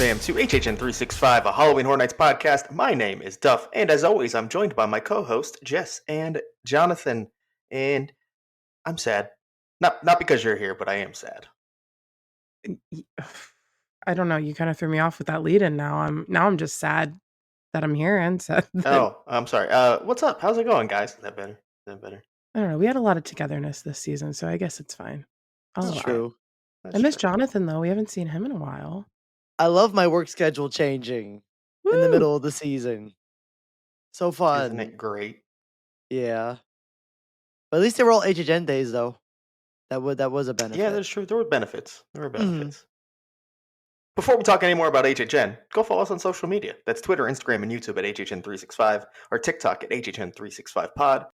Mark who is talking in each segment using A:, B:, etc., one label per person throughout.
A: fam, to HHN 365, a Halloween Horror Nights podcast. My name is Duff, and as always, I'm joined by my co-host Jess and Jonathan. And I'm sad, not because you're here, but I am sad.
B: I don't know. You kind of threw me off with that lead in. Now I'm just sad that I'm here and sad that
A: Oh, I'm sorry. What's up? How's it going, guys? Is that better? Is that better?
B: I don't know. We had a lot of togetherness this season, so I guess it's fine. I'll
A: Oh,
C: It's
B: allow it.
C: true.
B: I
A: that's
B: miss
A: true.
B: Jonathan though. We haven't seen him in a while.
C: I love my work schedule changing in the
B: Woo!
C: middle of the season. So
A: Isn't
C: fun.
A: it great?
C: Yeah. But at least they were all HHN days though. That was a benefit.
A: Yeah, that's true. There were benefits.
C: Mhm.
A: Before we talk any more about HHN, go follow us on social media. That's Twitter, Instagram, and YouTube at HHN365, or TikTok at HHN365pod. You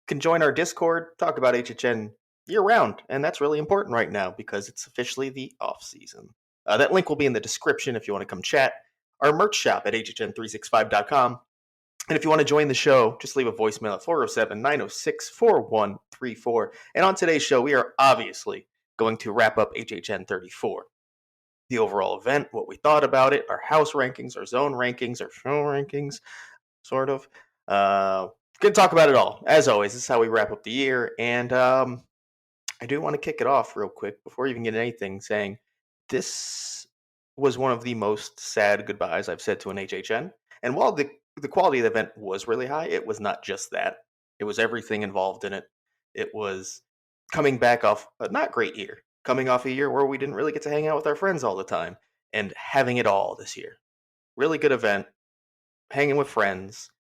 A: can join our Discord, talk about HHN year-round, and that's really important right now because it's officially the off-season. That link will be in the description if you want to come chat. Our merch shop at HHN365.com. And if you want to join the show, just leave a voicemail at 407-906-4134. And on today's show, we are obviously going to wrap up HHN 34. The overall event, what we thought about it, our house rankings, our zone rankings, our show rankings, sort of. Gonna talk about it all. As always, this is how we wrap up the year. And I do want to kick it off real quick before you even get anything, saying this was one of the most sad goodbyes I've said to an HHN. And while the quality of the event was really high, it was not just that. It was everything involved in it. It was coming back off a not great year, coming off a year where we didn't really get to hang out with our friends all the time, and having it all this year. Really good event, hanging with friends,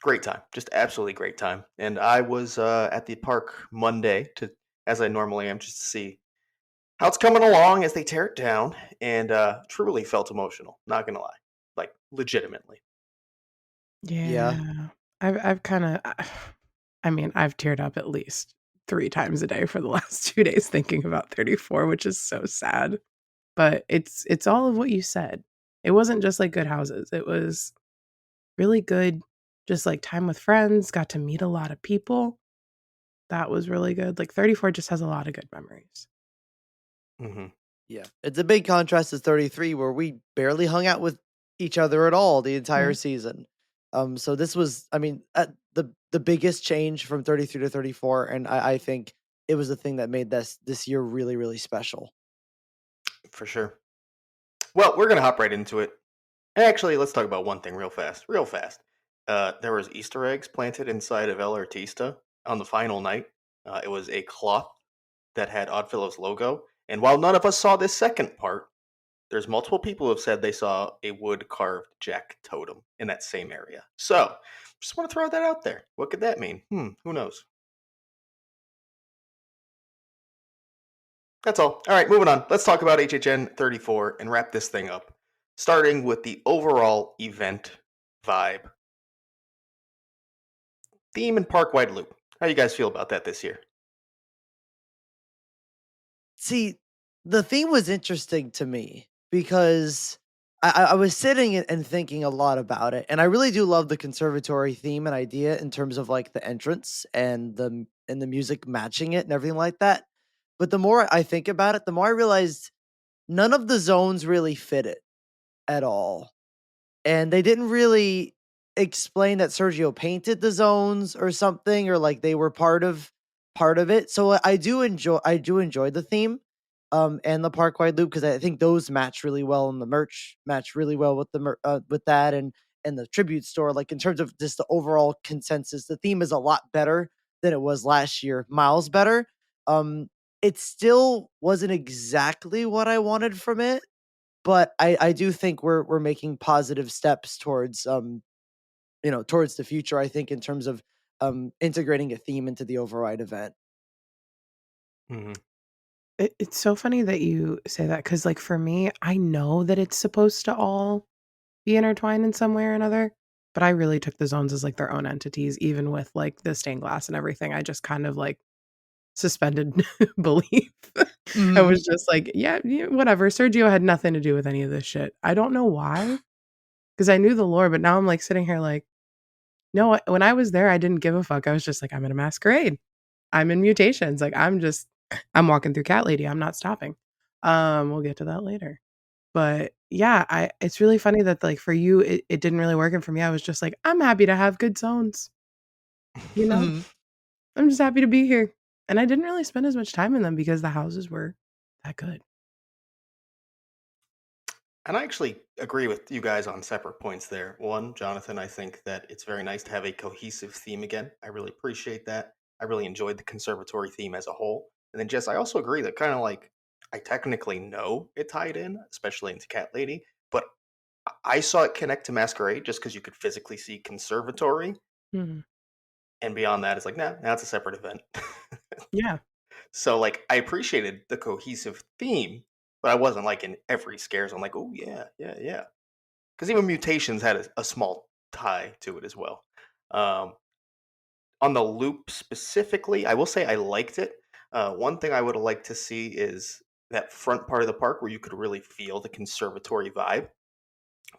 A: great time, just absolutely great time. And I was at the park Monday, as I normally am, just to see how it's coming along as they tear it down, and truly felt emotional. Not gonna lie, like legitimately.
B: Yeah. I've kind of. I mean, I've teared up at least 3 times a day for the last 2 days thinking about 34, which is so sad. But it's all of what you said. It wasn't just like good houses. It was really good, just like time with friends. Got to meet a lot of people. That was really good. Like 34 just has a lot of good memories.
A: Hmm.
C: Yeah. It's a big contrast to 33 where we barely hung out with each other at all the entire
B: Yeah.
C: season. So this was, I mean, the biggest change from 33 to 34, and I think it was the thing that made this year really, really special.
A: For sure. Well, we're gonna hop right into it. Actually, let's talk about one thing real fast. Real fast. There was Easter eggs planted inside of El Artista on the final night. It was a cloth that had Oddfellow's logo. And while none of us saw this second part, there's multiple people who have said they saw a wood carved Jack totem in that same area. So, just want to throw that out there. What could that mean? Who knows? That's all. All right, moving on. Let's talk about HHN 34 and wrap this thing up. Starting with the overall event vibe. Theme and park-wide loop. How you guys feel about that this year?
C: See, the theme was interesting to me because I was sitting and thinking a lot about it, and I really do love the conservatory theme and idea in terms of like the entrance and the music matching it and everything like that. But the more I think about it, the more I realized none of the zones really fit it at all, and they didn't really explain that Sergio painted the zones or something, or like they were part of it. So I do enjoy the theme and the park wide loop because I think those match really well, and the merch match really well with with that and the tribute store. Like in terms of just the overall consensus, the theme is a lot better than it was last year, miles better. Um, it still wasn't exactly what I wanted from it, but I do think we're making positive steps towards towards the future. I think in terms of integrating a theme into the override event.
A: Hmm.
B: It's so funny that you say that because, like, for me, I know that it's supposed to all be intertwined in some way or another, but I really took the zones as like their own entities, even with like the stained glass and everything. I just kind of like suspended belief. I
C: Mhm.
B: was just like, yeah, yeah, whatever. Sergio had nothing to do with any of this shit. I don't know why, because I knew the lore, but now I'm like sitting here like, no, when I was there, I didn't give a fuck. I was just like, I'm in a masquerade. I'm in mutations. Like I'm walking through Cat Lady. I'm not stopping. We'll get to that later. But yeah, it's really funny that, like, for you, it didn't really work, and for me, I was just like, "I'm happy to have good zones," you know?
C: Mhm.
B: I'm just happy to be here, and I didn't really spend as much time in them because the houses were that good.
A: And I actually agree with you guys on separate points there. One, Jonathan, I think that it's very nice to have a cohesive theme again. I really appreciate that. I really enjoyed the conservatory theme as a whole. And then, Jess, I also agree that kind of like I technically know it tied in, especially into Cat Lady, but I saw it connect to Masquerade just because you could physically see conservatory.
B: Mhm.
A: And beyond that, it's like, nah, now it's a separate event.
B: Yeah.
A: So like I appreciated the cohesive theme, but I wasn't like in every scare zone like, oh yeah, yeah, yeah. Because even mutations had a small tie to it as well. Um, on the loop specifically, I will say I liked it. One thing I would have liked to see is that front part of the park where you could really feel the conservatory vibe.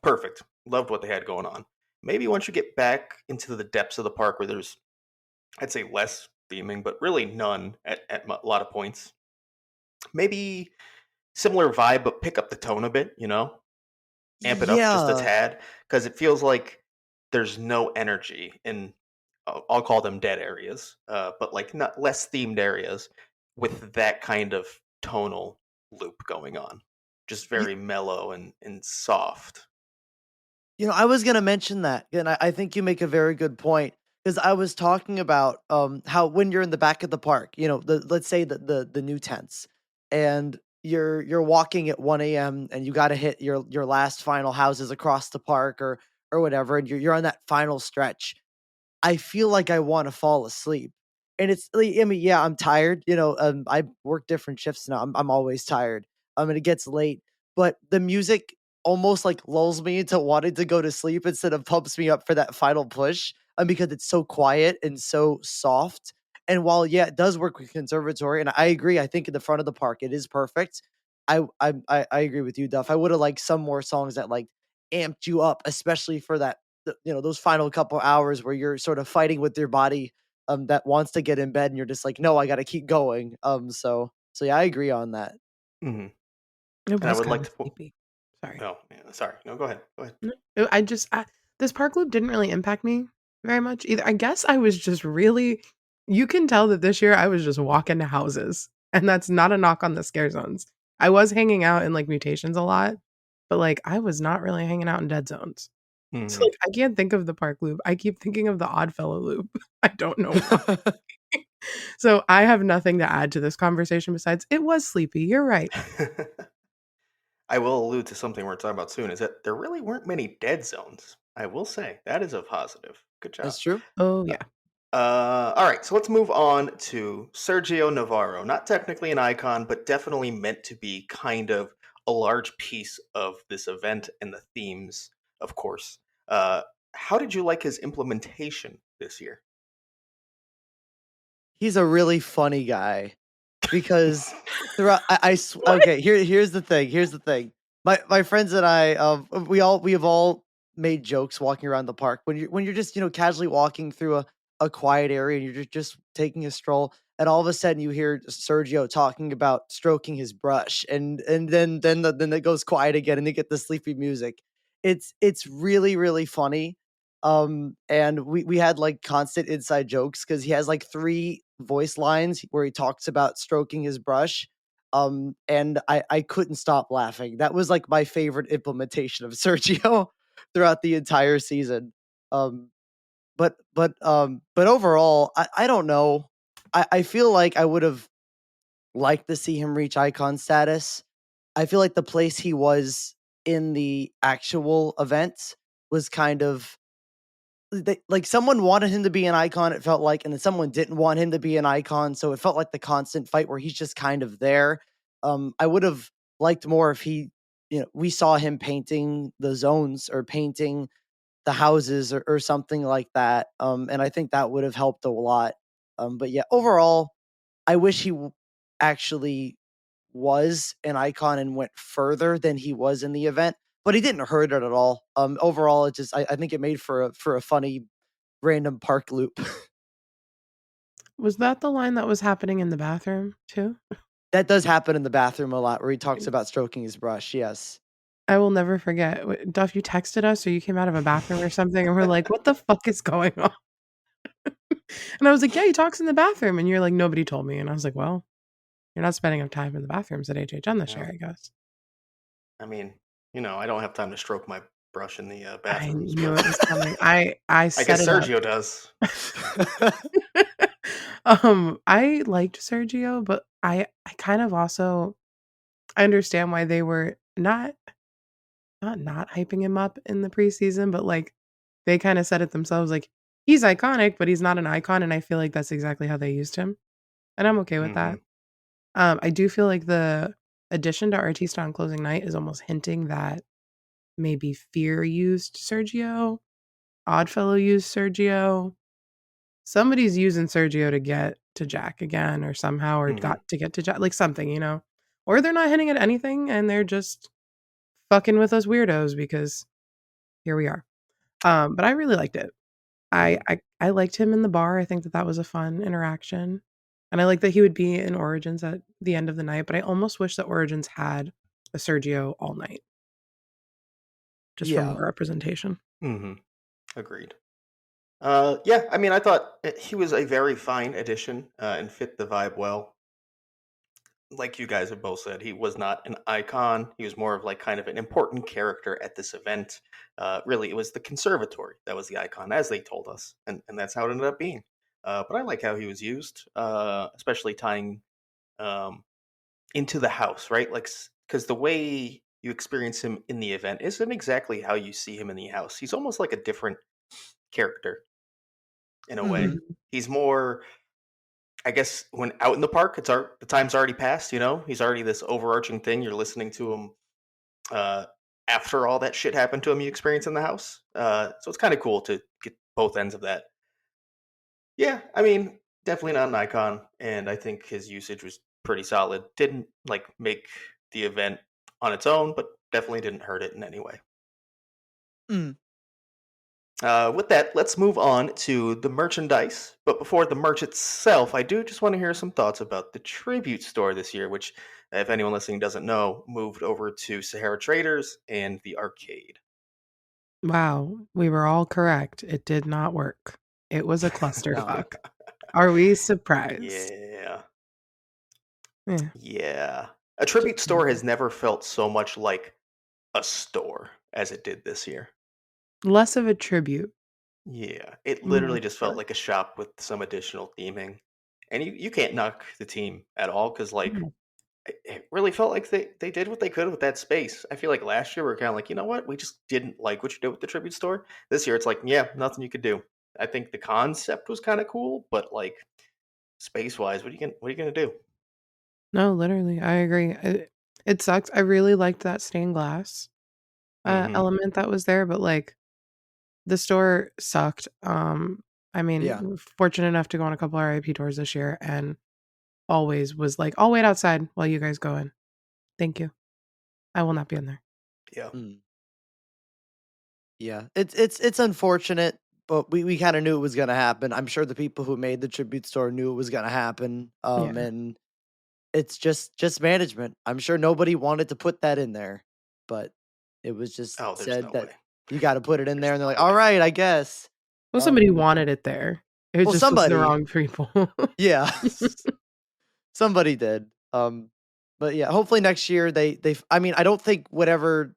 A: Perfect. Loved what they had going on. Maybe once you get back into the depths of the park where there's, I'd say, less theming, but really none at a lot of points. Maybe similar vibe, but pick up the tone a bit, amp it up just a
C: Yeah.
A: tad, because it feels like there's no energy in, I'll call them dead areas, but like not less themed areas with that kind of tonal loop going on. Just
C: Y
A: very mellow and soft.
C: I was gonna mention that, and I think you make a very good point because I was talking about, how when you're in the back of the park, let's say the new tents, and you're walking at 1 a.m. and you gotta hit your last final houses across the park or whatever, and you're on that final stretch. I feel like I wanna fall asleep, and it's like, I mean, yeah, I'm tired, I work different shifts now, I'm always tired, and it gets late, but the music almost, like, lulls me into wanting to go to sleep instead of pumps me up for that final push, because it's so quiet and so soft, and while, yeah, it does work with conservatory, and I agree, I think in the front of the park, it is perfect. I agree with you, Duff, I woulda liked some more songs that, like, amped you up, especially for those final couple hours where you're sort of fighting with your body, that wants to get in bed and you're just like, "No, I gotta keep going." So yeah, I agree on that.
A: Hmm.
B: It
A: And I
B: was
A: would like
B: kinda
A: to point.
B: sleepy. Sorry.
A: Oh, yeah, sorry. No, go ahead. Go ahead.
B: No, I just this park loop didn't really impact me very much either. I guess I was just really you can tell that this year I was just walking to houses, and that's not a knock on the scare zones. I was hanging out in, like, mutations a lot, but, like, I was not really hanging out in dead zones. So,
A: Hmm.
B: like, I can't think of the park loop. I keep thinking of the Oddfellow loop. I don't know why. So, I have nothing to add to this conversation besides it was sleepy, you're right.
A: I will allude to something we're talking about soon. Is that there really weren't many dead zones. I will say that is a positive. Good job.
C: That's true.
B: Oh,
A: Uh,
B: yeah.
A: all right, so let's move on to Sergio Navarro. Not technically an icon, but definitely meant to be kind of a large piece of this event and the themes, of course. Uh, how did you like his implementation this year?
C: He's a really funny guy. Because throughout
B: What?
C: okay, here's the thing. My friends and I, we have all made jokes walking around the park when you're just, casually walking through a quiet area and you're just taking a stroll, and all of a sudden you hear Sergio talking about stroking his brush, and then it goes quiet again, and they get the sleepy music. It's really, really funny. And we had, like, constant inside jokes because he has, like, 3 voice lines where he talks about stroking his brush, and I couldn't stop laughing. That was, like, my favorite implementation of Sergio throughout the entire season. Um, but overall, I don't know. I feel like I would've liked to see him reach icon status. I feel like the place he was in the actual event was kind of like someone wanted him to be an icon, it felt like, and then someone didn't want him to be an icon. So it felt like the constant fight where he's just kind of there. I would have liked more if we saw him painting the zones or painting the houses or something like that. And I think that would have helped a lot. But yeah, overall, I wish actually was an icon and went further than he was in the event, but he didn't hurt it at all. Overall, I think it made for a funny random park loop.
B: Was that the line that was happening in the bathroom too?
C: That does happen in the bathroom a lot where he talks about stroking his brush, yes.
B: I will never forget. Duff, you texted us or you came out of a bathroom or something, and we're like, "What the fuck is going on?" And I was like, "Yeah, he talks in the bathroom." And you're like, "Nobody told me." And I was like, "Well, you're not spending enough time in the bathrooms at HHN this year,
A: Well,
B: I guess."
A: I mean, I don't have time to stroke my brush in the
B: I
A: bathrooms,
B: knew
A: but
B: it was coming. I
A: I
B: set
A: guess
B: it up.
A: Sergio does.
B: I liked Sergio, but I kind of also I understand why they were not hyping him up in the preseason, but, like, they kinda said it themselves, like, he's iconic, but he's not an icon, and I feel like that's exactly how they used him, and I'm okay with
A: Hmm.
B: that. I do feel like the addition to Artista on closing night is almost hinting that maybe Fear used Sergio, Oddfellow used Sergio. Somebody's using Sergio to get to Jack again or somehow or
A: Hmm.
B: got to get to Jack, like, something, you know? Or they're not hinting at anything, and they're just fucking with us weirdos because here we are. But I really liked it. I
A: Hmm.
B: I I liked him in the bar. I think that that was a fun interaction, and I like that he would be in Origins at the end of the night, but I almost wish that Origins had a Sergio all night just for
C: Yeah.
B: more representation.
A: Hmm. Agreed. Yeah, I mean, I thought he was a very fine addition and fit the vibe well. Like you guys have both said, he was not an icon. He was more of like kind of an important character at this event. Really, it was the conservatory that was the icon, as they told us, and that's how it ended up being. But I like how he was used, especially tying um, into the house, right? Like, because the way you experience him in the event isn't exactly how you see him in the house. He's almost like a different character in a way.
C: Mm.
B: Mhm.
A: He's more, I guess, when out in the park, the time's already passed. He's already this overarching thing. You're listening to him uh, after all that shit happened to him. You experience in the house, so it's kind of cool to get both ends of that. Yeah, I mean, definitely not an icon, and I think his usage was pretty solid. Didn't like make the event on its own, but definitely didn't hurt it in any way.
C: Mm.
A: With that, let's move on to the merchandise. But before the merch itself, I do just want to hear some thoughts about the tribute store this year, which, if anyone listening doesn't know, moved over to Sahara Traders and the arcade.
B: Wow, we were all correct. It did not work. It was a
C: No.
B: clusterfuck. Are we surprised?
A: Yeah,
B: Yeah,
A: yeah. A
B: just
A: tribute store
B: terrible.
A: has never felt so much like a store as it did this year.
B: Less of a tribute,
A: Yeah, it
B: more
A: literally just felt
B: store.
A: like a shop with some additional theming. And you can't knock the team at all because, like,
B: No.
A: it really felt like they did what they could with that space. I feel like last year we were kind of like, you know what, we just didn't like what you did with the tribute store. This year it's like, yeah, nothing you could do. I think the concept was kind of cool, but like space wise, what are you gonna do?
B: No, literally, I agree. It sucks. I really liked that stained glass,
A: Hmm.
B: element that was there, but, like, the store sucked. I
C: Yeah.
B: mean, fortunate enough to go on a couple RIP tours this year and always was like, "I'll wait outside while you guys go in. Thank you. I will not be in there."
A: Yeah.
C: Mm. Yeah. It's unfortunate, but we kind of knew it was gonna happen. I'm sure the people who made the tribute store knew it was gonna happen.
B: Yeah.
C: And it's just management. I'm sure nobody wanted to put that in there, but it was just
A: Oh, there's
C: said
A: no
C: that
A: way.
C: you got to put it in
A: There's
C: there, and they're like,
A: no
C: "All
A: way.
C: right, I guess."
B: Well, somebody
C: Um,
B: wanted it there. It
C: well,
B: just was the
C: somebody,
B: wrong people.
C: yeah, somebody did. But yeah, hopefully next year they. I mean, I don't think whatever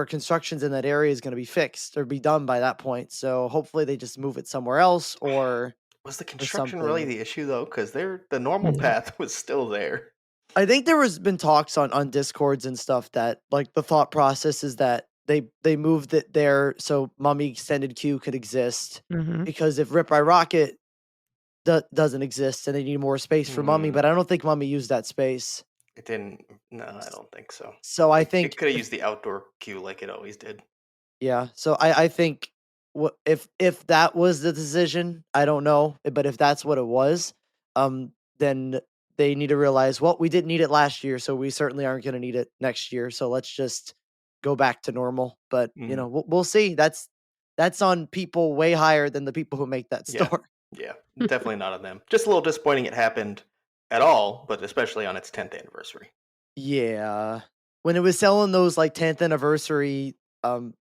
C: construction's in that area is going to be fixed or be done by that point. So hopefully they just move it somewhere else
A: Was the
C: or
A: construction really
C: something.
A: the issue though? Because the normal
B: No.
A: path was still there.
C: I think there was been talks on Discords and stuff that like the thought process is that they moved it there so Mummy Extended Queue could exist
B: Mhm.
C: because if Rip by Rocket doesn't exist and they need more space for Mummy,
A: Hmm.
C: but I don't think Mummy used that space.
A: It didn't. No, I
C: S-
A: don't think so.
C: So I
A: It
C: think
A: could have
C: if
A: used the outdoor queue like it always did.
C: yeah, so I think what if that was the decision, I don't know, but if that's what it was, then they need to realize, well, we didn't need it last year, so we certainly aren't going to need it next year. So let's just go back to normal. But
A: Hmm.
C: we'll see. That's on people way higher than the people who make that
A: Yeah,
C: store.
A: yeah, definitely not on them. Just a little disappointing it happened at all, but especially on its 10th anniversary.
C: Yeah. when it was selling those, like, 10th anniversary,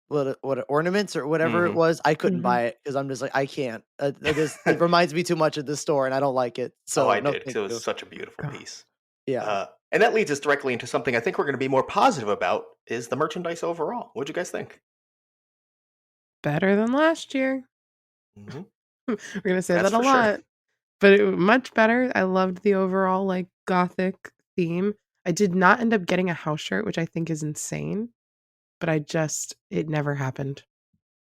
C: what ornaments or whatever it
A: Hmm.
C: was, I couldn't
B: Mhm.
C: buy it because 'cause I'm just like, "I can't. It reminds me too much of this store, and I don't like it.
A: Oh,
C: So,
A: I
C: no,
A: did because
C: thank
A: it was
C: you."
A: such a beautiful
B: God.
A: piece.
C: Yeah.
A: And that leads us directly into something I think we're going to be more positive about is the merchandise overall. What'd you guys think?
B: Better than last year.
A: Hmm.
B: We're gonna say
A: That's
B: that a
A: for sure.
B: lot, but much better. I loved the overall, like, gothic theme. I did not end up getting a house shirt, which I think is insane, but it never happened.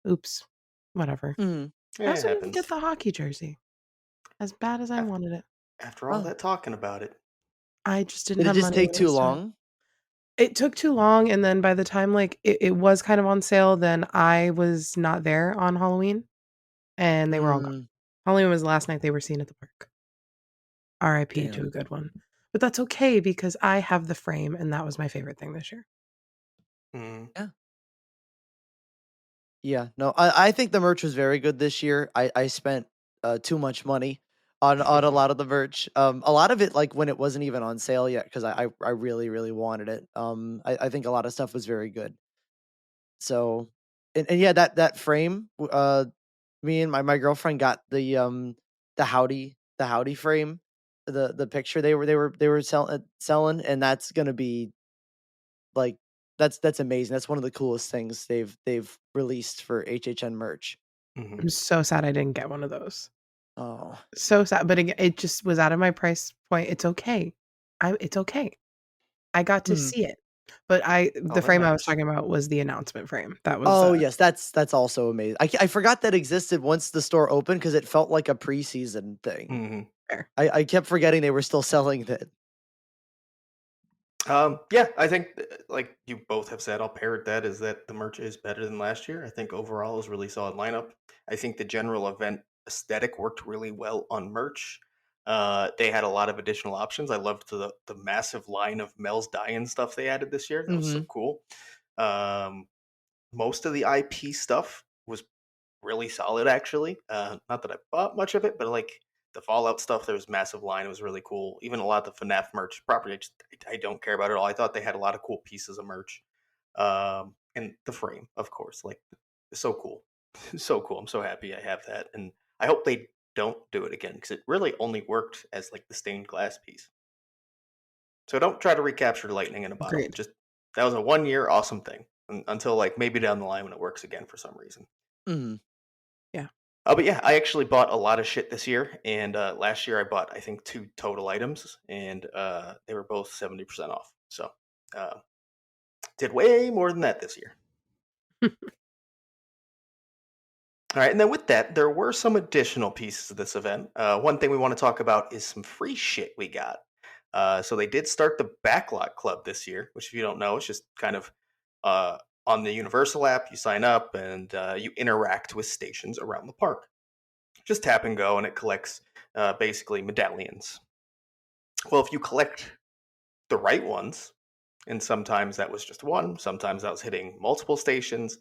B: Oops. Whatever.
C: Mhm.
B: I
A: Yeah, it
B: also didn't get
A: happens.
B: the hockey jersey, as bad as I
A: Af-
B: wanted it.
A: After all
C: Oh,
A: that talking about it.
B: I just didn't
C: did it
B: have
C: just
B: money
C: take
B: when it
C: too
B: started.
C: long?
B: It took too long, and then by the time, like, it was kind of on sale, then I was not there on Halloween, and they were all gone.
C: Mm,
B: Halloween was the last night they were seen at the park. RIP to
C: damn.
B: a good one. But that's okay because I have the frame, and that was my favorite thing this year.
A: Mm.
C: Yeah. Yeah, no, I think the merch was very good this year. I spent, too much money on a lot of the merch. A lot of it, like, when it wasn't even on sale yet, 'cause I really, really wanted it. I think a lot of stuff was very good. So and yeah, that frame, me and my girlfriend got the howdy frame, the picture they were selling, and that's gonna be, like that's amazing. That's one of the coolest things they've released for HHN merch.
A: Hmm.
B: I'm so sad I didn't get one of those.
C: Oh.
B: So sad, but it just was out of my price point. It's okay. It's okay. I got to
C: Mhm.
B: see it, but
A: Oh,
B: the
A: that
B: frame I was
A: matters.
B: talking about was the announcement frame. That was,
C: Oh, yes, that's also amazing. I forgot that existed once the store opened because it felt like a preseason thing.
A: Hmm.
B: fair.
C: I kept forgetting they were still selling that.
A: Yeah, I think like you both have said, I'll parrot that is that the merch is better than last year. I think overall is really solid lineup. I think the general event aesthetic worked really well on merch. They had a lot of additional options. I loved the massive line of Mel's die-in stuff they added this year. That was so
C: Mhm.
A: cool. Um, Most of the IP stuff was really solid, actually. Not that I bought much of it, but like the Fallout stuff, there was massive line. It was really cool. Even a lot of the FNAF merch property, I don't care about it all. I thought they had a lot of cool pieces of merch, and the frame, of course, like so cool, so cool. I'm so happy I have that, and I hope they don't do it again because it really only worked as like the stained glass piece. So don't try to recapture lightning in a bottle.
B: Agreed.
A: Just that was a 1 year awesome thing until like maybe down the line when it works again for some reason.
C: Mhm.
B: Yeah.
A: But yeah, I actually bought a lot of shit this year, and last year I bought I think two total items, and they were both 70% off. So uh, did way more than that this year. All right, and then with that, there were some additional pieces of this event. One thing we want to talk about is some free shit we got. So they did start the Backlot Club this year, which if you don't know, it's just kind of uh, on the Universal app. You sign up and you interact with stations around the park. Just tap and go, and it collects basically medallions. Well, if you collect the right ones, and sometimes that was just one, sometimes that was hitting multiple stations,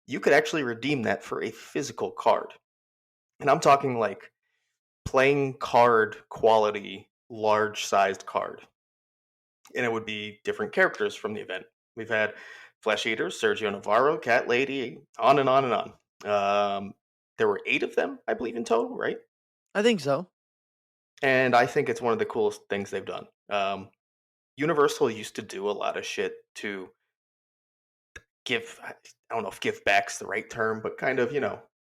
A: you could actually redeem that for a physical card. And I'm talking like playing card quality, large sized card. And it would be different characters from the event. We've had Flesh Eaters, Sergio Navarro, Cat Lady, on and on and on. There were 8 of them, I believe, in total, right?
C: I think so.
A: And I think it's one of the coolest things they've done. Universal used to do a lot of shit to I don't know if give back's the right term, but kind of,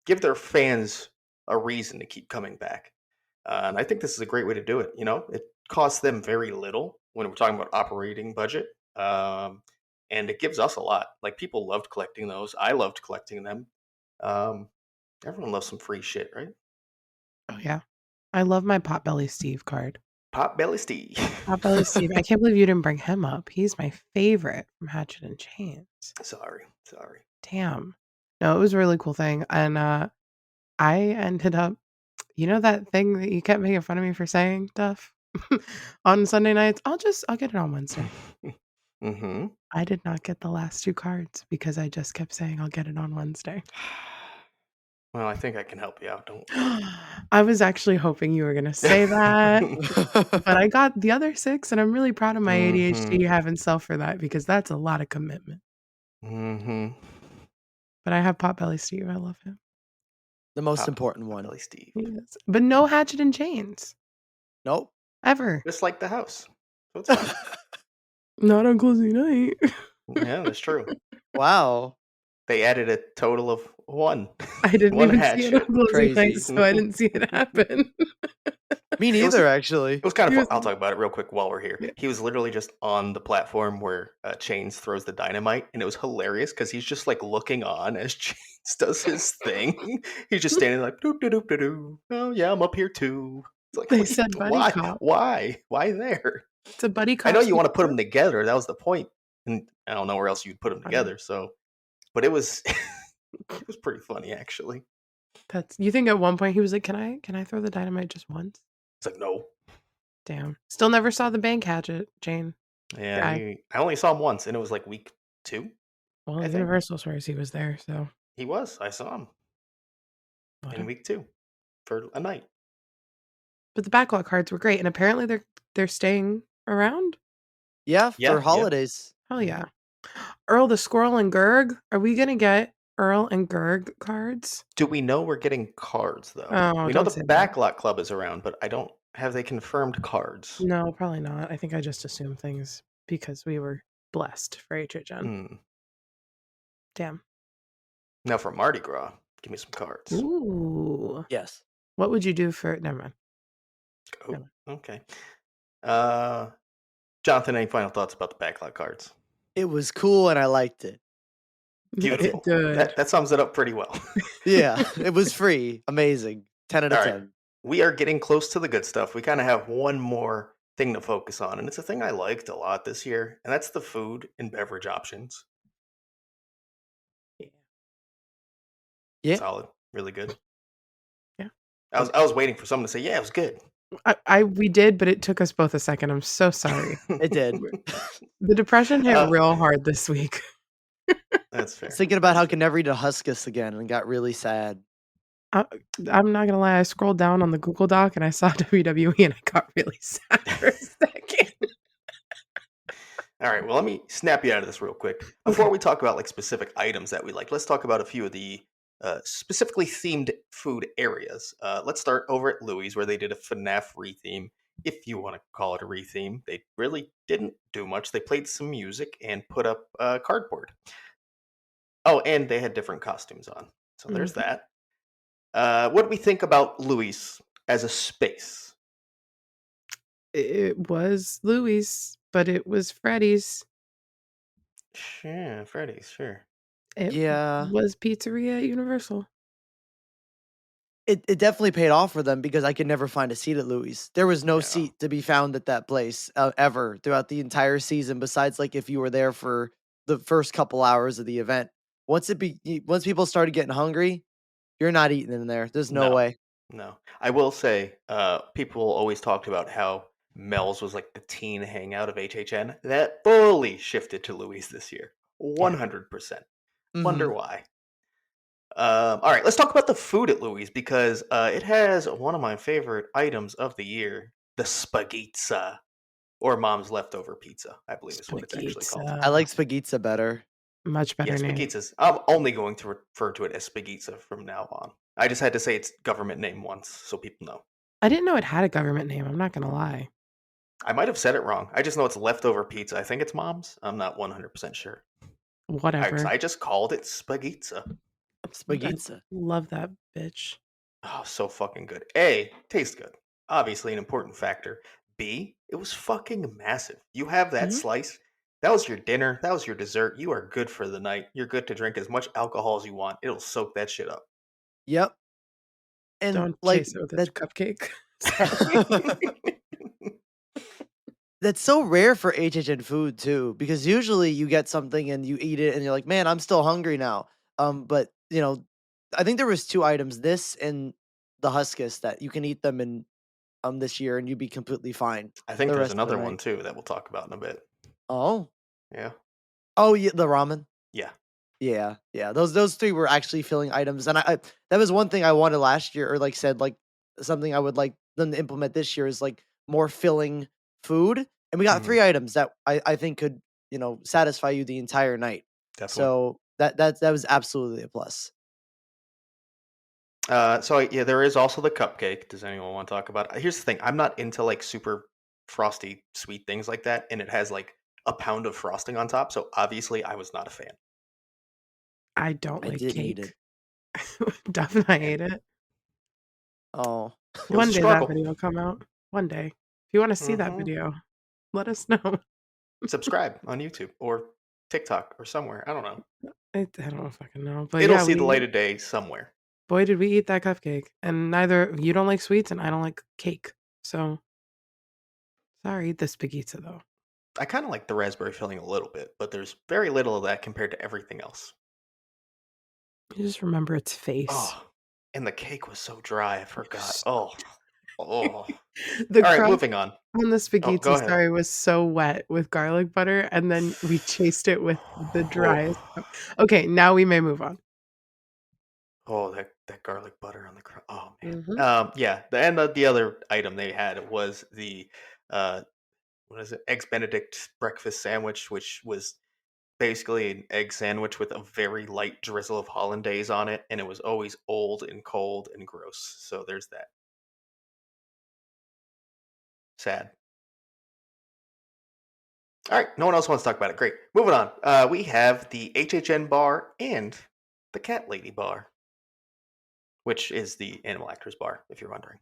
A: give their fans a reason to keep coming back. And I think this is a great way to do it. It costs them very little when we're talking about operating budget. And it gives us a lot. Like people loved collecting those. I loved collecting them. Um, Everyone loves some free shit, right?
B: Oh, yeah. I love my Potbelly Steve card.
A: Potbelly Steve.
B: Potbelly Steve, I can't believe you didn't bring him up. He's my favorite from Hatchet and Chains.
A: Sorry.
B: Damn. No, it was a really cool thing, and, I ended up that thing that you kept making fun of me for saying, Duff? On Sunday nights? I'll get it on Wednesday.
A: Hmm.
B: I did not get the last 2 cards because I just kept saying, "I'll get it on Wednesday."
A: Well, I think I can help you out. Don't
B: I was actually hoping you were gonna say that,
A: worry.
B: but I got the other 6, and I'm really proud of my
A: hmm
B: ADHD having self for that because that's a lot of commitment.
A: hmm
B: But I have Potbelly Steve, I love him.
C: The most
A: Pop,
C: important
A: Pop
C: one.
A: Belly Steve.
B: Yes. But no Hatchet and Chains,
C: Nope.
B: ever.
A: Just like the house. So it's fine.
B: Not on closing night.
A: Yeah, that's true.
C: Wow.
A: They added a total of one.
B: I didn't
A: One
B: even see it on
A: hatchet.
B: closing night,
C: Crazy.
B: so I didn't see it happen.
C: Me
A: It was
C: neither, actually.
A: it was kind of
B: He
A: fun.
B: was
A: I'll talk about it real quick while we're here.
B: yeah.
A: He was literally just on the platform where Chains throws the dynamite, and it was hilarious because he's just like looking on as Chains does his thing. He's just standing like doo doo doo doo doo. Oh yeah, I'm up here too. It's like
B: They
A: wait,
B: said buddy
A: why,
B: cop.
A: why there?
B: It's a buddy
A: I know
B: cop
A: you want to put
B: superhero.
A: them together. That was the point, and I don't know where else you'd put them
B: I know.
A: together. So, but it was it was pretty funny actually.
B: That's you think at one point he was like, Can I throw the dynamite just once?"
A: It's like no,
B: Damn. Still never saw the bank hatchet, Jane.
A: yeah,
B: Guy.
A: I only saw him once, and it was like week 2,
B: Well,
A: I think.
B: Universal swears he was there, so
A: He was. I saw him in
B: whatever.
A: week 2 for a night.
B: But the backlot cards were great, and apparently they're staying around.
C: Yeah,
A: Yeah,
C: for
A: yeah.
C: holidays.
B: Hell yeah. Earl the Squirrel and Gurg. Are we gonna get Earl and Gurg cards?
A: Do we know we're getting cards though?
B: Oh,
A: We know
B: don't
A: the
B: say that.
A: Backlot Club is around, but I don't have they confirmed cards.
B: No, probably not. I think I just assumed things because we were blessed for HHN.
A: Hmm.
B: Damn.
A: Now for Mardi Gras, give me some cards.
B: Ooh.
C: Yes.
B: What would you do for never mind.
A: Oh, okay. Jonathan, any final thoughts about the Backlot cards?
C: It was cool and I liked it.
A: Beautiful.
B: Good.
A: That sums it up pretty well.
C: Yeah, it was free. Amazing. 10 out of
A: All right.
C: 10.
A: We are getting close to the good stuff. We kind of have one more thing to focus on, and it's a thing I liked a lot this year, and that's the food and beverage options.
C: Yeah.
A: Solid, really good.
B: Yeah.
A: I was waiting for someone to say, "Yeah, it was good."
B: We did, but it took us both a second. I'm so sorry.
C: It did.
B: The depression hit
A: Uh,
B: real hard this week.
A: That's
C: I
A: fair.
C: was thinking about how I could never eat a huskus again and got really sad.
B: I'm not gonna lie, I scrolled down on the Google Doc and I saw WWE and I got really sad for a second.
A: All right, well, let me snap you out of this real quick. Before we talk about like specific items that we like, let's talk about a few of the specifically themed food areas. Let's start over at Louis, where they did a FNAF retheme. If you want to call it a retheme, they really didn't do much. They played some music and put up cardboard. Oh, and they had different costumes on. So there's
B: Mhm.
A: that. What do we think about Louis as a space?
B: It was Louis, but it was Freddy's.
A: Sure, Freddy's, sure.
B: It
C: Yeah.
B: was Pizzeria at Universal.
C: It definitely paid off for them because I could never find a seat at Louis. There was no
A: Yeah.
C: seat to be found at that place ever throughout the entire season, besides like if you were there for the first couple hours of the event. Once people started getting hungry, you're not eating in there. There's no
A: No,
C: way.
A: no. I will say, people always talked about how Mel's was like the teen hangout of HHN. That fully shifted to Louis this year. 100%. Wonder
C: Mhm.
A: why. All right, let's talk about the food at Louis because it has one of my favorite items of the year, the spaghetti or mom's leftover pizza, I believe is what it's actually called.
C: I like
B: Spaghetti.
C: spaghetti better.
B: Much
A: Yeah,
B: better name.
A: spaghettis. I'm only going to refer to it as spaghetti from now on. I just had to say its government name once so people know.
B: I didn't know it had a government name. I'm not gonna lie.
A: I might have said it wrong. I just know it's leftover pizza. I think it's mom's. I'm not 100% sure.
B: Whatever.
A: I just called it spaghetti.
B: I
C: Spaghetti.
B: love that bitch.
A: Oh, so fucking good. A, tastes good. Obviously an important factor. B, it was fucking massive. You have that
B: Mhm.
A: slice. That was your dinner. That was your dessert. You are good for the night. You're good to drink as much alcohol as you want. It'll soak that shit up.
C: Yep. And
B: Don't
C: like
B: chase it with a
C: that
B: cupcake. Sorry.
C: that's so rare for HHN food too, because usually you get something and you eat it and you're like, "Man, I'm still hungry now." But I think there was 2 items, this and the huskus that you can eat them in this year and you'd be completely fine
A: I think
C: the
A: there's
C: rest of the
A: another one
C: night.
A: too that we'll talk about in a bit.
C: Oh.
A: Yeah.
C: Oh, yeah, the ramen.
A: Yeah.
C: Yeah, yeah. Those 3 were actually filling items, and I that was one thing I wanted last year, or like said, like something I would like them to implement this year is like more filling food. And we got
A: Mhm,
C: 3 items that I think could, satisfy you the entire night.
A: definitely.
C: So that was absolutely a plus.
A: Yeah, there is also the cupcake. Does anyone want to talk about it? Here's the thing: I'm not into like super frosty sweet things like that, and it has like a pound of frosting on top. So obviously, I was not a fan.
B: I don't
C: I
B: like
C: didn't eat it.
B: cake. Definitely
A: And
B: hate it.
C: Oh.
A: it was a
B: One day that
A: struggle.
B: video will come out. One day. If you wanna see that
A: Hmm.
B: video, let us know.
A: Subscribe on YouTube or TikTok or somewhere. I don't know.
B: I don't fucking know, but
A: It'll
B: yeah,
A: see the
B: we
A: light of day somewhere.
B: boy, did we eat that cupcake, and neither you don't like sweets and I don't like cake, so sorry, the spaghetti though.
A: I kind of like the raspberry filling a little bit, but there's very little of that compared to everything else.
B: You just remember its face.
A: Oh, and the cake was so dry. I
B: It was
A: forgot.
B: so
A: Oh, oh. All
B: the
A: right,
B: crust
A: moving on.
B: on the
A: Oh, go
B: spaghetti,
A: ahead.
B: sorry, was so wet with garlic butter, and then we chased it with the driest
A: Oh,
B: okay, now we may move on.
A: oh, that garlic butter on the oh man.
B: Mhm.
A: Yeah. The other item they had was the uh, what is it? Eggs Benedict breakfast sandwich, which was basically an egg sandwich with a very light drizzle of hollandaise on it, and it was always old and cold and gross. So there's that. Sad. All right, no one else wants to talk about it. Great. Moving on. We have the HHN bar and the Cat Lady bar, which is the Animal Actors bar, if you're wondering.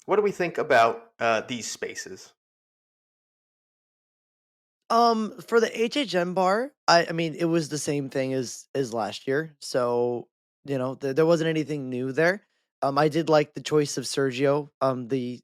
A: What do we think about these spaces?
C: For the HHN bar, I mean, it was the same thing as last year. So, there wasn't anything new there. I did like the choice of Sergio, the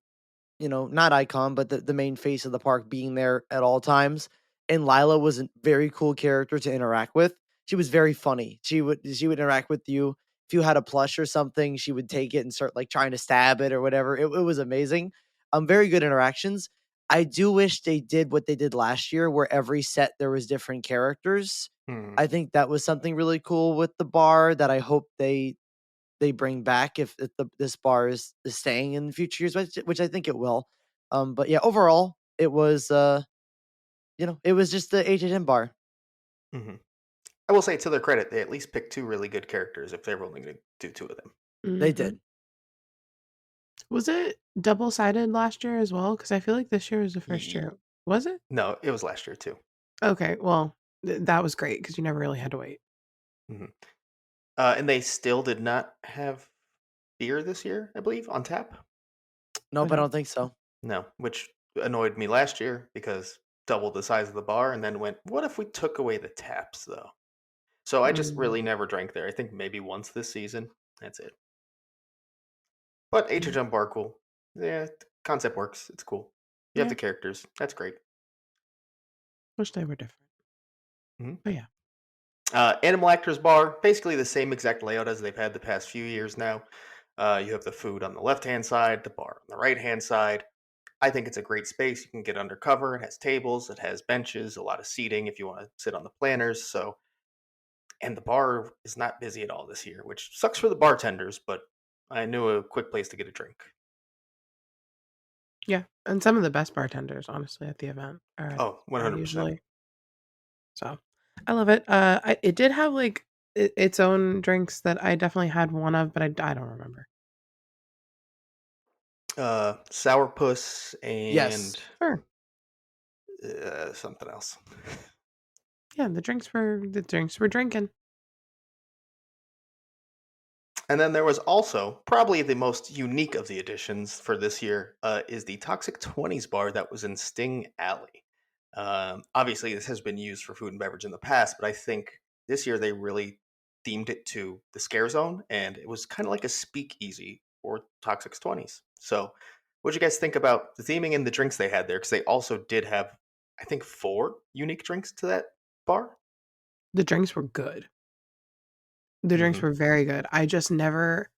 C: not icon, but the main face of the park being there at all times. And Lila was a very cool character to interact with. She was very funny. She would interact with you. If you had a plush or something, she would take it and start like trying to stab it or whatever. It was amazing. Very good interactions. I do wish they did what they did last year, where every set there was different characters.
A: Hmm.
C: I think that was something really cool with the bar that I hope they bring back if this bar is staying in future years, which I think it will. But yeah, overall, it was just the HHN bar.
A: Hmm. I will say, to their credit, they at least picked two really good characters if they were only going to do two of them.
C: They
B: Mhm.
C: did.
B: Was it double-sided last year as well? Because I feel like this year was the first
A: Ye-
B: year. Was it?
A: No, it was last year too.
B: Okay, well, that was great because you never really had to wait.
A: Hmm. And they still did not have beer this year, I believe, on tap.
B: I
C: Nope, I
B: don't
C: don't think so.
A: No, which annoyed me last year because doubled the size of the bar, and then went, what if we took away the taps though? So I just
B: mm,
A: really never drank there. I think maybe once this season. That's it. But
B: yeah,
A: HHM bar cool. Yeah, the concept works. It's cool. You have
B: yeah,
A: the characters. That's great.
B: wish they were different,
A: Mhm.
B: but yeah.
A: Animal Actors Bar, basically the same exact layout as they've had the past few years now. You have the food on the left hand side, the bar on the right hand side. I think it's a great space. You can get undercover. It has tables, it has benches, a lot of seating if you want to sit on the planners. So, and the bar is not busy at all this year, which sucks for the bartenders, but I knew a quick place to get a drink.
B: Yeah, and some of the best bartenders, honestly, at the event are at
A: Oh,
B: the bar
A: 100%.
B: usually. So, I love it. It did have, like, its own drinks that I definitely had one of, but I don't remember.
A: Sourpuss and
C: Yes.
B: Sure.
A: something else.
B: Yeah, the drinks were drinking.
A: And then there was also probably the most unique of the additions for this year is the Toxic 20s bar that was in Sting Alley. Obviously, this has been used for food and beverage in the past, but I think this year they really themed it to the scare zone, and it was kind of like a speakeasy for Toxic 20s. So, what do you guys think about the theming and the drinks they had there? Because they also did have, I think, four unique drinks to that bar.
B: The drinks were good. The drinks
A: Hmm.
B: were very good. I just never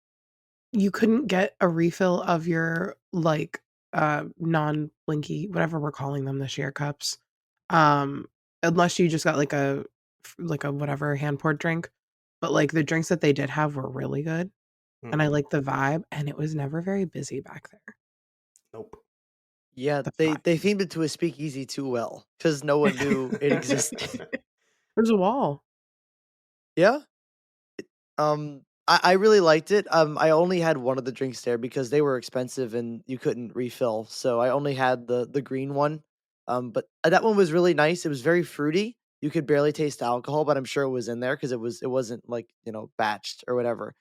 B: you couldn't get a refill of your, like, non-blinky, whatever we're calling them this year, cups, um, unless you just got, like, like a whatever hand poured drink, but like the drinks that they did have were really good, and I
A: Mhm.
B: liked the vibe, and it was never very busy back there.
A: Nope.
C: Yeah,
B: The
C: they themed it to a speakeasy too well because no one knew it existed.
B: There's a wall.
C: Yeah. I really liked it. I only had one of the drinks there because they were expensive and you couldn't refill, so I only had the green one. But that one was really nice. It was very fruity. You could barely taste the alcohol, but I'm sure it was in there because it wasn't like batched or whatever.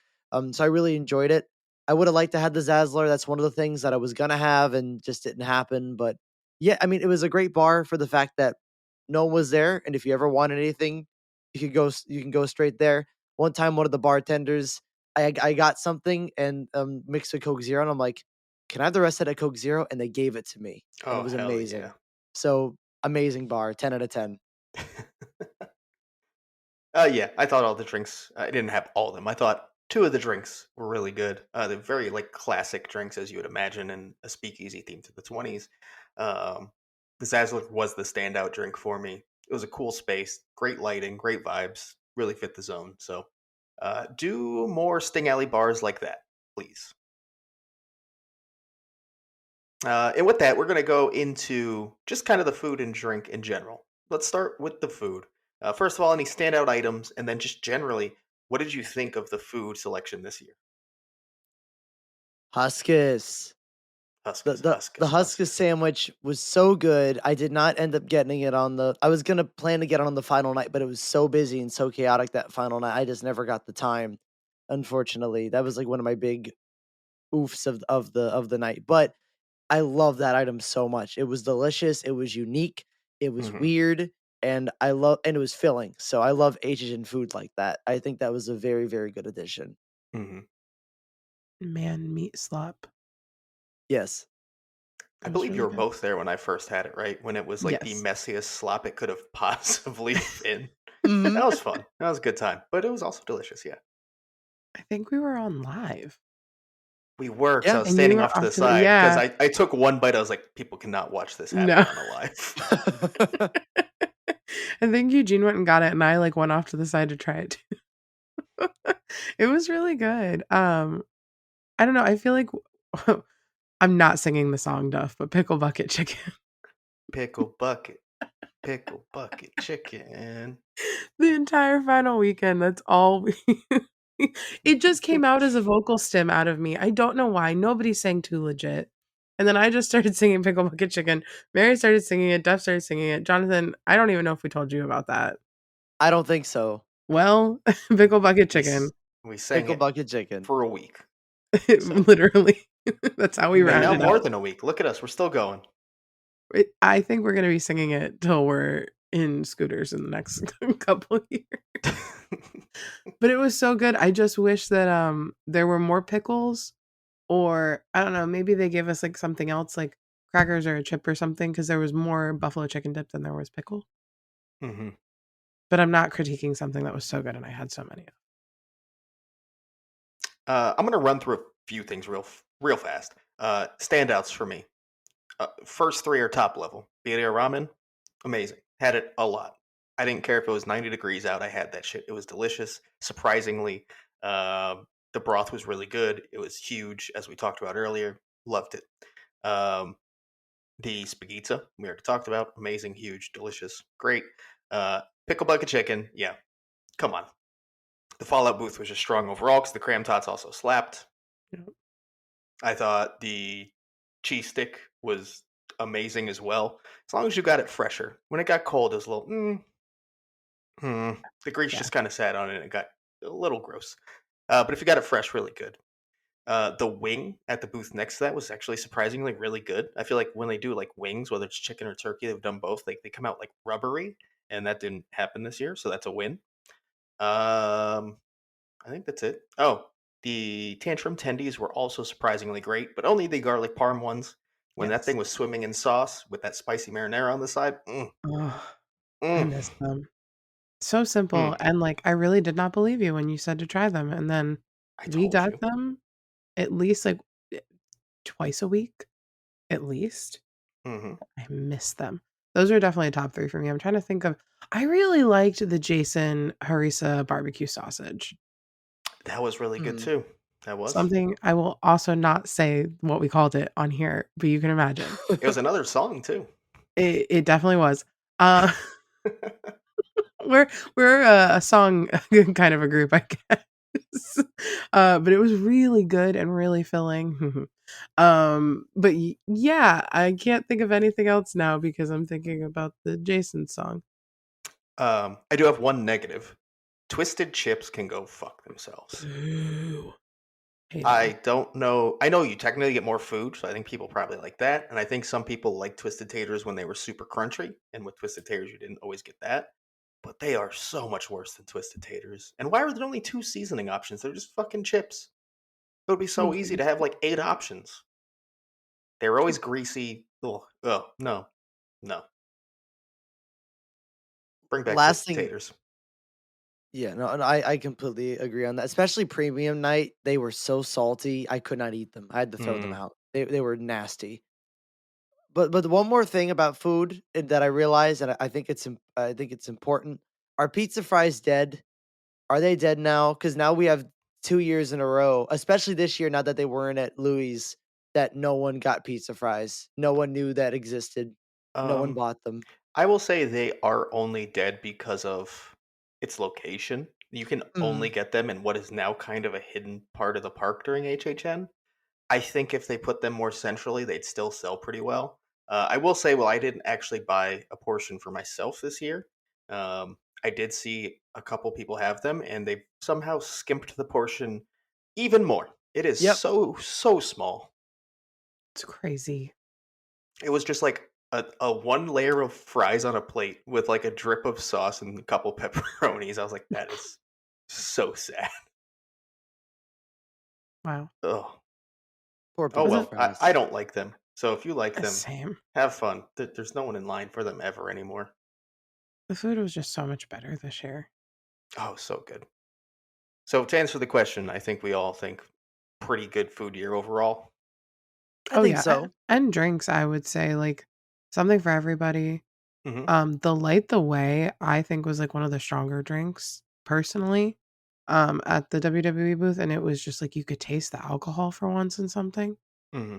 C: So I really enjoyed it. I would have liked to have the Zazzler. That's one of the things that I was gonna have and just didn't happen. But yeah, I mean, it was a great bar for the fact that no one was there, and if you ever wanted anything, you can go straight there. One time, one of the bartenders, I got something and mixed with Coke Zero, and I'm like, "Can I have the rest of that Coke Zero?" And they gave it to me, and it
A: Oh,
C: was
A: hell yeah.
C: amazing. So amazing bar, 10 out of 10.
A: Yeah, I thought all the drinks. I didn't have all of them. I thought two of the drinks were really good. They're very like classic drinks, as you would imagine, in a speakeasy theme to the 20s. Um, the Zazzler was the standout drink for me. It was a cool space, great lighting, great vibes, really fit the zone. So, do more Sting Alley bars like that, please. And with that, we're going to go into just kind of the food and drink in general. Let's start with the food. First of all, any standout items, and then just generally, what did you think of the food selection this year?
C: Huskus. The
A: Huskus,
C: the the
A: huskus,
C: Huskus
A: huskus.
C: sandwich was so good. I did not end up getting it on the I was gonna plan to get it on the final night, but it was so busy and so chaotic that final night. I just never got the time, unfortunately. That was like one of my big oofs of the night. But I love that item so much. It was delicious, it was unique, it was
A: Hmm.
C: weird, and it was filling. So I love Asian food like that. I think that was a very, very good addition.
A: Hmm.
B: Man meat slop.
A: I
C: Yes.
B: It was
A: believe you
B: really
A: were
B: good.
A: both there when I first had it, right? When it was like the
B: Yes.
A: messiest slop it could have possibly been.
C: Mhm.
A: That was fun. That was a good time, but it was also delicious. Yeah,
B: I think we were on live,
A: we were because I
C: Yeah.
A: was
B: and you
A: standing
B: were
A: off to
B: off
A: the
B: to the
A: side because
B: yeah.
A: I took one bite. I was like, people cannot watch this happen
B: No.
A: on a live.
B: I think Eugene went and got it, and I, like, went off to the side to try it too. It was really good. I don't know, I feel like I'm not singing the song Duff, but pickle bucket chicken.
A: Pickle bucket. Pickle bucket chicken.
B: The entire final weekend, that's all we it just came out as a vocal stim out of me. I don't know why, nobody sang Too Legit, and then I just started singing Pickle Bucket Chicken. Mary started singing it, Duff started singing it. Jonathan, I don't even know if we told you about that.
C: I don't think so.
B: Well, Pickle Bucket
A: We
B: Chicken.
A: we sang
C: Pickle
A: it
C: bucket chicken.
A: for a week. So
B: Literally. That's how we
A: and now
B: rounded
A: more
B: up.
A: than a week. Look at us. We're still going.
B: I think we're gonna be singing it till we're in scooters in the next couple years. But it was so good. I just wish that there were more pickles, or I don't know, maybe they gave us like something else like crackers or a chip or something because there was more buffalo chicken dip than there was pickle.
A: Hmm.
B: But I'm not critiquing something that was so good and I had so many of.
A: I'm gonna run through a few things real fast. Standouts for me. First three are top level. Birria ramen, amazing. Had it a lot. I didn't care if it was 90 degrees out. I had that shit. It was delicious. Surprisingly, the broth was really good. It was huge, as we talked about earlier. Loved it. Um, the spaghetti we already talked about. Amazing, huge, delicious, great. Pickle bucket chicken. Yeah, come on. The Fallout booth was just strong overall because the cram tots also slapped.
B: You know?
A: I thought the cheese stick was amazing as well. As long as you got it fresher. When it got cold, it was a little, the grease
B: Yeah.
A: just kind of sat on it and it got a little gross. But if you got it fresh, really good. The wing at the booth next to that was actually surprisingly really good. I feel like when they do like wings, whether it's chicken or turkey, they've done both. Like they come out like rubbery, and that didn't happen this year, so that's a win. Um, I think that's it. Oh, the tantrum tendies were also surprisingly great, but only the garlic parm ones. When that
B: Yes.
A: thing was swimming in sauce with that spicy marinara on the side,
B: Oh, I
A: mm,
B: miss them. So simple.
A: mm.
B: And like I really did not believe you when you said to try them. And then
A: I
B: we
A: told
B: got
A: you.
B: them at least like eh, twice a week, at least.
A: Hmm.
B: I miss them. Those are definitely a top 3 for me. I'm trying to think of I really liked the Jason harissa barbecue sausage.
A: That was really good
C: Mm.
A: too. That was.
B: Something I will also not say what we called it on here, but you can imagine.
A: It was another song too.
B: It definitely was. Uh, we're a song kind of a group, I guess. But it was really good and really filling. But yeah, I can't think of anything else now because I'm thinking about the Jason song.
A: I do have one negative. Twisted chips can go fuck themselves.
B: Boo. Hate
A: I
B: 'em.
A: don't know. I know you technically get more food, so I think people probably like that. And I think some people like twisted taters when they were super crunchy. And with twisted taters, you didn't always get that. But they are so much worse than twisted taters. And why are there only two seasoning options? They're just fucking chips. It would be so easy to have like 8 options. They were always greasy. Ugh. Oh, no. No. Bring back
C: Last
A: twisted
C: thing,
A: taters.
C: yeah, no, and I completely agree on that. Especially premium night, they were so salty. I could not eat them. I had to throw them
A: Mm.
C: out. They were nasty. But the one more thing about food that I realized, and I think I think it's important. Are pizza fries dead? Are they dead now? Because now we have 2 years in a row, especially this year. Now that they weren't at Louis, that no one got pizza fries. No one knew that existed. No one
A: Um,
C: bought them.
A: I will say they are only dead because of its location. You can only
C: Mm.
A: get them in what is now kind of a hidden part of the park during HHN. I think if they put them more centrally, they'd still sell pretty well. I will say, well, I didn't actually buy a portion for myself this year. I did see a couple people have them, and they somehow skimped the portion even more. It is
C: Yep.
A: so small.
B: It's crazy.
A: It was just like a one layer of fries on a plate with like a drip of sauce and a couple pepperonis. I was like, that is so sad.
B: Wow.
A: Oh,
C: Poor
A: oh
B: Was
C: pizza
B: it
A: well. I
C: fries.
A: don't like them. So if you like them,
B: same?
A: have fun. There's no one in line for them ever anymore.
B: The food was just so much better this year.
A: Oh, so good. So to answer the question, I think we all think pretty good food year overall.
C: I
B: Oh
C: think
B: yeah,
C: so.
B: and drinks, I would say like something for everybody.
A: Hmm.
B: The Light the Way, I think was like one of the stronger drinks personally, at the WWE booth, and it was just like you could taste the alcohol for once in something.
A: Hmm.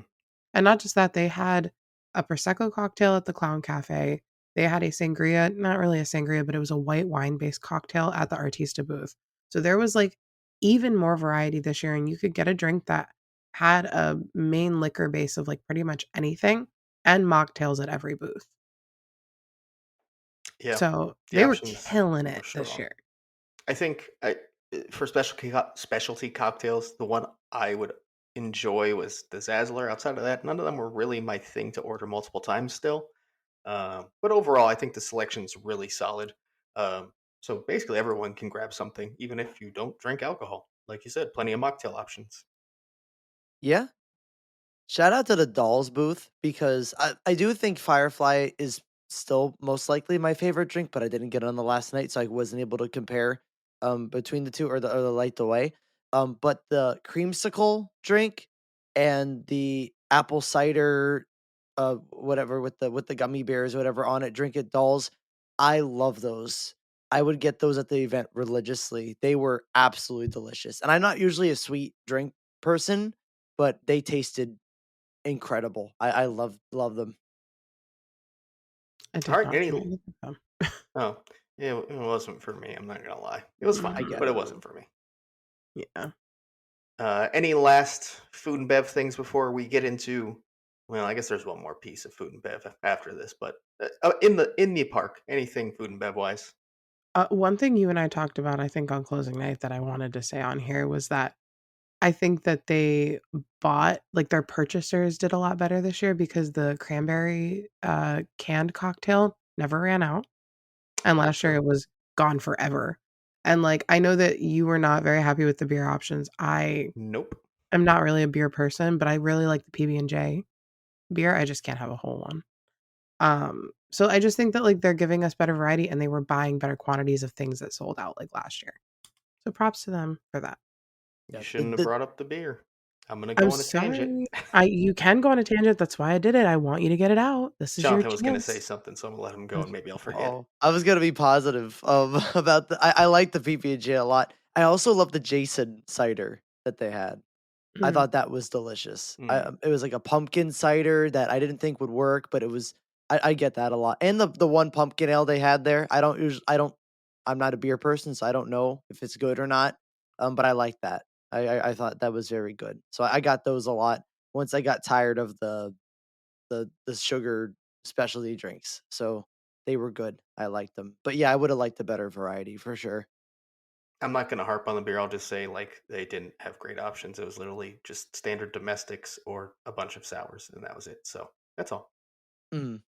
B: And not just that, they had a prosecco cocktail at the Clown Cafe. They had a sangria, not really a sangria, but it was a white wine-based cocktail at the Artista booth. So there was like even more variety this year, and you could get a drink that had a main liquor base of like pretty much anything and mocktails at every booth.
A: Yeah,
B: So
A: the
B: they were
A: options
B: killing
A: were
B: it this
A: strong.
B: year.
A: I think for specialty cocktails, the one I would enjoy was the Zazzler. Outside of that, none of them were really my thing to order multiple times still. But overall, I think the selection's really solid. So basically, everyone can grab something, even if you don't drink alcohol. Like you said, plenty of mocktail options.
C: Yeah. Shout out to the Dolls booth because I do think Firefly is still most likely my favorite drink, but I didn't get it on the last night, so I wasn't able to compare between the two or the light the way. But the creamsicle drink and the apple cider whatever with the gummy bears or whatever on it, drink at Dolls. I love those. I would get those at the event religiously. They were absolutely delicious. And I'm not usually a sweet drink person, but they tasted incredible. I love them.
B: I
A: All
B: did
A: right,
B: not
A: any?
B: try any of them.
A: Oh, yeah, it wasn't for me. I'm not gonna lie. It was fine,
C: I
B: Mhm.
C: get
A: but it
C: it.
A: wasn't for me.
B: Yeah.
A: Any last food and bev things before we get into? Well, I guess there's one more piece of food and bev after this, but in the park, anything food and bev wise.
B: One thing you and I talked about, I think, on closing night that I wanted to say on here was that I think that they bought like, their purchasers did a lot better this year because the cranberry, canned cocktail never ran out, and last year
A: True.
B: it was gone forever. And, like, I know that you were not very happy with the beer options. I
A: Nope.
B: am not really a beer person, but I really like the PB&J beer. I just can't have a whole one. So I just think that, like, they're giving us better variety, and they were buying better quantities of things that sold out, like, last year. So props to them for that.
A: You
C: Yeah.
A: shouldn't have brought up the beer. I'm gonna
B: I'm
A: go on a tangent.
B: sorry. You can go on a tangent. That's why I did it. I want you to get it out. This is your
A: Jonathan was gonna say
B: chance.
A: something, so I'm gonna let him go,
B: Mm,
A: and maybe I'll forget it.
C: Oh, I was gonna be positive about the. I like the PB&J a lot. I also love the Jason cider that they had. I
B: mm.
C: thought that was delicious.
A: Mm.
C: It was like a pumpkin cider that I didn't think would work, but it was. I get that a lot. And the one pumpkin ale they had there, I'm not a beer person, so I don't know if it's good or not. But I like that. I thought that was very good. So I got those a lot once I got tired of the sugar specialty drinks. So they were good. I liked them. But yeah, I would have liked a better variety for sure.
A: I'm not gonna harp on the beer. I'll just say like they didn't have great options. It was literally just standard domestics or a bunch of sours, and that was it. So that's all.
C: Mm.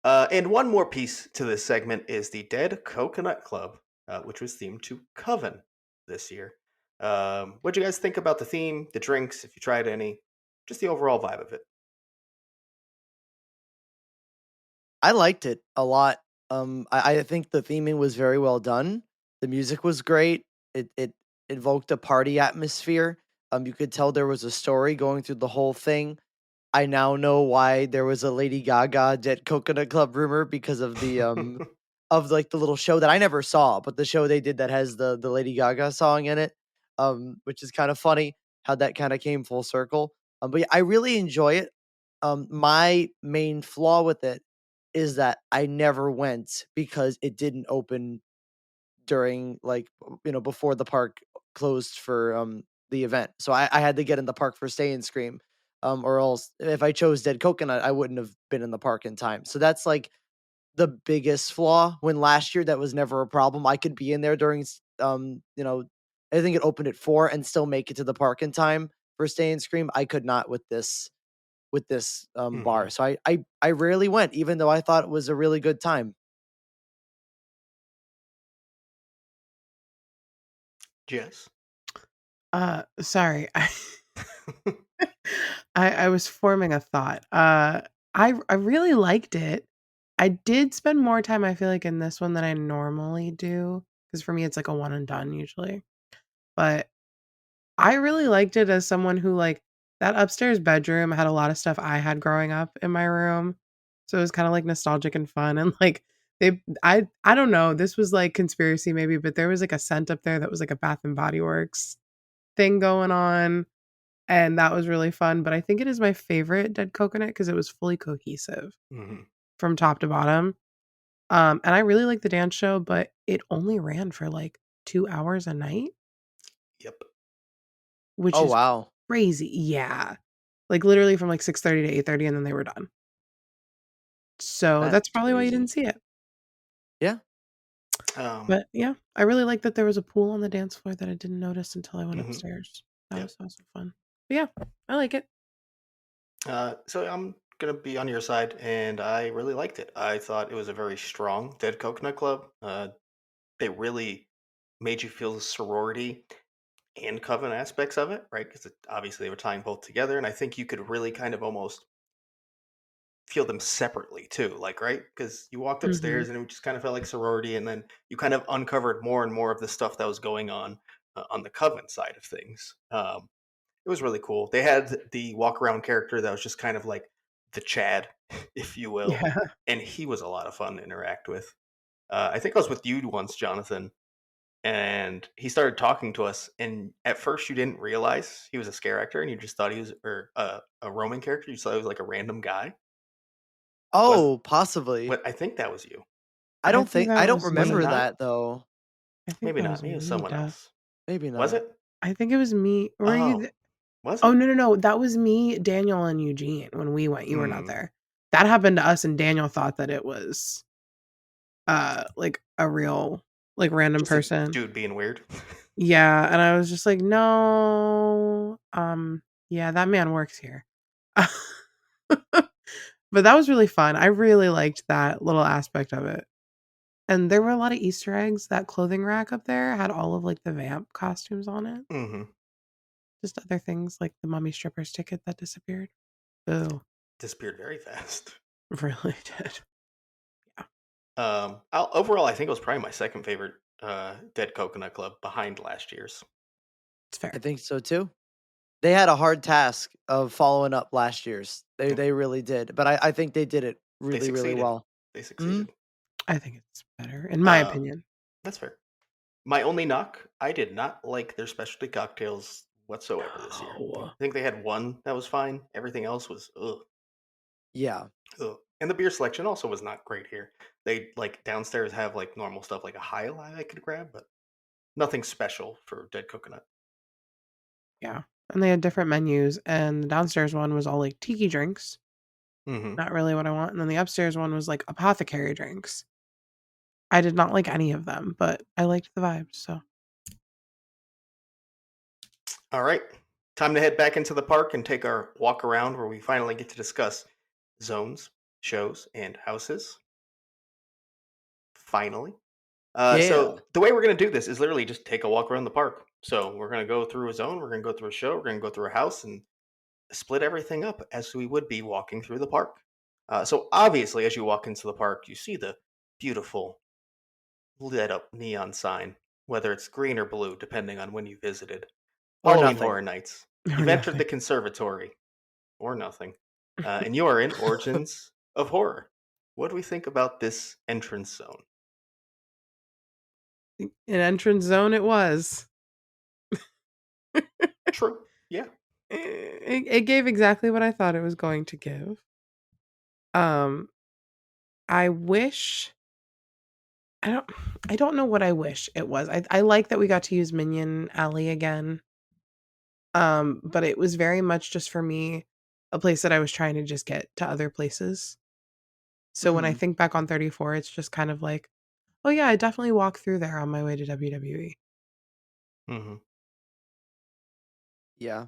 A: And one more piece to this segment is the Dead Coconut Club, which was themed to Coven this year. What'd you guys think about the theme, the drinks, if you tried any, just the overall vibe of it?
C: I liked it a lot. I think the theming was very well done. The music was great. It invoked a party atmosphere. You could tell there was a story going through the whole thing. I now know why there was a Lady Gaga Dead Coconut Club rumor because of like the little show that I never saw, but the show they did that has the Lady Gaga song in it, which is kind of funny how that kind of came full circle. But yeah, I really enjoy it. My main flaw with it is that I never went because it didn't open during like before the park closed for the event. So I had to get in the park for Stay and Scream. Or else if I chose Dead Coconut, I wouldn't have been in the park in time. So that's like the biggest flaw. When last year that was never a problem. I could be in there during I think it opened at 4 and still make it to the park in time for Stay and Scream. I could not with this
A: Hmm.
C: bar. So I rarely went, even though I thought it was a really good time.
A: Yes.
B: Sorry. I was forming a thought. I really liked it. I did spend more time, I feel like, in this one than I normally do, because for me, it's like a one and done usually. But I really liked it as someone who, like, that upstairs bedroom had a lot of stuff I had growing up in my room. So it was kinda, like, nostalgic and fun, and, like, I don't know, this was, like, conspiracy maybe, but there was, like, a scent up there that was, like, a Bath& and Body Works thing going on, and that was really fun, but I think it is my favorite Dead Coconut because it was fully cohesive
A: Hmm.
B: from top to bottom. And I really like the dance show, but it only ran for, like, 2 hours a night,
A: Yep.
B: which
C: Oh
B: is
C: wow.
B: crazy. Yeah. Like, literally from, like, 6:30 to 8:30, and then they were done. So,
C: That's
B: that's probably why you didn't
C: crazy.
B: see it.
C: Yeah.
A: Um.
B: But, yeah, I really like that there was a pool on the dance floor that I didn't notice until I went
A: Hmm.
B: upstairs. That
A: Yep.
B: was also fun. But, yeah, I like it.
A: So I'm gonna be on your side, and I really liked it. I thought it was a very strong Dead Coconut Club. They really made you feel the sorority and coven aspects of it, right? Because obviously they were tying both together, and I think you could really kind of almost feel them separately too. Like, right? Because you walked
B: Mhm.
A: upstairs, and it just kind of felt like sorority, and then you kind of uncovered more and more of the stuff that was going on the coven side of things. It was really cool. They had the walk around character that was just kind of like the Chad, if you will,
B: Yeah.
A: and he was a lot of fun to interact with. I think I was with you once, Jonathan, and he started talking to us. And at first, you didn't realize he was a scare actor, and you just thought he was or a roaming character. You thought he was like a random guy. Was
C: Oh, possibly.
A: what I think that was you.
B: I think that
C: I don't
B: was
A: Was it
C: remember
B: me.
A: not?
C: that though.
B: I think
A: Maybe
B: that
A: not.
B: was
A: Maybe it was
B: me,
A: someone
B: duh.
A: else.
C: Maybe
A: Was
C: not.
A: it?
B: I think it was me. Were you
A: Oh,
B: th
A: was
B: Oh,
A: it?
B: no, no, no, that was me, Daniel, and Eugene when we went, you were not
A: Hmm.
B: there. That happened to us, and Daniel thought that it was, like, a real, like, random
A: Just a
B: person.
A: dude being weird.
B: Yeah, and I was just like, "No, yeah, that man works here." But that was really fun. I really liked that little aspect of it. And there were a lot of Easter eggs. That clothing rack up there had all of, like, the vamp costumes on it.
A: Hmm.
B: Just other things like the Mummy Stripper's ticket that disappeared. Oh,
A: Disappeared very fast.
B: really did. Yeah,
A: Overall, I think it was probably my second favorite Dead Coconut Club behind last year's.
B: it's
C: I
B: fair.
C: think so too. They had a hard task of following up last year's. They
A: Yep.
C: they really did, but I think they did it
A: They
C: really, really
A: succeeded.
C: well.
A: They
C: Mhm.
A: succeeded.
B: I think it's better, in my
A: Uh,
B: opinion.
A: that's fair. My only knock, I did not like their specialty cocktails whatsoever this year. I
B: Oh.
A: think they had one that was fine. Everything else was ugh,
C: Yeah.
A: ugh. And the beer selection also was not great here. They like downstairs have like normal stuff like a High Life I could grab, but nothing special for Dead Coconut.
B: Yeah, and they had different menus, and the downstairs one was all, like, tiki drinks,
A: Hmm.
B: not really what I want, and then the upstairs one was, like, apothecary drinks. I did not like any of them, but I liked the vibes, so
A: All right, time to head back into the park and take our walk around where we finally get to discuss zones, shows, and houses. Finally.
C: Yeah.
A: So the way we're going to do this is literally just take a walk around the park. So we're going to go through a zone, we're going to go through a show, we're going to go through a house, and split everything up as we would be walking through the park. So obviously, as you walk into the park, you see the beautiful lit up neon sign, whether it's green or blue, depending on when you visited.
C: Or
A: Halloween
C: nothing.
A: Horror Nights.
B: or
A: You've entered the
B: nothing.
A: conservatory, or nothing, and you are in Origins of Horror. What do we think about this entrance zone?
B: An entrance zone it was.
A: True. Yeah.
B: It gave exactly what I thought it was going to give. Um, I wish I don't I don't know what I wish it was. I like that we got to use Minion Alley again. But it was very much just for me a place that I was trying to just get to other places. So when I
C: Mhm.
B: think back on 34, it's just kind of like, oh yeah, I definitely walked through there on my way to WWE.
A: Hmm.
C: Yeah.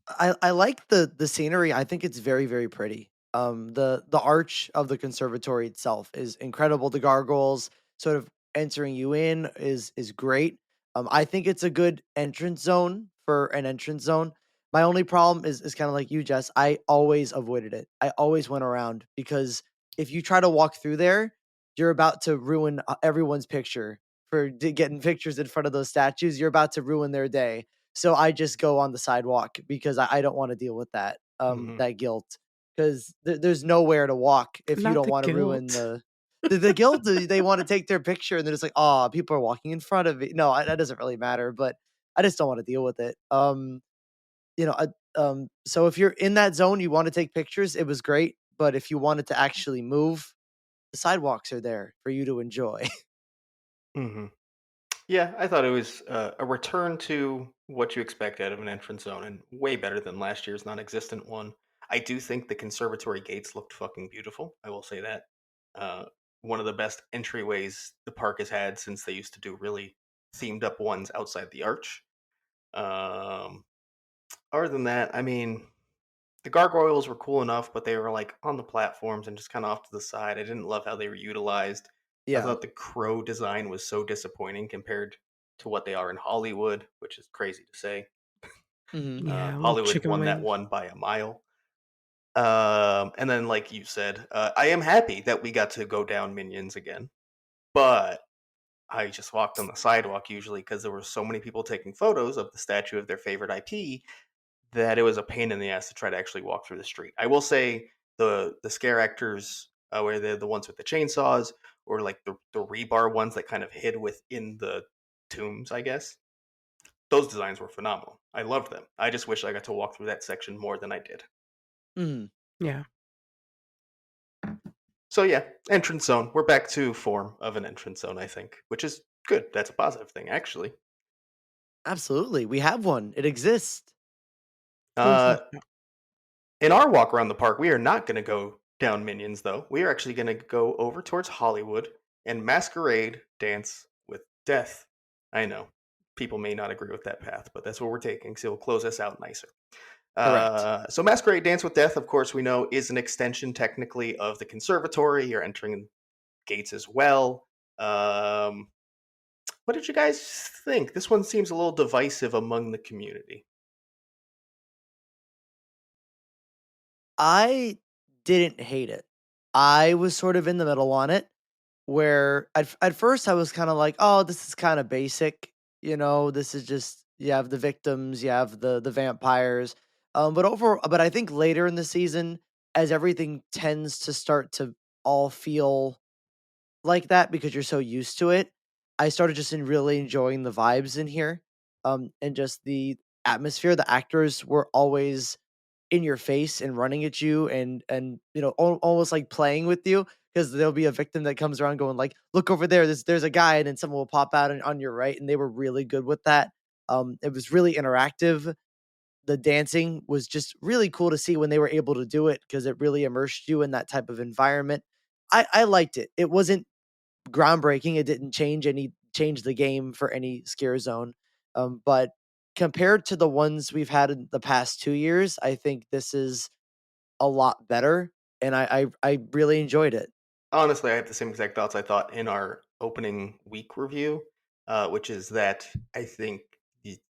C: I like the scenery. I think it's very, very pretty. The arch of the conservatory itself is incredible. The gargoyles sort of entering you in is great. I think it's a good entrance zone for an entrance zone. My only problem is kind of like you, Jess. I always avoided it. I always went around because if you try to walk through there, you're about to ruin everyone's picture for getting pictures in front of those statues. You're about to ruin their day, so I just go on the sidewalk because I don't wanna deal with
A: Hmm.
C: that guilt 'cause there's nowhere to walk if you
B: Not
C: don't
B: the
C: wanna ruin
B: guilt.
C: the guilt. They wanna take their picture and they're just like, "Oh, people are walking in front of me." No, that doesn't really matter, but I just don't wanna deal with it. You know, so if you're in that zone, you wanna take pictures, it was great, but if you wanted to actually move, the sidewalks are there for you to enjoy.
A: Hmm. Yeah, I thought it was a return to what you expect out of an entrance zone, and way better than last year's non-existent one. I do think the conservatory gates looked fucking beautiful. I will say that. Uh, One of the best entryways the park has had since they used to do really themed up ones outside the arch. Um, Other than that, I mean, the gargoyles were cool enough, but they were like on the platforms and just kind of off to the side. I didn't love how they were utilized. I
C: Yeah.
A: thought the crow design was so disappointing compared to what they are in Hollywood, which is crazy to say.
C: Mhm.
B: Yeah, little
A: Hollywood
B: chicken
A: won that
B: wings.
A: one by a mile. And then, like you said, I am happy that we got to go down Minions again, but I just walked on the sidewalk usually because there were so many people taking photos of the statue of their favorite IP that it was a pain in the ass to try to actually walk through the street. I will say the scare actors, where they're the ones with the chainsaws, or like the rebar ones that kind of hid within the tombs, I guess. Those designs were phenomenal. I loved them. I just wish I got to walk through that section more than I did.
C: Mhm.
B: Yeah.
A: So yeah, entrance zone. We're back to form of an entrance zone, I think, which is good. That's a positive thing, actually.
C: Absolutely. We have one. It exists.
B: Full
A: Uh,
B: circle.
A: In our walk around the park, we are not going to go down Minions, though. We are actually going to go over towards Hollywood and masquerade dance with death. I know people may not agree with that path, but that's what we're taking. So it'll close us out nicer.
C: Correct.
A: So masquerade dance with death, of course, we know is an extension technically of the conservatory. You're entering gates as well. Um, what did you guys think? This one seems a little divisive among the community.
C: I didn't hate it. I was sort of in the middle on it, where at first I was kinda like, "Oh, this is kinda basic," this is just You have the victims, you have the vampires. But I think later in the season, as everything tends to start to all feel like that because you're so used to it, I started just in really enjoying the vibes in here, and just the atmosphere. The actors were always in your face and running at you and almost like playing with you because there'll be a victim that comes around going like, "Look over there, there's a guy," and then someone will pop out on your right, and they were really good with that. It was really interactive. The dancing was just really cool to see when they were able to do it because it really immersed you in that type of environment. I liked it. It wasn't groundbreaking. It didn't change the game for any scare zone. But compared to the ones we've had in the past 2 years, I think this is a lot better, and I really enjoyed it.
A: Honestly, I have the same exact thoughts I thought in our opening week review, which is that I think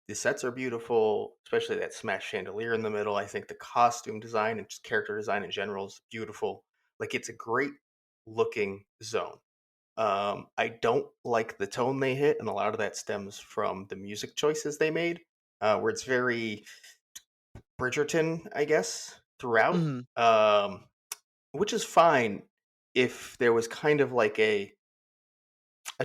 A: the sets are beautiful, especially that smash chandelier in the middle. I think the costume design and just character design in general is beautiful. Like it's a great looking zone. I don't like the tone they hit, and a lot of that stems from the music choices they made, where it's very Bridgerton, I guess, throughout.
C: Mhm.
A: Um, which is fine if there was kind of like a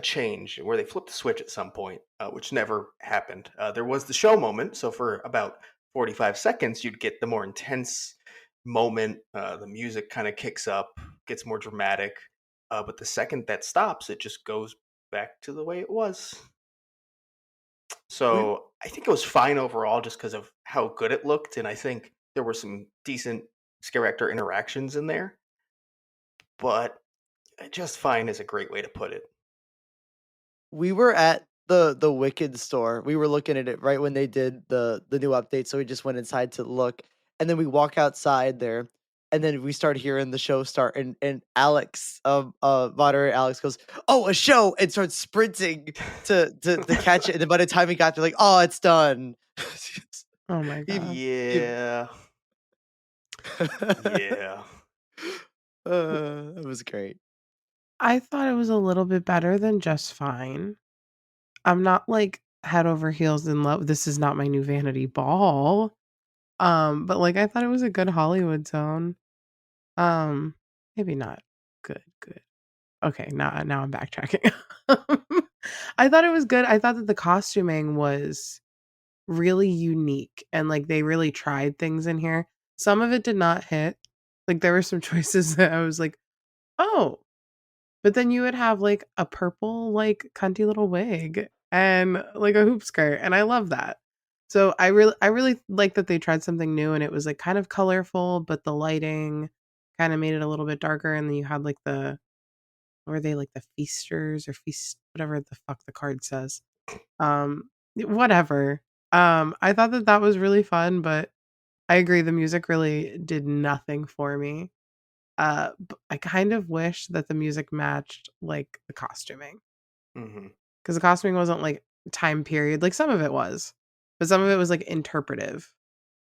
A: change where they flipped the switch at some point, which never happened. There was the show moment, so for about 45 seconds, you'd get the more intense moment. The music kind of kicks up, gets more dramatic, but the second that stops, it just goes back to the way it was.
C: We
A: So I think it was fine overall, just because of how good it looked, and I think there were some decent scare actor interactions in there. But just fine is a great way to put it.
C: we were at the Wicked store. We were looking at it right when they did the new update, so we just went inside to look, and then we walk outside there, and then we start hearing the show start, and Alex, moderator Alex goes, "Oh, a show!" and starts sprinting to catch it, and then by the time he got there, like, "Oh, it's done."
B: Oh my
C: He
B: god.
C: he
A: Yeah, yeah.
C: It was great.
B: I thought it was a little bit better than just fine. I'm not, like, head over heels in love, this is not my new Vanity Ball, but, like, I thought it was a good Hollywood Zone. Um, maybe not good. Okay, now I'm backtracking. I thought it was good. I thought that the costuming was really unique and, like, they really tried things in here. Some of it did not hit. Like, there were some choices that I was like, "Oh." But then you would have, like, a purple, like, cunty little wig and, like, a hoop skirt, and I love that. So I really like that they tried something new and it was, like, kind of colorful, but the lighting kinda made it a little bit darker, and then you had, like, the what were they, like, the feasters or feast whatever the fuck the card says. Whatever. I thought that that was really fun, but I agree, the music really did nothing for me. B I kind of wish that the music matched, like, the costuming,
A: Hmm.
B: because the costuming wasn't, like, time period, like, some of it was, but some of it was, like, interpretive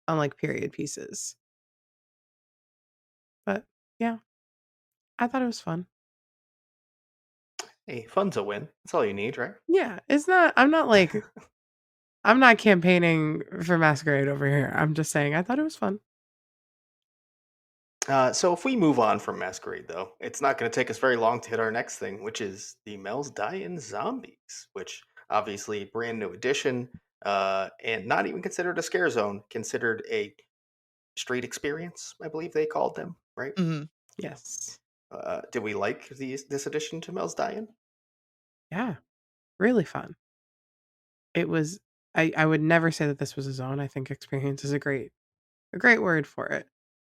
B: on, like, period pieces. But, yeah, I thought it was fun.
A: Hey, fun's a win. That's all you need, right?
B: Yeah, it's not I'm not campaigning for Masquerade over here, I'm just saying I thought it was fun.
A: So if we move on from Masquerade, though, it's not going to take us very long to hit our next thing, which is the Mel's Die-In Zombies, which obviously brand new addition, and not even considered a scare zone, considered a street experience. I believe they called them, right?
C: Mhm.
B: Yes.
A: Did we like this addition to Mel's Die-In?
B: Yeah, really fun. It was I would never say that this was a zone, I think experience is a great word for it.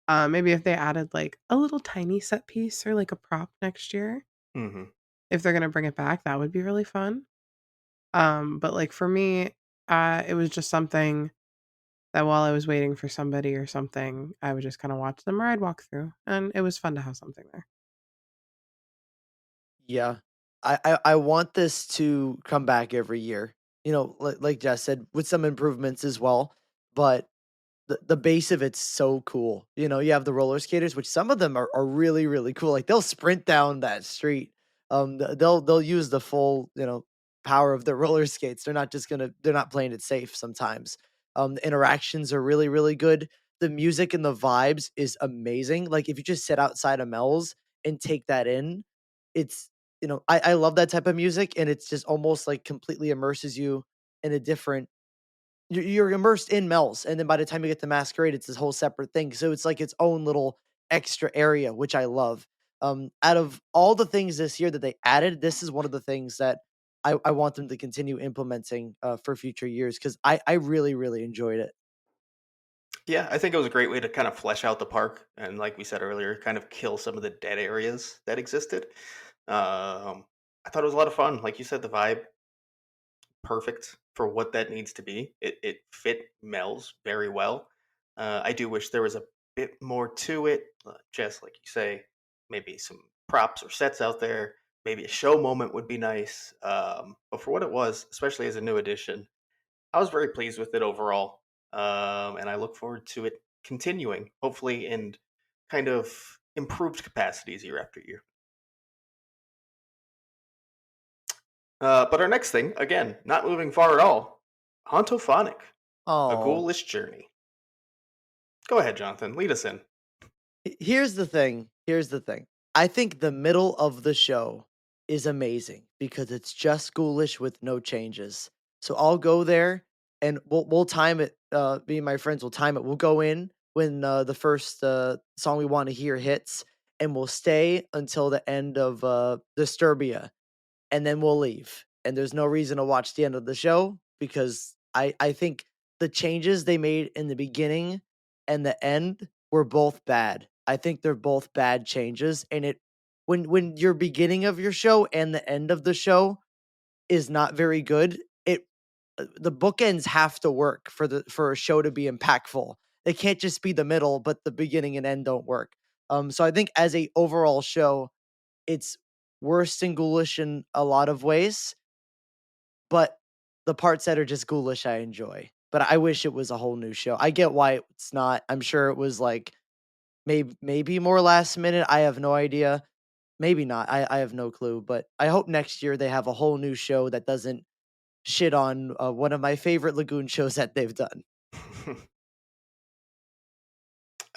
B: Maybe if they added, like, a little tiny set piece or, like, a prop next year,
A: Hmm.
B: if they're gonna bring it back, that would be really fun. But, like, for me, it was just something that while I was waiting for somebody or something, I would just kinda watch them ride walk through, and it was fun to have something there.
C: Yeah. I want this to come back every year. Like Jess said, with some improvements as well. But the base of it's so cool. You have the roller skaters, which some of them are really, really cool. Like they'll sprint down that street. They'll use the full, power of their roller skates. They're not playing it safe sometimes. The interactions are really, really good. The music and the vibes is amazing. Like if you just sit outside of Mel's and take that in, it's I love that type of music, and it's just almost like completely immerses you in a different you're immersed in Mel's, and then by the time you get to Masquerade, it's this whole separate thing. So it's like its own little extra area, which I love. Out of all the things this year that they added, this is one of the things that I want them to continue implementing for future years because I really, really enjoyed it.
A: Yeah, I think it was a great way to kind of flesh out the park and, like we said earlier, kind of kill some of the dead areas that existed. I thought it was a lot of fun. Like you said, the vibe perfect for what that needs to be. It fit Mel's very well. I do wish there was a bit more to it, just like you say, maybe some props or sets out there. Maybe a show moment would be nice. But for what it was, especially as a new addition, I was very pleased with it overall, and I look forward to it continuing, hopefully in kind of improved capacities year after year. But our next thing, again, not moving far at all, Hontophonic, a
C: Oh,
A: ghoulish journey. Go ahead, Jonathan, lead us in.
C: here's the thing. Here's the thing. I think the middle of the show is amazing because it's just ghoulish with no changes. So I'll go there and we'll time it. Me and my friends will time it. We'll go in when the first song we want to hear hits, and we'll stay until the end of Disturbia, and then we'll leave. And there's no reason to watch the end of the show because I think the changes they made in the beginning and the end were both bad. I think they're both bad changes, and it when your beginning of your show and the end of the show is not very good, it the bookends have to work for a show to be impactful. It can't just be the middle, but the beginning and end don't work. So I think as a overall show, it's worse than ghoulish in a lot of ways, but the parts that are just ghoulish I enjoy. But I wish it was a whole new show. I get why it's not. I'm sure it was like maybe more last minute. I have no idea. Maybe not. I have no clue. But I hope next year they have a whole new show that doesn't shit on one of my favorite Lagoon shows that they've done.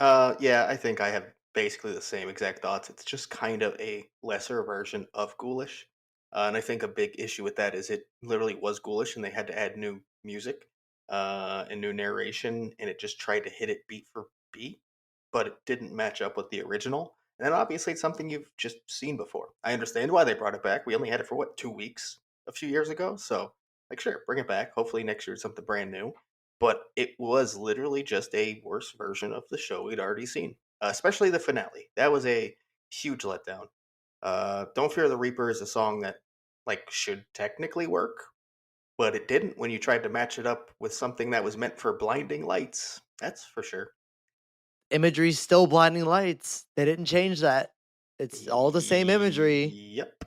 A: Yeah, I think I have basically the same exact thoughts. It's just kind of a lesser version of Ghoulish. And I think a big issue with that is it literally was Ghoulish and they had to add new music and new narration, and it just tried to hit it beat for beat, but it didn't match up with the original. And then obviously it's something you've just seen before. I understand why they brought it back. We only had it for what, 2 weeks a few years ago? So, like, sure, bring it back. Hopefully next year it's something brand new, but it was literally just a worse version of the show we'd already seen, especially the finale. That was a huge letdown. Don't Fear the Reaper is a song that like should technically work, but it didn't when you tried to match it up with something that was meant for blinding lights. That's for sure.
C: Imagery's still blinding lights. They didn't change that. It's all the same imagery.
A: Yep.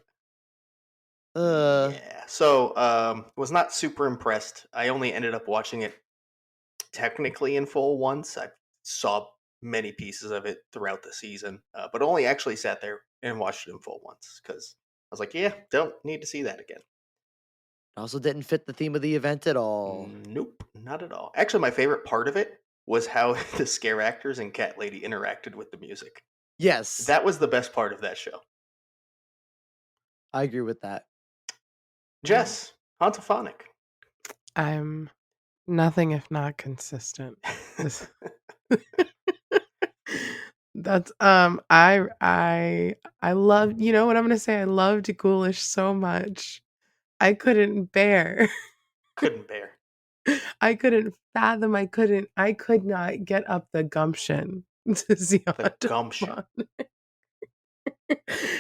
C: Uh,
A: Yeah. So, was not super impressed. I only ended up watching it technically in full once. I saw many pieces of it throughout the season, but only actually sat there and watched it in full once because I was like, yeah, don't need to see that again.
C: also didn't fit the theme of the event at all.
A: Nope, not at all. Actually, my favorite part of it was how the scare actors and Cat Lady interacted with the music.
C: Yes,
A: That was the best part of that show.
C: I agree with that.
B: Yeah.
A: Jess, Hontophonic.
B: I'm nothing if not consistent. This That's I love, you know what I'm gonna say? I loved Ghoulish so much. I couldn't bear.
A: Couldn't bear
B: I couldn't fathom, I could not get up the gumption to see
A: the gumption.
B: Autobahn.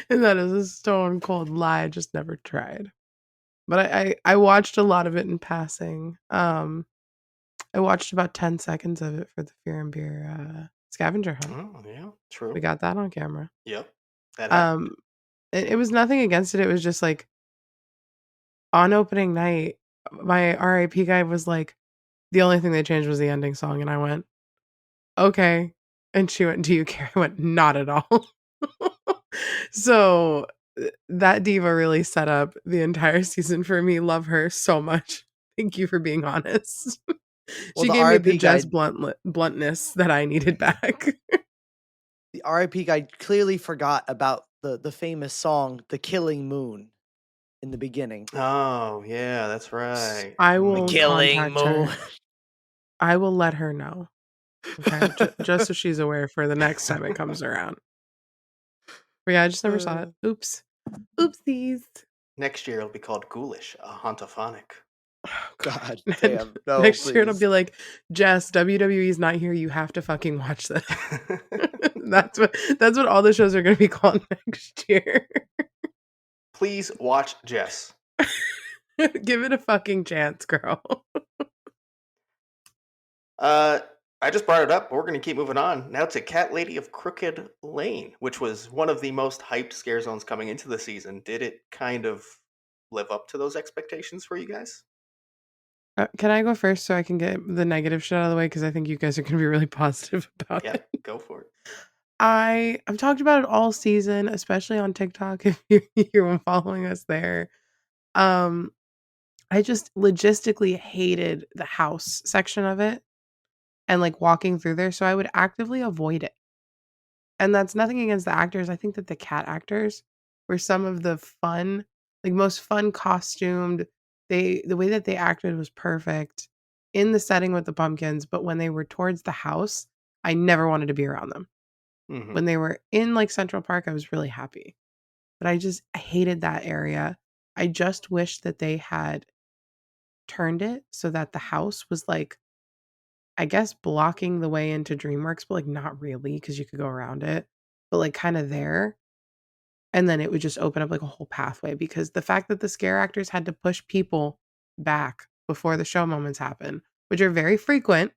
B: And that is a stone cold lie. I just never tried. But I watched a lot of it in passing. I watched about 10 seconds of it for the Fear and Beer scavenger hunt.
A: Oh yeah,
B: We
A: true.
B: got that on camera.
A: Yep, that happened.
B: Um, it was nothing against it. It was just like on opening night, my RIP guy was like, the only thing they changed was the ending song, and I went, okay. And she went, do you care? I went, not at all. So that diva really set up the entire season for me. Love her so much. Thank you for being honest.
C: Well,
B: She
C: the
B: gave me the
C: RIP
B: Jess
C: guide,
B: bluntness that I needed back.
C: the RIP guide clearly forgot about the famous song "The Killing Moon" in the beginning.
A: Oh, yeah, that's right.
B: I
C: The
B: will
C: Killing
B: contact
C: Moon.
B: her. I will let her know. Okay, just so she's aware for the next time it comes around. But yeah, I just never saw it. Oops. Oopsies.
A: Next year it'll be called Ghoulish, a hontophonic.
B: Oh
C: God
B: god. And
C: damn. No,
B: next year it'll
C: please.
B: be like, Jess, WWE's not here. You have to fucking watch this. That's what all the shows are gonna be called next year.
A: Please watch Jess.
B: Give it a fucking chance, girl.
A: I just brought it up, but we're going to keep moving on. Now to Cat Lady of Crooked Lane, which was one of the most hyped scare zones coming into the season. Did it kind of live up to those expectations for you guys?
B: Can I go first so I can get the negative shit out of the way? Because I think you guys are going to be really positive about
A: Yeah,
B: it.
A: go for it.
B: I've talked about it all season, especially on TikTok if you're following us there. Um, I just logistically hated the house section of it and like walking through there, so I would actively avoid it. And that's nothing against the actors. I think that the cat actors were some of the fun, like most fun costumed. The way that they acted was perfect in the setting with the pumpkins, but when they were towards the house, I never wanted to be around them.
A: Mm-hmm.
B: When they were in like Central Park, I was really happy. But I hated that area. I just wish that they had turned it so that the house was like, I guess, blocking the way into DreamWorks, but like not really because you could go around it, but like kind of there. And then it would just open up like a whole pathway because the fact that the scare actors had to push people back before the show moments happen, which are very frequent,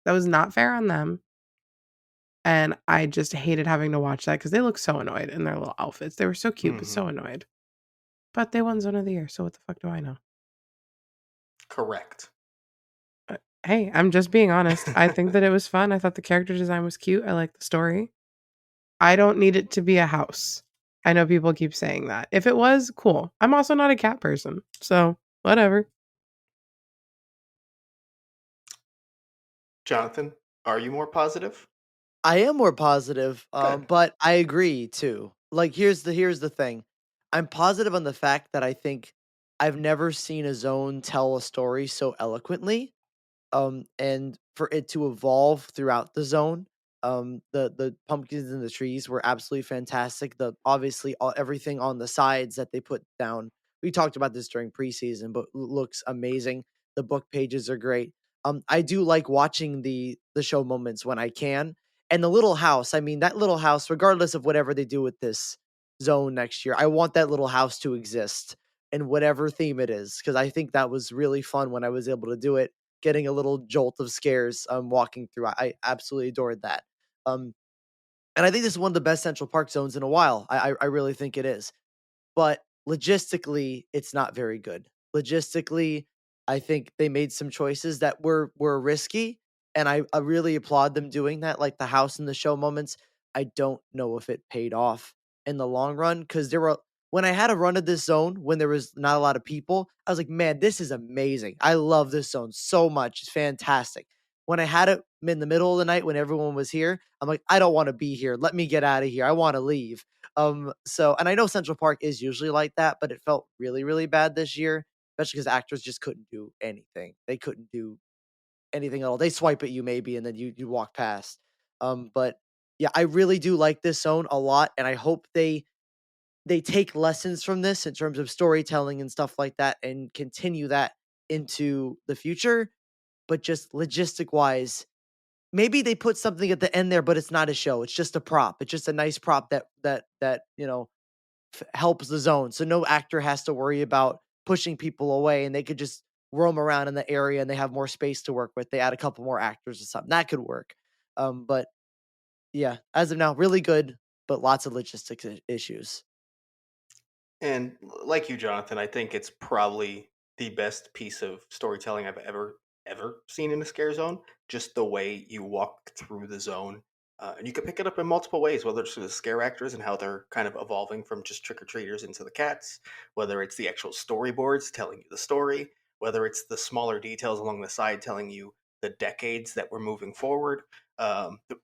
B: that was not fair on them. And I just hated having to watch that because they look so annoyed in their little outfits. They were so cute, but
A: Mm-hmm.
B: so annoyed. But they won Zone of the Year, so what the fuck do I know?
A: Correct.
B: Hey, I'm just being honest. I think that it was fun. I thought the character design was cute. I like the story. I don't need it to be a house. I know people keep saying that. If it was, cool. I'm also not a cat person, so whatever.
A: Jonathan, are you more positive?
C: I am more positive,
A: Good.
C: but I agree too. Like here's the thing. I'm positive on the fact that I think I've never seen a zone tell a story so eloquently. And for it to evolve throughout the zone. The pumpkins in the trees were absolutely fantastic. The obviously everything on the sides that they put down. We talked about this during preseason, but looks amazing. The book pages are great. I do like watching the show moments when I can. And the little house, I mean, that little house, regardless of whatever they do with this zone next year, I want that little house to exist in whatever theme it is, because I think that was really fun when I was able to do it, getting a little jolt of scares walking through. I absolutely adored that. Um, and I think this is one of the best Central Park zones in a while. I really think it is. But logistically, it's not very good. Logistically, I think they made some choices that were risky, and I really applaud them doing that. Like the house and the show moments, I don't know if it paid off in the long run because there were when I had a run of this zone when there was not a lot of people, I was like, man, this is amazing. I love this zone so much. It's fantastic. When I had it in the middle of the night when everyone was here, I'm like, I don't want to be here. Let me get out of here. I want to leave. So and I know Central Park is usually like that, but it felt really, really bad this year, especially because actors just couldn't do anything. They couldn't do anything at all. They swipe at you maybe, and then you walk past. But yeah, I really do like this zone a lot, and I hope they take lessons from this in terms of storytelling and stuff like that, and continue that into the future. But just logistic wise, maybe they put something at the end there, but it's not a show. It's just a prop. It's just a nice prop that helps the zone. So no actor has to worry about pushing people away, and they could just roam around in the area and they have more space to work with. They add a couple more actors or something. That could work. But yeah, as of now, really good, but lots of logistics issues.
A: And like you, Jonathan, I think it's probably the best piece of storytelling I've ever seen in a scare zone. Just the way you walk through the zone And you can pick it up in multiple ways, whether it's through the scare actors and how they're kind of evolving from just trick or treaters into the cats, whether it's the actual storyboards telling you the story, whether it's the smaller details along the side telling you the decades that we're moving forward.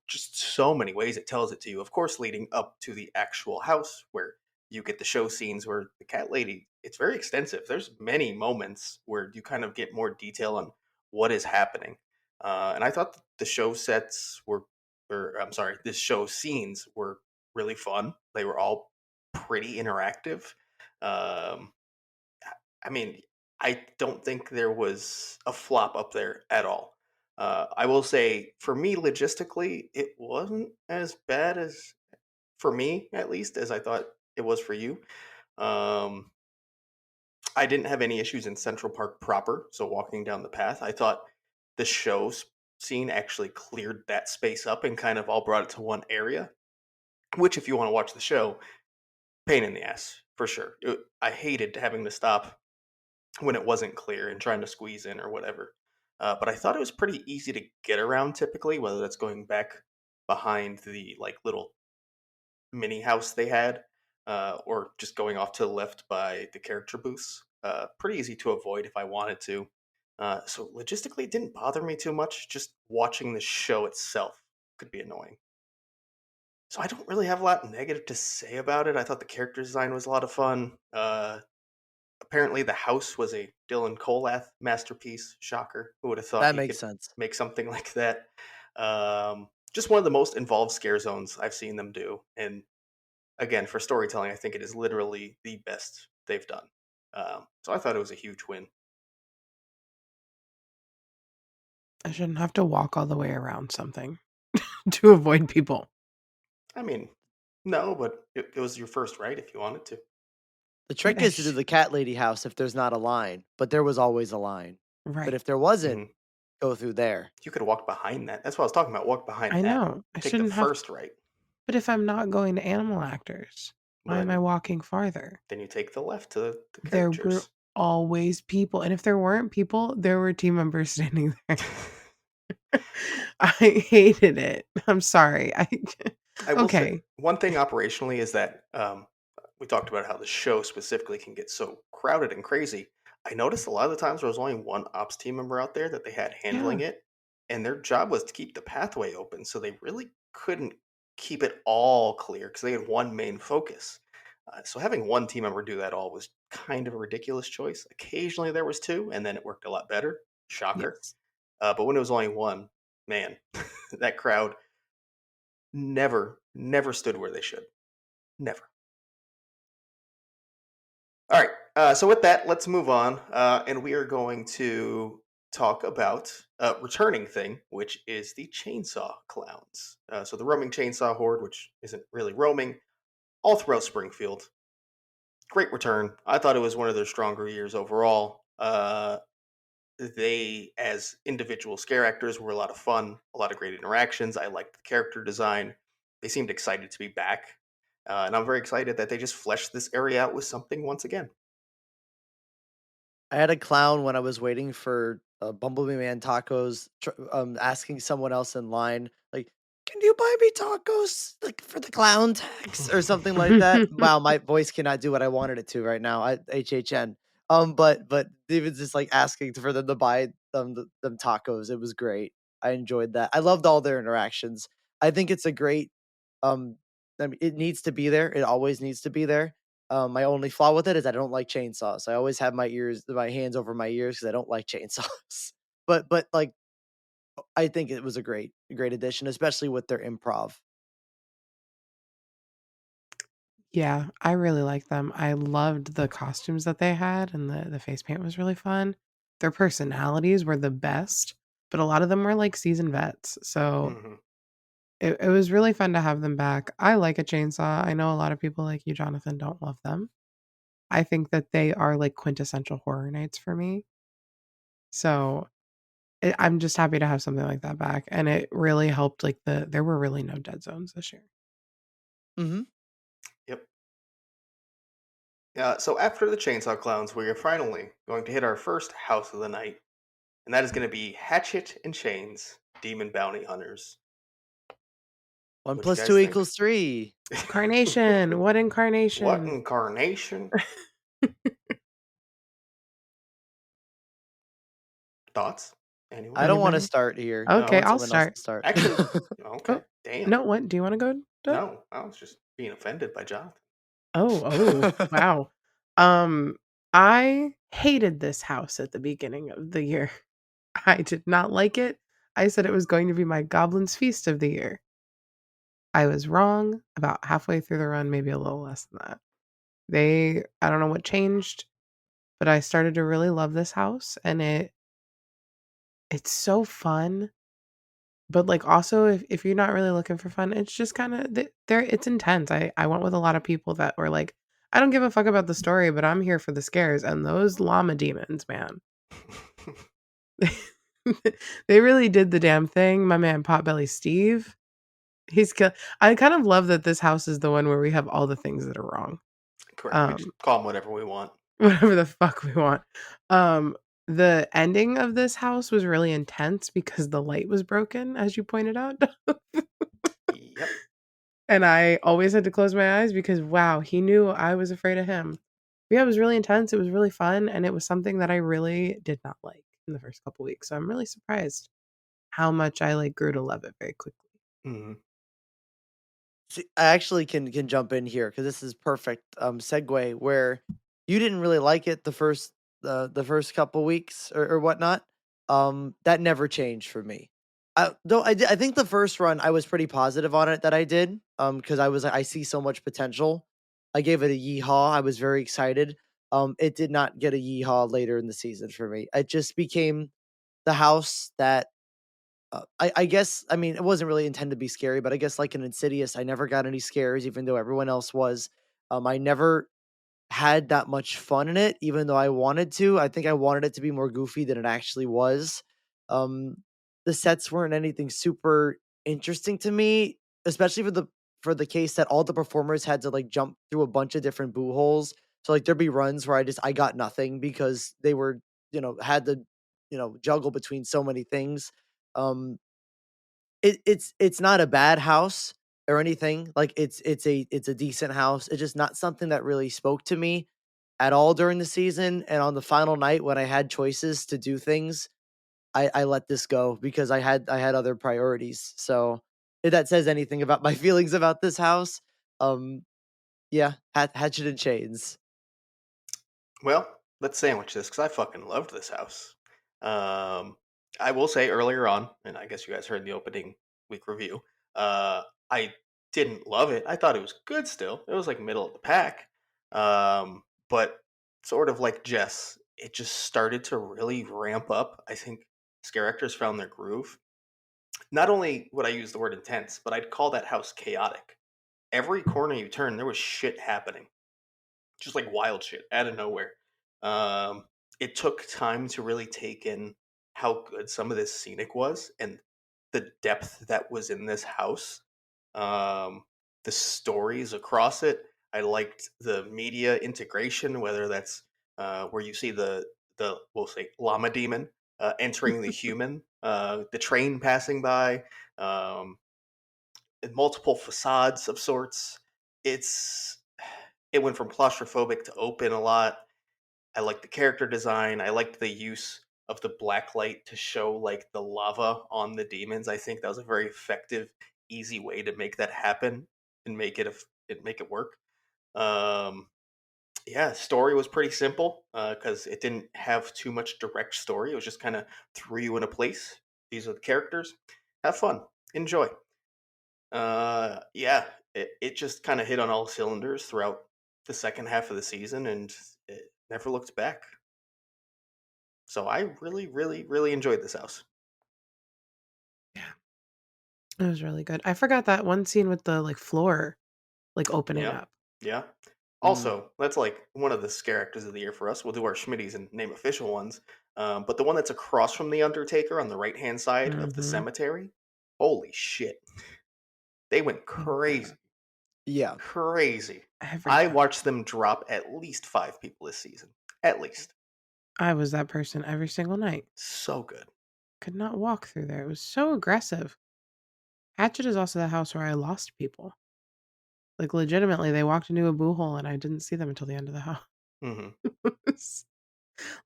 A: Just so many ways it tells it to you. Of course, leading up to the actual house where you get the show scenes where the cat lady, it's very extensive. There's many moments where you kind of get more detail on what is happening. And I thought the show sets were, or I'm sorry, the show scenes were really fun. They were all pretty interactive. Um, I mean, I don't think there was a flop up there at all. I will say, for me, logistically, it wasn't as bad as, for me at least, as I thought it was for you. Um, I didn't have any issues in Central Park proper, so walking down the path, I thought the scene actually cleared that space up and kind of all brought it to one area. Which, if you want to watch the show, pain in the ass for sure. I hated having to stop when it wasn't clear and trying to squeeze in or whatever. But I thought it was pretty easy to get around typically, whether that's going back behind the like little mini house they had, or just going off to the left by the character booths. Pretty easy to avoid if I wanted to. So logistically, it didn't bother me too much. Just watching the show itself could be annoying. So I don't really have a lot negative to say about it. I thought the character design was a lot of fun. Apparently, the house was a Dylan Colath masterpiece. Shocker. Who would have thought
C: That
A: he
C: makes
A: could
C: sense.
A: make something like that? Just one of the most involved scare zones I've seen them do. And again, for storytelling, I think it is literally the best they've done. So I thought it was a huge win.
B: I shouldn't have to walk all the way around something to avoid people.
A: I mean, no, but it was your first right if you wanted to.
C: The
B: But
C: trick is to do the cat lady house if there's not a line, but there was always a line. But
B: right.
C: if there wasn't,
A: Mhm.
C: go through there.
A: You could have walked behind that. That's what I was talking about. Walk behind
B: I
A: that.
B: know. I
A: Take the
B: shouldn't have.
A: first right.
B: But if I'm not going to animal actors,
A: Well,
B: why am I walking farther?
A: then you take the left to the
B: There were
A: characters.
B: always people. And if there weren't people, there were team members standing there. I hated it. I'm sorry.
A: I will say
B: Okay.
A: one thing operationally is that we talked about how the show specifically can get so crowded and crazy. I noticed a lot of the times there was only one ops team member out there that they had
B: Yeah.
A: handling it, and their job was to keep the pathway open. So they really couldn't keep it all clear because they had one main focus. So having one team member do that all was kind of a ridiculous choice. Occasionally there was two, and then it worked a lot better. Shocker.
B: Yes.
A: But when it was only one, man, that crowd never stood where they should. Never. All right. So with that, let's move on, and we are going to talk about a returning thing, which is the chainsaw clowns. So the roaming chainsaw horde, which isn't really roaming, all throughout Springfield. Great return. I thought it was one of their stronger years overall. They, as individual scare actors, were a lot of fun, a lot of great interactions. I liked the character design. They seemed excited to be back. And I'm very excited that they just fleshed this area out with something once again.
C: I had a clown when I was waiting for Bumblebee Man tacos, asking someone else in line, like, "Can you buy me tacos like for the clown tax or something like that?" Wow, my voice cannot do what I wanted it to right now at HHN. But even just like asking for them to buy them tacos, it was great. I enjoyed that. I loved all their interactions. I think it's a great. Um, I mean, it needs to be there. It always needs to be there. My only flaw with it is I don't like chainsaws. I always have my hands over my ears because I don't like chainsaws. But like I think it was a great addition, especially with their improv.
B: Yeah, I really like them. I loved the costumes that they had, and the face paint was really fun. Their personalities were the best, but a lot of them were like seasoned vets. So
A: Hmm.
B: it was really fun to have them back. I like a chainsaw. I know a lot of people like you, Jonathan, don't love them. I think that they are like quintessential horror nights for me. So I'm just happy to have something like that back. And it really helped, like, there were really no dead zones this year.
C: Mhm.
A: Yep. So after the Chainsaw Clowns, we are finally going to hit our first house of the night, and that is going to be Hatchet and Chains Demon Bounty Hunters.
C: 1
A: What'd you
C: plus
A: guys
C: 2
A: think?
C: equals 3.
B: Carnation. What
A: What
B: incarnation?
A: incarnation? Thoughts?
C: I
A: Anyone?
C: don't wanna
B: Anybody?
C: start here. I
B: Okay,
A: No?
C: want
B: I'll
C: someone else
B: start.
C: to start.
A: Actually,
B: Oh,
A: okay. Damn.
B: no, what? Do you wanna go, Doug?
A: No, I was just being offended by Jonathan.
B: Oh, wow. Um, I hated this house at the beginning of the year. I did not like it. I said it was going to be my Goblin's Feast of the year. I was wrong about halfway through the run, maybe a little less than that. I don't know what changed, but I started to really love this house and it's so fun. But like also if you're not really looking for fun, it's just kind of there it's intense. I went with a lot of people that were like, I don't give a fuck about the story, but I'm here for the scares. And those llama demons, man. They really did the damn thing. My man Potbelly Steve. I kind of love that this house is the one where we have all the things that are wrong.
A: Correct. We just
B: Um,
A: call them whatever we want.
B: whatever the fuck we want. The ending of this house was really intense because the light was broken, as you pointed out.
A: Yep.
B: And I always had to close my eyes because wow, he knew I was afraid of him. But yeah, it was really intense. It was really fun, and it was something that I really did not like in the first couple weeks. So I'm really surprised how much I like grew to love it very quickly.
A: Mhm.
C: See, I actually can jump in here because this is perfect, segue where you didn't really like it the first couple weeks or whatnot. That never changed for me. Though I think the first run I was pretty positive on it that I did, because I was like, I see so much potential. I gave it a yeehaw. I was very excited. It did not get a yeehaw later in the season for me. It just became the house that I guess I mean it wasn't really intended to be scary, but I guess like an Insidious, I never got any scares, even though everyone else was. I never had that much fun in it, even though I wanted to. I think I wanted it to be more goofy than it actually was. Um, the sets weren't anything super interesting to me, especially for the case that all the performers had to like jump through a bunch of different boo holes. So like there'd be runs where I got nothing because they were had to juggle between so many things. Um, it's not a bad house or anything. Like it's a decent house. It's just not something that really spoke to me at all during the season. And on the final night when I had choices to do things, I let this go because I had other priorities. So if that says anything about my feelings about this house, um, yeah, Hatchet and Chains.
A: Well, let's sandwich this because I fucking loved this house. Um, I will say earlier on, and I guess you guys heard the opening week review. I didn't love it. I thought it was good still. It was like middle of the pack. But sort of like Jess, it just started to really ramp up. I think scare actors found their groove. Not only would I use the word intense, but I'd call that house chaotic. Every corner you turn, there was shit happening, just like wild shit out of nowhere. Um, it took time to really take in how good some of this scenic was and the depth that was in this house. Um, the stories across it. I liked the media integration, whether that's where you see the we'll say llama demon entering the human, the train passing by, um, and multiple facades of sorts. It's it went from claustrophobic to open a lot. I liked the character design. I liked the use of the black light to show like the lava on the demons. I think that was a very effective, easy way to make that happen and make it work. Um, yeah, story was pretty simple because it didn't have too much direct story. It was just kind of threw you in a place. These are the characters. Have fun. Enjoy. Yeah, it just kind of hit on all cylinders throughout the second half of the season, and it never looked back. So I really, really, really enjoyed this house.
B: Yeah, it was really good. I forgot that one scene with the like floor like opening
A: Yeah,
B: up.
A: yeah.
C: Mm.
A: Also, that's like one of the scare actors of the year for us. We'll do our Schmitties and name official ones. But the one that's across from the Undertaker on the right hand side of the
B: Mhm.
A: cemetery, holy shit, they went
B: Yeah,
A: crazy,
C: Yeah.
A: crazy.
B: every
A: I
B: time.
A: watched them drop at least 5 people this season, at least.
B: I was that person every single night.
A: So good.
B: Could not walk through there. It was so aggressive. Hatchet is also the house where I lost people. Like, legitimately, they walked into a boo hole and I didn't see them until the end of the house.
A: Hmm.
B: A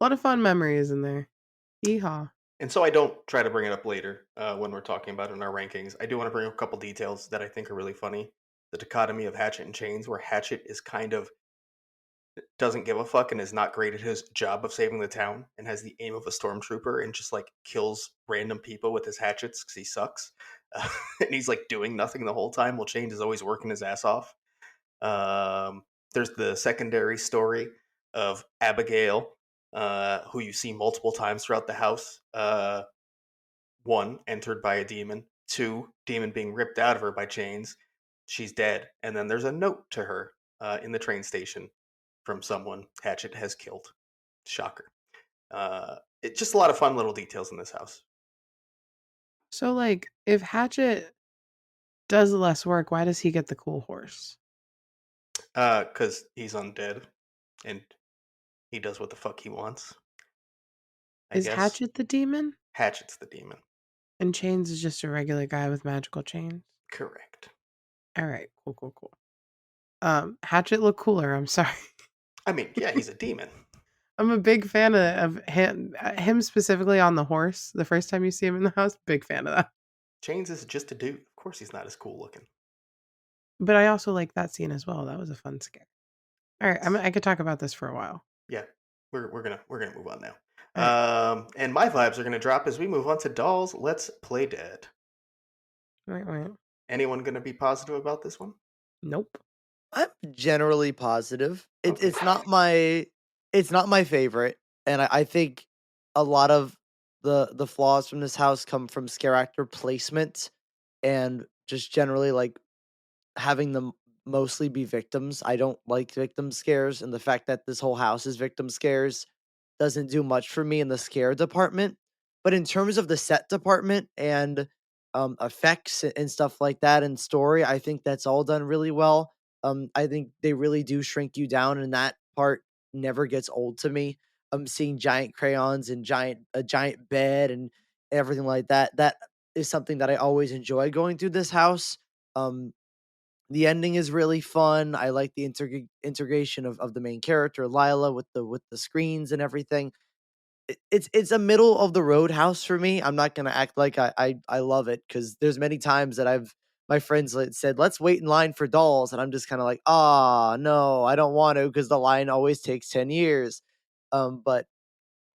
B: lot of fun memories in there. Yeehaw.
A: And so I don't try to bring it up later when we're talking about it in our rankings. I do want to bring up a couple details that I think are really funny. The dichotomy of Hatchet and Chains, where Hatchet is kind of doesn't give a fuck and is not great at his job of saving the town and has the aim of a stormtrooper and just like kills random people with his hatchets because he sucks. And he's like doing nothing the whole time while Chains is always working his ass off. Um, there's the secondary story of Abigail, who you see multiple times throughout the house. One, entered by a demon. Two, demon being ripped out of her by Chains. She's dead. And then there's a note to her in the train station from someone Hatchet has killed. Shocker. It's just a lot of fun little details in this house.
B: So, like, if Hatchet does less work, why does he get the cool horse?
A: Because he's undead and he does what the fuck he wants. I
B: Is
A: guess
B: Hatchet the demon?
A: Hatchet's the demon.
B: And Chains is just a regular guy with magical chains?
A: Correct.
B: All right, cool. Hatchet looked cooler. I'm sorry.
A: I mean, yeah, he's a demon.
B: I'm a big fan of him specifically on the horse. The first time you see him in the house, big fan of that.
A: Chains is just a dude. Of course, he's not as cool looking.
B: But I also like that scene as well. That was a fun scare. All right, I could talk about this for a while.
A: Yeah, we're gonna move on now.
B: Right.
A: And my vibes are gonna drop as we move on to Dolls. Let's Play Dead.
B: Wait.
A: Anyone gonna be positive about this one?
B: Nope.
C: I'm generally positive.
A: Okay.
C: It's not my favorite, and I think a lot of the flaws from this house come from scare actor placement and just generally like having them mostly be victims. I don't like victim scares, and the fact that this whole house is victim scares doesn't do much for me in the scare department. But in terms of the set department and effects and stuff like that and story, I think that's all done really well. I think they really do shrink you down, and that part never gets old to me. Seeing giant crayons and a giant bed and everything like that. That is something that I always enjoy going through this house. Um, the ending is really fun. I like the integration of the main character, Lila, with the screens and everything. It's a middle of the road house for me. I'm not gonna act like I love it because there's many times that my friends said, "Let's wait in line for dolls," and I'm just kind of like, "Ah, no, I don't want to," because the line always takes 10 years. But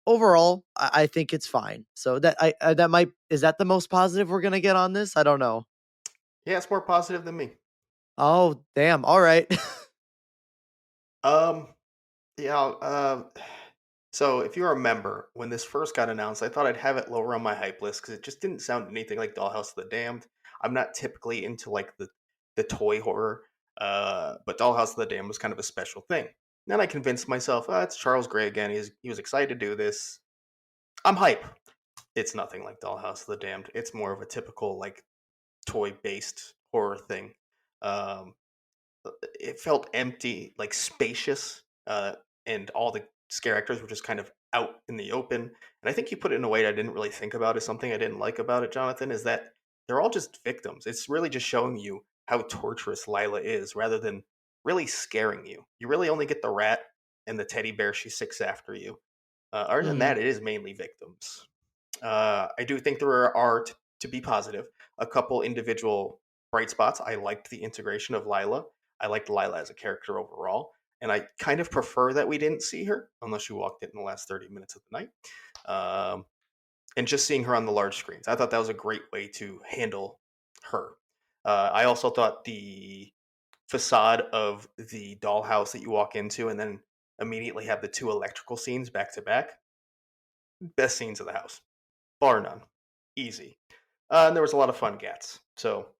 C: overall, I think it's fine. So that might is that the most positive we're gonna get on this? I don't know.
A: Yeah, it's more positive than me.
C: Oh, damn. All right.
A: Um, yeah. So if you remember when this first got announced, I thought I'd have it lower on my hype list because it just didn't sound anything like Dollhouse of the Damned. I'm not typically into like the toy horror, but Dollhouse of the Damned was kind of a special thing. Then I convinced myself, it's Charles Gray again. He was excited to do this. I'm hype. It's nothing like Dollhouse of the Damned. It's more of a typical like toy based horror thing. Um, it felt empty, like spacious, and all the scare actors were just kind of out in the open. And I think you put it in a way I didn't really think about as something I didn't like about it, Jonathan, is that they're all just victims. It's really just showing you how torturous Lila is rather than really scaring you. You really only get the rat and the teddy bear she sicks after you. Other than
C: Mhm.
A: that, it is mainly victims. I do think there are, to be positive, a couple individual bright spots. I liked the integration of Lila. I liked Lila as a character overall, and I kind of prefer that we didn't see her unless she walked in the last 30 minutes of the night. Um, and just seeing her on the large screens, I thought that was a great way to handle her. I also thought the facade of the dollhouse that you walk into and then immediately have the two electrical scenes back to back, best scenes of the house, bar none. Easy. And there was a lot of fun gats. So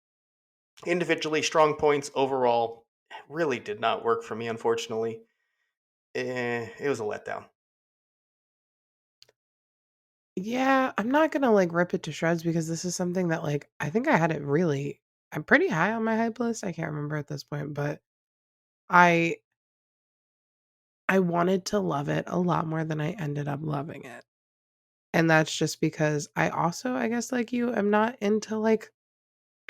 A: individually, strong points overall really did not work for me, unfortunately. It was a letdown.
B: Yeah, I'm not gonna like rip it to shreds because this is something that like I think I had it really I'm pretty high on my hype list. I can't remember at this point, but I I wanted to love it a lot more than I ended up loving it. And that's just because I also, I guess like you, am not into like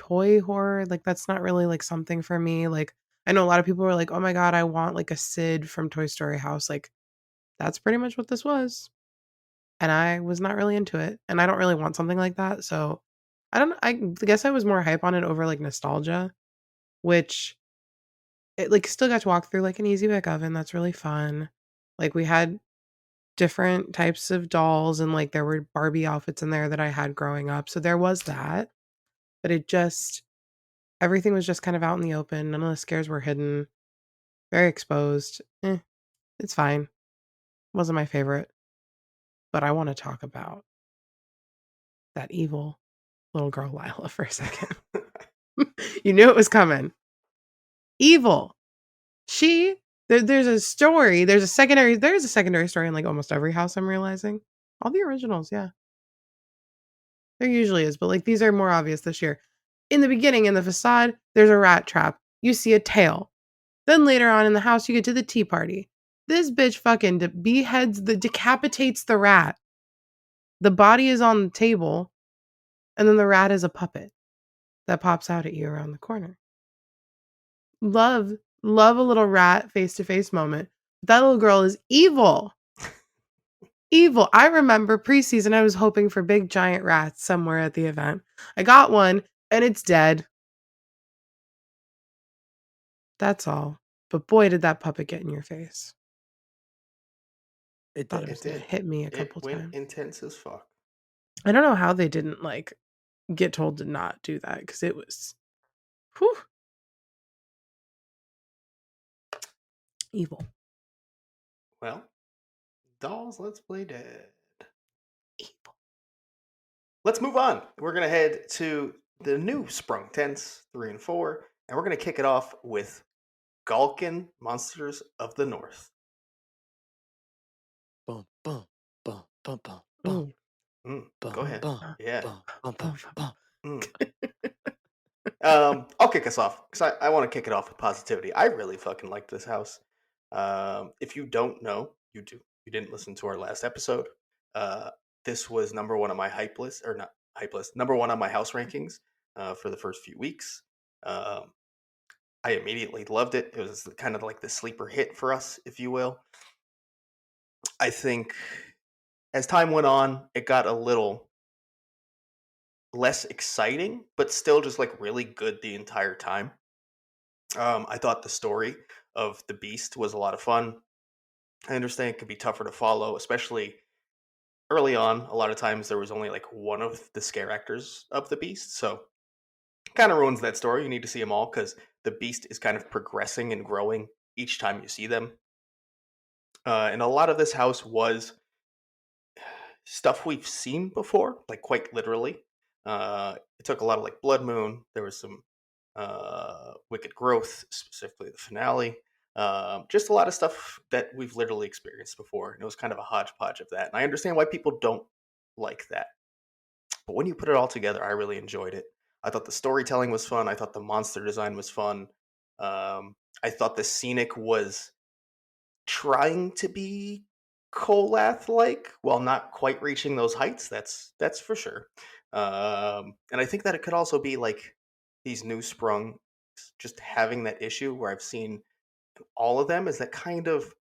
B: toy horror. Like, that's not really like something for me. Like, I know a lot of people are like, oh my God, I want like a Sid from Toy Story house. Like, that's pretty much what this was. And I was not really into it. And I don't really want something like that. So I don't know. I guess I was more hype on it over like nostalgia, which it like still got to walk through like an easy bake oven. That's really fun. Like we had different types of dolls and like there were Barbie outfits in there that I had growing up. So there was that. But it just everything was just kind of out in the open. None of the scares were hidden. Very exposed. It's fine. Wasn't my favorite. But I want to talk about that evil little girl Lila for a second. You knew it was coming. Evil. There's a story. There's a secondary story in like almost every house, I'm realizing. All the originals, yeah. There usually is, but like these are more obvious this year. In the beginning, in the facade, there's a rat trap. You see a tail. Then later on in the house, you get to the tea party. This bitch fucking decapitates the rat. The body is on the table, and then the rat is a puppet that pops out at you around the corner. Love a little rat face-to-face moment. That little girl is evil. Evil. I remember preseason, I was hoping for big giant rats somewhere at the event. I got one, and it's dead. That's all. But boy, did that puppet get in your face.
C: It
B: Thought
C: did.
B: it was gonna hit me a couple
A: went
B: times.
A: intense as fuck.
B: I don't know how they didn't like get told to not do that because it was whew, evil.
A: Well, dolls, let's play dead.
B: Evil.
A: Let's move on. We're going to head to the new Sprung Tents 3 and 4, and we're going to kick it off with Galkin Monsters of the North.
C: Boom, boom, boom, boom, boom,
B: Ooh.
C: boom.
A: Go ahead.
C: Boom,
A: Yeah.
C: boom, boom, boom.
A: I'll kick us off because I want to kick it off with positivity. I really fucking like this house. If you don't know, you do. You didn't listen to our last episode. This was number one on my hype list, or not hype list, number one on my house rankings for the first few weeks. I immediately loved it. It was kind of like the sleeper hit for us, if you will. I think as time went on, it got a little less exciting, but still just like really good the entire time. I thought the story of the Beast was a lot of fun. I understand it could be tougher to follow, especially early on. A lot of times there was only like one of the scare actors of the Beast, so kind of ruins that story. You need to see them all because the Beast is kind of progressing and growing each time you see them. And a lot of this house was stuff we've seen before, like quite literally. It took a lot of like Blood Moon. There was some Wicked Growth, specifically the finale. Just a lot of stuff that we've literally experienced before. And it was kind of a hodgepodge of that. And I understand why people don't like that. But when you put it all together, I really enjoyed it. I thought the storytelling was fun. I thought the monster design was fun. I thought the scenic was trying to be Kolath like while not quite reaching those heights. That's for sure. And I think that it could also be like these new sprung just having that issue where I've seen all of them is that kind of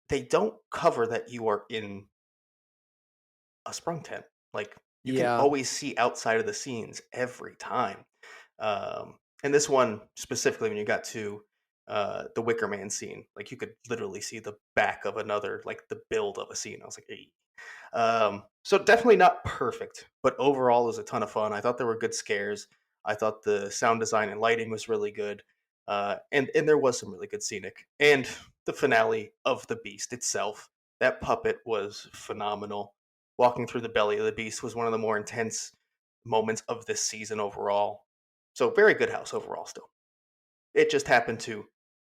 A: they don't cover that you are in a sprung tent. Like you can
C: Yeah.
A: always see outside of the scenes every time. And this one specifically, when you got to the Wicker Man scene, like you could literally see the back of another, like the build of a scene. I was like, hey. So definitely not perfect, but overall it was a ton of fun. I thought there were good scares. I thought the sound design and lighting was really good. And there was some really good scenic. And the finale of the Beast itself, that puppet was phenomenal. Walking through the belly of the Beast was one of the more intense moments of this season overall. So very good house overall still. It just happened to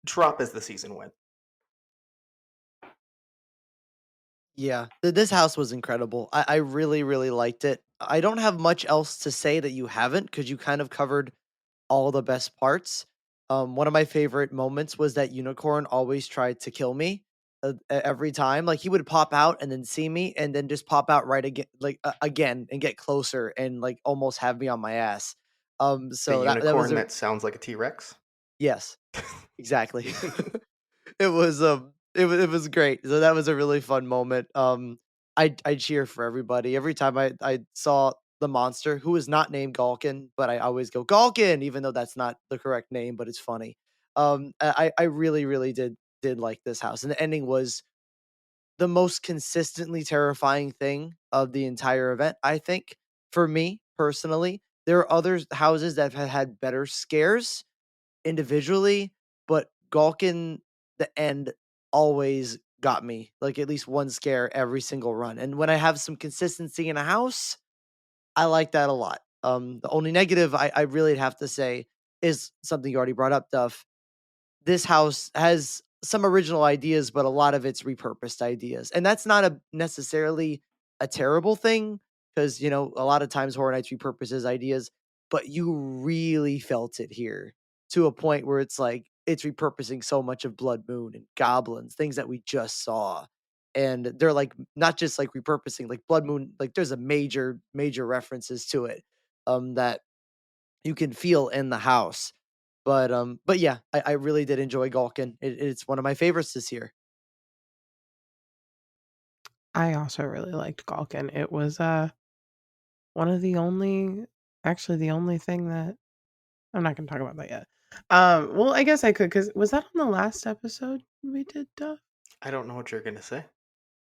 A: drop as the season went.
C: Yeah, this house was incredible. I really, really liked it. I don't have much else to say that you haven't because you kind of covered all the best parts. One of my favorite moments was that unicorn always tried to kill me every time. Like he would pop out and then see me, and then just pop out right again, like again, and get closer and like almost have me on my ass.
A: The
C: So that was
A: unicorn
C: a
A: that sounds like a T-Rex?
C: yes, exactly. It was great. So that was a really fun moment. I cheer for everybody every time I saw the monster who is not named Galkin, but I always go Galkin, even though that's not the correct name, but it's funny. I really did like this house, and the ending was the most consistently terrifying thing of the entire event. I think for me personally, there are other houses that have had better scares individually, but Galkin, the end always got me, like, at least one scare every single run, and when I have some consistency in a house, I like that a lot. The only negative I really have to say is something you already brought up, Duff. This house has some original ideas, but a lot of it's repurposed ideas. And that's not a necessarily a terrible thing because, a lot of times Horror Nights repurposes ideas, but you really felt it here to a point where it's like it's repurposing so much of Blood Moon and Goblins, things that we just saw. And they're like not just like repurposing like Blood Moon, like there's a major references to it that you can feel in the house. But yeah, I really did enjoy Galkin. It's one of my favorites this year.
B: I also really liked Galkin. It was one of the only actually the only thing that I'm not gonna talk about that yet. Well, I guess I could because was that on the last episode we did,
A: I don't know what you're gonna say.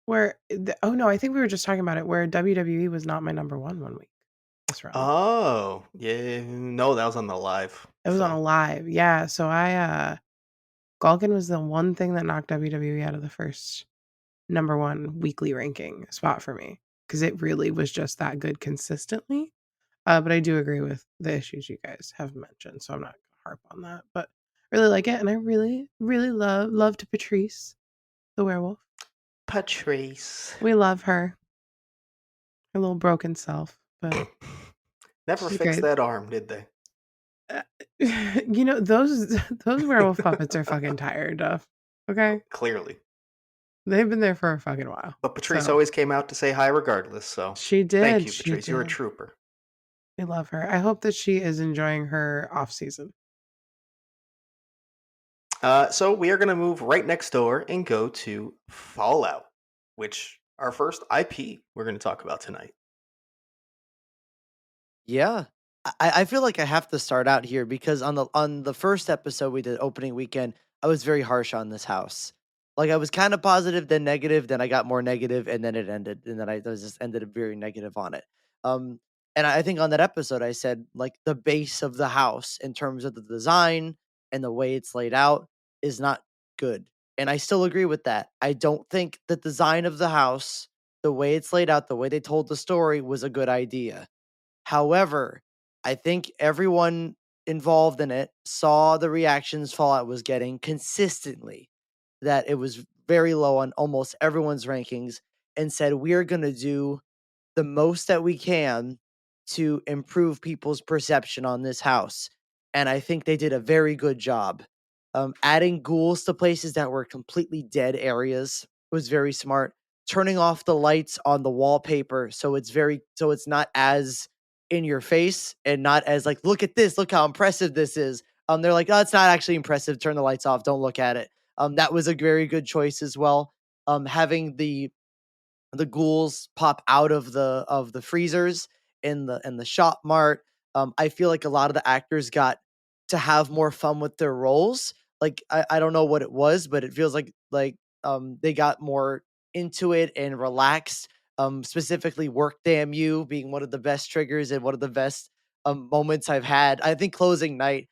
B: where oh no, I think we were just talking about it where WWE was not my number one week this run.
A: Oh, yeah. No, that was on the live.
B: It was on a
A: So
B: live, yeah. So Galkin was the one thing that knocked WWE out of the first number one weekly ranking spot for me because it really was just that good consistently. But I do agree with the issues you guys have mentioned, so I'm not gonna harp on that. But I really like it, and I really loved Patrice, the werewolf.
A: Patrice.
B: We love her, her little broken self, but
A: Never
B: she's
A: fixed
B: great.
A: that arm, did they?
B: Uh, those werewolf puppets are fucking tired of. Okay,
A: Clearly.
B: they've been there for a fucking while.
A: But Patrice
B: So
A: always came out to say hi regardless, so
B: she
A: thank
B: did,
A: you,
B: she
A: Patrice. You're a
B: did.
A: trooper.
B: We love her. I hope that she is enjoying her off season.
A: So we are going to move right next door and go to Fallout, which our first IP we're going to talk about tonight.
C: Yeah. I feel like I have to start out here because on the first episode we did opening weekend, I was very harsh on this house. Like I was kind of positive, then negative, then I got more negative, and then it ended, and then I just ended up very negative on it. Um, and I think on that episode I said like the base of the house in terms of the design and the way it's laid out is not good, and I still agree with that. I don't think the design of the house, the way it's laid out, the way they told the story was a good idea. However, I think everyone involved in it saw the reactions Fallout was getting consistently, that it was very low on almost everyone's rankings, and said, we're going to do the most that we can to improve people's perception on this house. And I think they did a very good job. Adding ghouls to places that were completely dead areas was very smart. Turning off the lights on the wallpaper so it's not as in your face and not as like, look at this, look how impressive this is. They're like, oh, it's not actually impressive. Turn the lights off. Don't look at it. That was a very good choice as well. Having the ghouls pop out of the freezers in the shop mart. I feel like a lot of the actors got to have more fun with their roles. Like I don't know what it was, but it feels like they got more into it and relaxed. Specifically, "Work Damn You" being one of the best triggers and one of the best moments I've had. I think closing night.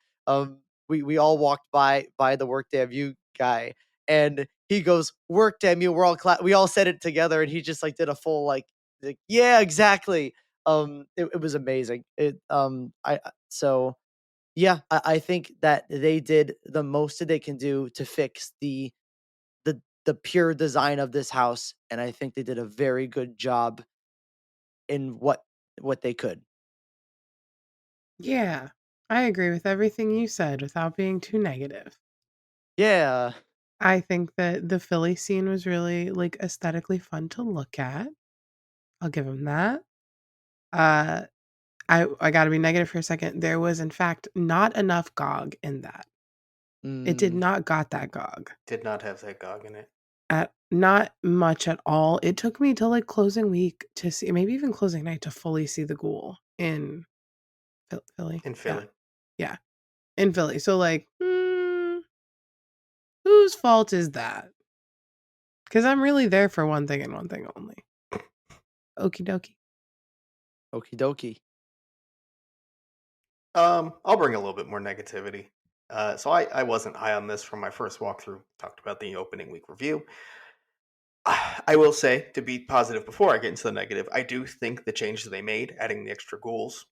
C: We all walked by the "Work Damn You" guy, and he goes, "Work, damn you!" We all said it together, and he just like did a full like yeah, exactly. It was amazing. So yeah, I think that they did the most that they can do to fix the pure design of this house, and I think they did a very good job in what they could.
B: Yeah, I agree with everything you said without being too negative.
C: Yeah,
B: I think that the Philly scene was really like aesthetically fun to look at. I'll give him that. Uh, I got to be negative for a second. There was, in fact, not enough GOG in that. It did not got that GOG.
A: Did not have that GOG in it.
B: Not much at all. It took me till like closing week to see, maybe even closing night, to fully see the ghoul in Philly.
A: In Philly.
B: Yeah. In Philly. So like, whose fault is that? Because I'm really there for one thing and one thing only. Okie dokie.
C: Okie dokie.
A: I'll bring a little bit more negativity. So I wasn't high on this from my first walkthrough. Talked about the opening week review. I will say, to be positive before I get into the negative, I do think the changes they made, adding the extra ghouls,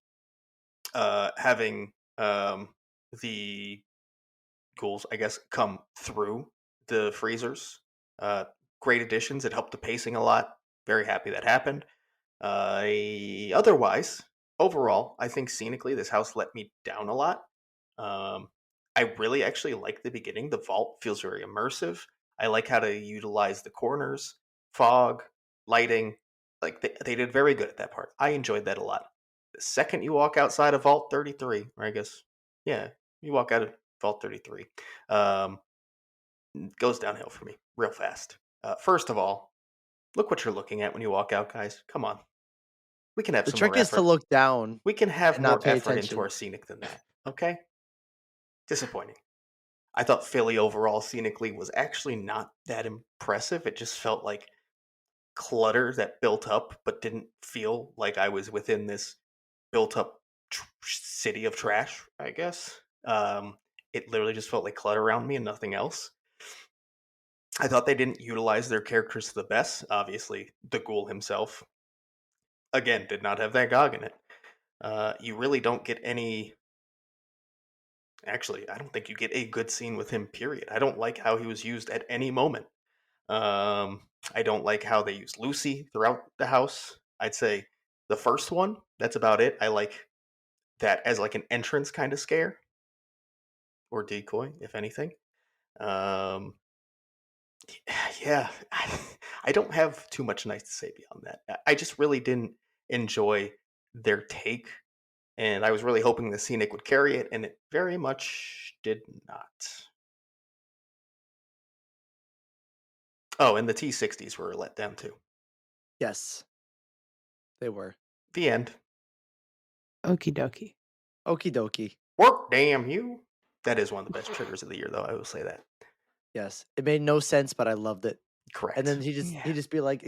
A: having the ghouls, I guess, come through the freezers, great additions. It helped the pacing a lot. Very happy that happened. Otherwise, overall, I think scenically this house let me down a lot. I really actually like the beginning. The vault feels very immersive. I like how to utilize the corners, fog, lighting. Like they did very good at that part. I enjoyed that a lot. The second you walk outside of Vault 33, or I guess, yeah, you walk out of Vault 33, goes downhill for me real fast. First of all, look what you're looking at when you walk out, guys. Come on. We can have
C: The
A: some more
C: trick is to
A: effort.
C: look down
A: We can have
C: and
A: more
C: not pay
A: effort into
C: attention.
A: our scenic than that. Okay? Disappointing. I thought Philly overall scenically was actually not that impressive. It just felt like clutter that built up, but didn't feel like I was within this built up city of trash, I guess. It literally just felt like clutter around me and nothing else. I thought they didn't utilize their characters to the best. Obviously, the ghoul himself, again, did not have that GOG in it. You really don't get any. Actually, I don't think you get a good scene with him, period. I don't like how he was used at any moment. I don't like how they use Lucy throughout the house. I'd say the first one, that's about it. I like that as like an entrance kind of scare or decoy, if anything. Um, yeah, I don't have too much nice to say beyond that. I just really didn't enjoy their take, and I was really hoping the scenic would carry it, and it very much did not. Oh, and the T60s were let down too.
C: Yes, they were.
A: The end.
B: Okie dokie.
C: Okie dokie.
A: Work, damn you. That is one of the best triggers of the year, though. I will say that.
C: Yes, it made no sense, but I loved it.
A: Correct.
C: And then he'd just be like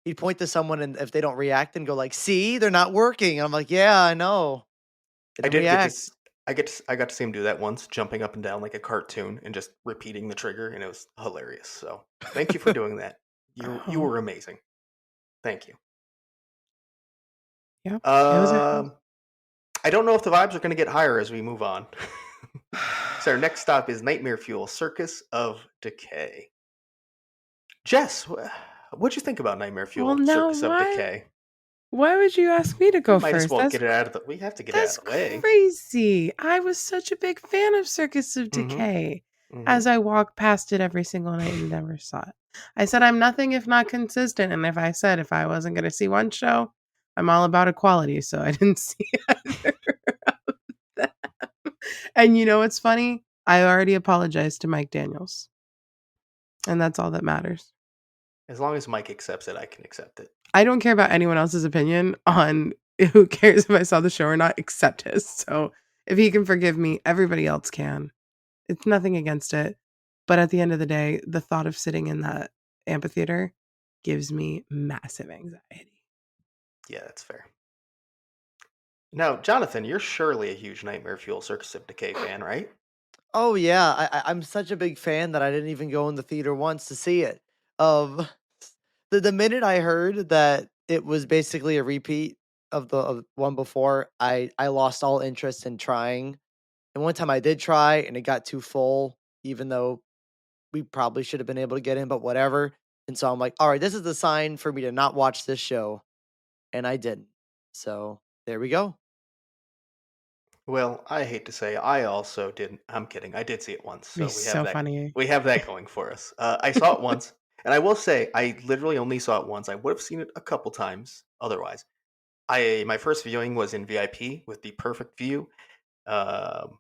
C: he'd point to someone, and if they don't react, and go like, "See, they're not working." And I'm like, "Yeah, I know." They
A: I
C: didn't
A: did get
C: react.
A: to. I got to see him do that once, jumping up and down like a cartoon and just repeating the trigger, and it was hilarious. So thank you for doing that. You were amazing. Thank you.
B: Yep. It was
A: I don't know if the vibes are going to get higher as we move on. So our next stop is Nightmare Fuel, Circus of Decay. Jess, what'd you think about Nightmare Fuel,
B: Well, now
A: Circus of Decay?
B: why would you ask me to go
A: Might as
B: first?
A: well get it out of the. We have to get it out
B: That's
A: of the way.
B: crazy. I was such a big fan of Circus of
A: Mhm.
B: Decay
A: Mhm.
B: as I walked past it every single night and never saw it. I said I'm nothing if not consistent, and if I wasn't going to see one show, I'm all about equality, so I didn't see either of them. And you know what's funny? I already apologized to Mike Daniels, and that's all that matters.
A: As long as Mike accepts it, I can accept it.
B: I don't care about anyone else's opinion on who cares if I saw the show or not, except his. So if he can forgive me, everybody else can. It's nothing against it. But at the end of the day, the thought of sitting in that amphitheater gives me massive anxiety.
A: Yeah, that's fair. Now, Jonathan, you're surely a huge Nightmare Fuel Circus of Decay fan, right?
C: Oh yeah, I'm such a big fan that I didn't even go in the theater once to see it. Um, the minute I heard that it was basically a repeat of the one before, I lost all interest in trying. And one time I did try, and it got too full, even though we probably should have been able to get in, but whatever. And so I'm like, all right, this is the sign for me to not watch this show, and I didn't. So there we go.
A: Well, I hate to say, I also didn't. I'm kidding. I did see it once,
B: Be
A: so we have
B: so
A: that.
B: funny.
A: We have that going for us. I saw it once, and I will say, I literally only saw it once. I would have seen it a couple times otherwise. My first viewing was in VIP with the perfect view. Um,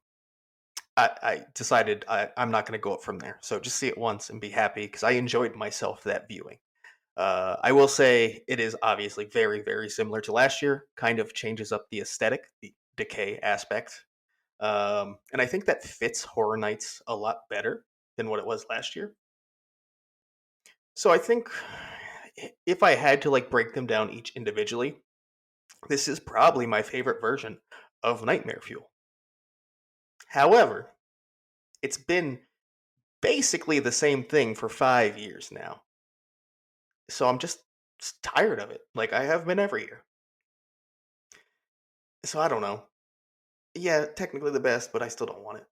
A: I decided I'm not going to go up from there. So just see it once and be happy because I enjoyed myself that viewing. I will say it is obviously very, very similar to last year. Kind of changes up the aesthetic, the decay aspect, and I think that fits Horror Nights a lot better than what it was last year. So I think if I had to like break them down each individually, this is probably my favorite version of Nightmare Fuel. However, it's been basically the same thing for 5 years now. So I'm just tired of it. Like I have been every year. So I don't know. Yeah, technically the best, but I still don't want it.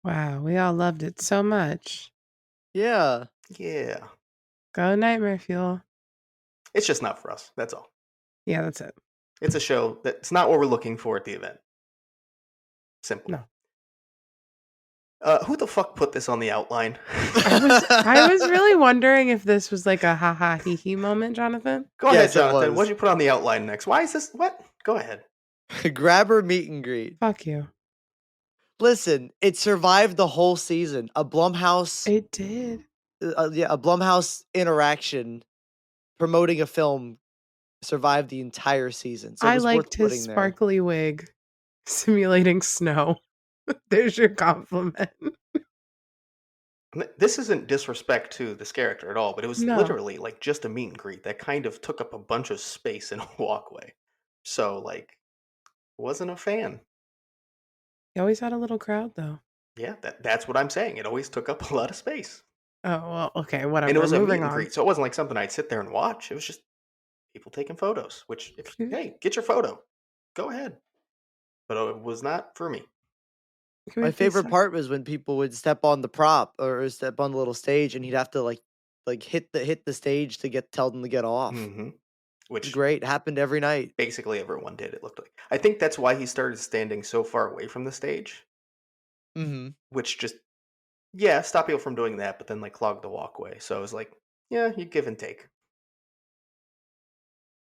B: Wow, we all loved it so much.
C: Yeah.
A: Yeah.
B: Go Nightmare Fuel.
A: It's just not for us. That's all.
B: Yeah, that's it.
A: It's a show that's not what we're looking for at the event. Simple.
B: No.
A: Who the fuck put this on the outline?
B: I was really wondering if this was like a ha hee hee moment, Jonathan.
A: Go ahead,
C: Yes, it
A: Jonathan.
C: was.
A: What'd you put on the outline next? Why is this? What? Go ahead.
C: Grabber meet and greet.
B: Fuck you.
C: Listen, it survived the whole season. A Blumhouse,
B: It did.
C: a Blumhouse interaction promoting a film survived the entire season. So it
B: I
C: was worth
B: liked his
C: putting there.
B: sparkly wig simulating snow. There's your compliment.
A: This isn't disrespect to this character at all, but it was
B: No.
A: literally like just a meet and greet that kind of took up a bunch of space in a walkway. So like, wasn't a fan.
B: He always had a little crowd though.
A: Yeah, that's what I'm saying. It always took up a lot of space.
B: Oh well, okay, whatever.
A: And it was a meet
B: Moving
A: and
B: on.
A: greet, so it wasn't like something I'd sit there and watch. It was just people taking photos. Which, hey, get your photo, go ahead. But it was not for me.
B: Can we
C: My
B: please
C: favorite
B: talk-
C: part was when people would step on the prop or step on the little stage, and he'd have to like hit the stage to tell them to get off.
A: Mm-hmm. Which
C: Great, happened every night.
A: basically everyone did. It looked like. I think that's why he started standing so far away from the stage.
C: Mm-hmm.
A: Which just stop people from doing that, but then like clog the walkway. So I was like, yeah, you give and take.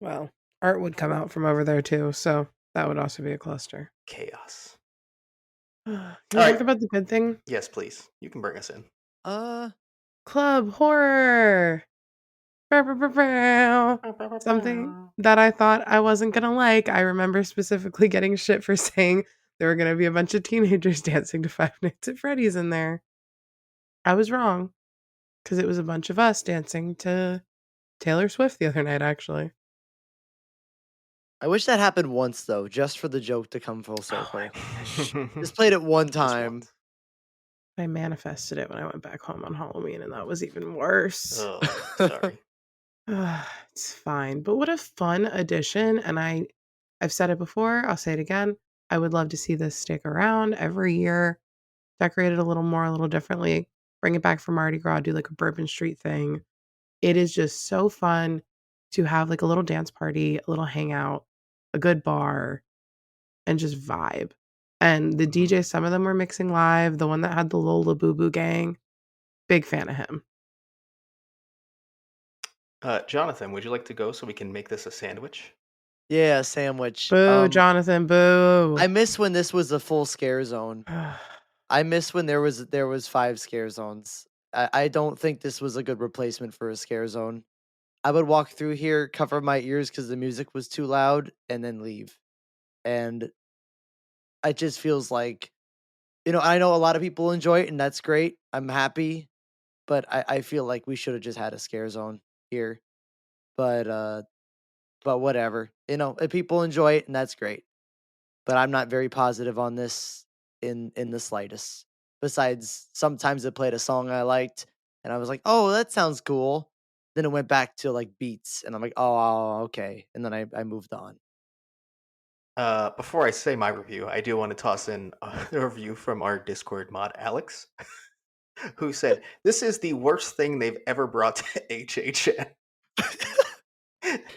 B: Well, art would come out from over there too, so that would also be a cluster.
A: Chaos.
B: Can
A: All
B: you
A: right.
B: talk about the good thing?
A: Yes, please. You can bring us in.
B: Club horror. Something that I thought I wasn't gonna like. I remember specifically getting shit for saying there were gonna be a bunch of teenagers dancing to Five Nights at Freddy's in there. I was wrong, because it was a bunch of us dancing to Taylor Swift the other night, actually.
C: I wish that happened once though, just for the joke to come full
B: Oh
C: circle.
B: my gosh.
C: Just played it one
A: Just
C: time.
A: once.
B: I manifested it when I went back home on Halloween, and that was even worse.
A: Oh, sorry.
B: It's fine. But what a fun addition. And I've said it before, I'll say it again. I would love to see this stick around every year, decorate it a little more, a little differently, bring it back for Mardi Gras, do like a Bourbon Street thing. It is just so fun to have like a little dance party, a little hangout, a good bar, and just vibe. And the DJ, some of them were mixing live. The one that had the Lola Boo Boo gang, big fan of him.
A: Jonathan, would you like to go so we can make this a sandwich?
C: Yeah, sandwich.
B: Boo, Jonathan, boo.
C: I miss when this was a full scare zone. I miss when there was 5 scare zones. I don't think this was a good replacement for a scare zone. I would walk through here, cover my ears because the music was too loud, and then leave. And it just feels like, I know a lot of people enjoy it, and that's great. I'm happy, but I feel like we should have just had a scare zone here. But whatever. If people enjoy it, and that's great. But I'm not very positive on this in the slightest. Besides, sometimes it played a song I liked, and I was like, "Oh, that sounds cool." Then it went back to like beats, and I'm like, "Oh, okay." And then I moved on.
A: Before I say my review, I do want to toss in a review from our Discord mod, Alex, who said, "This is the worst thing they've ever brought to HHN."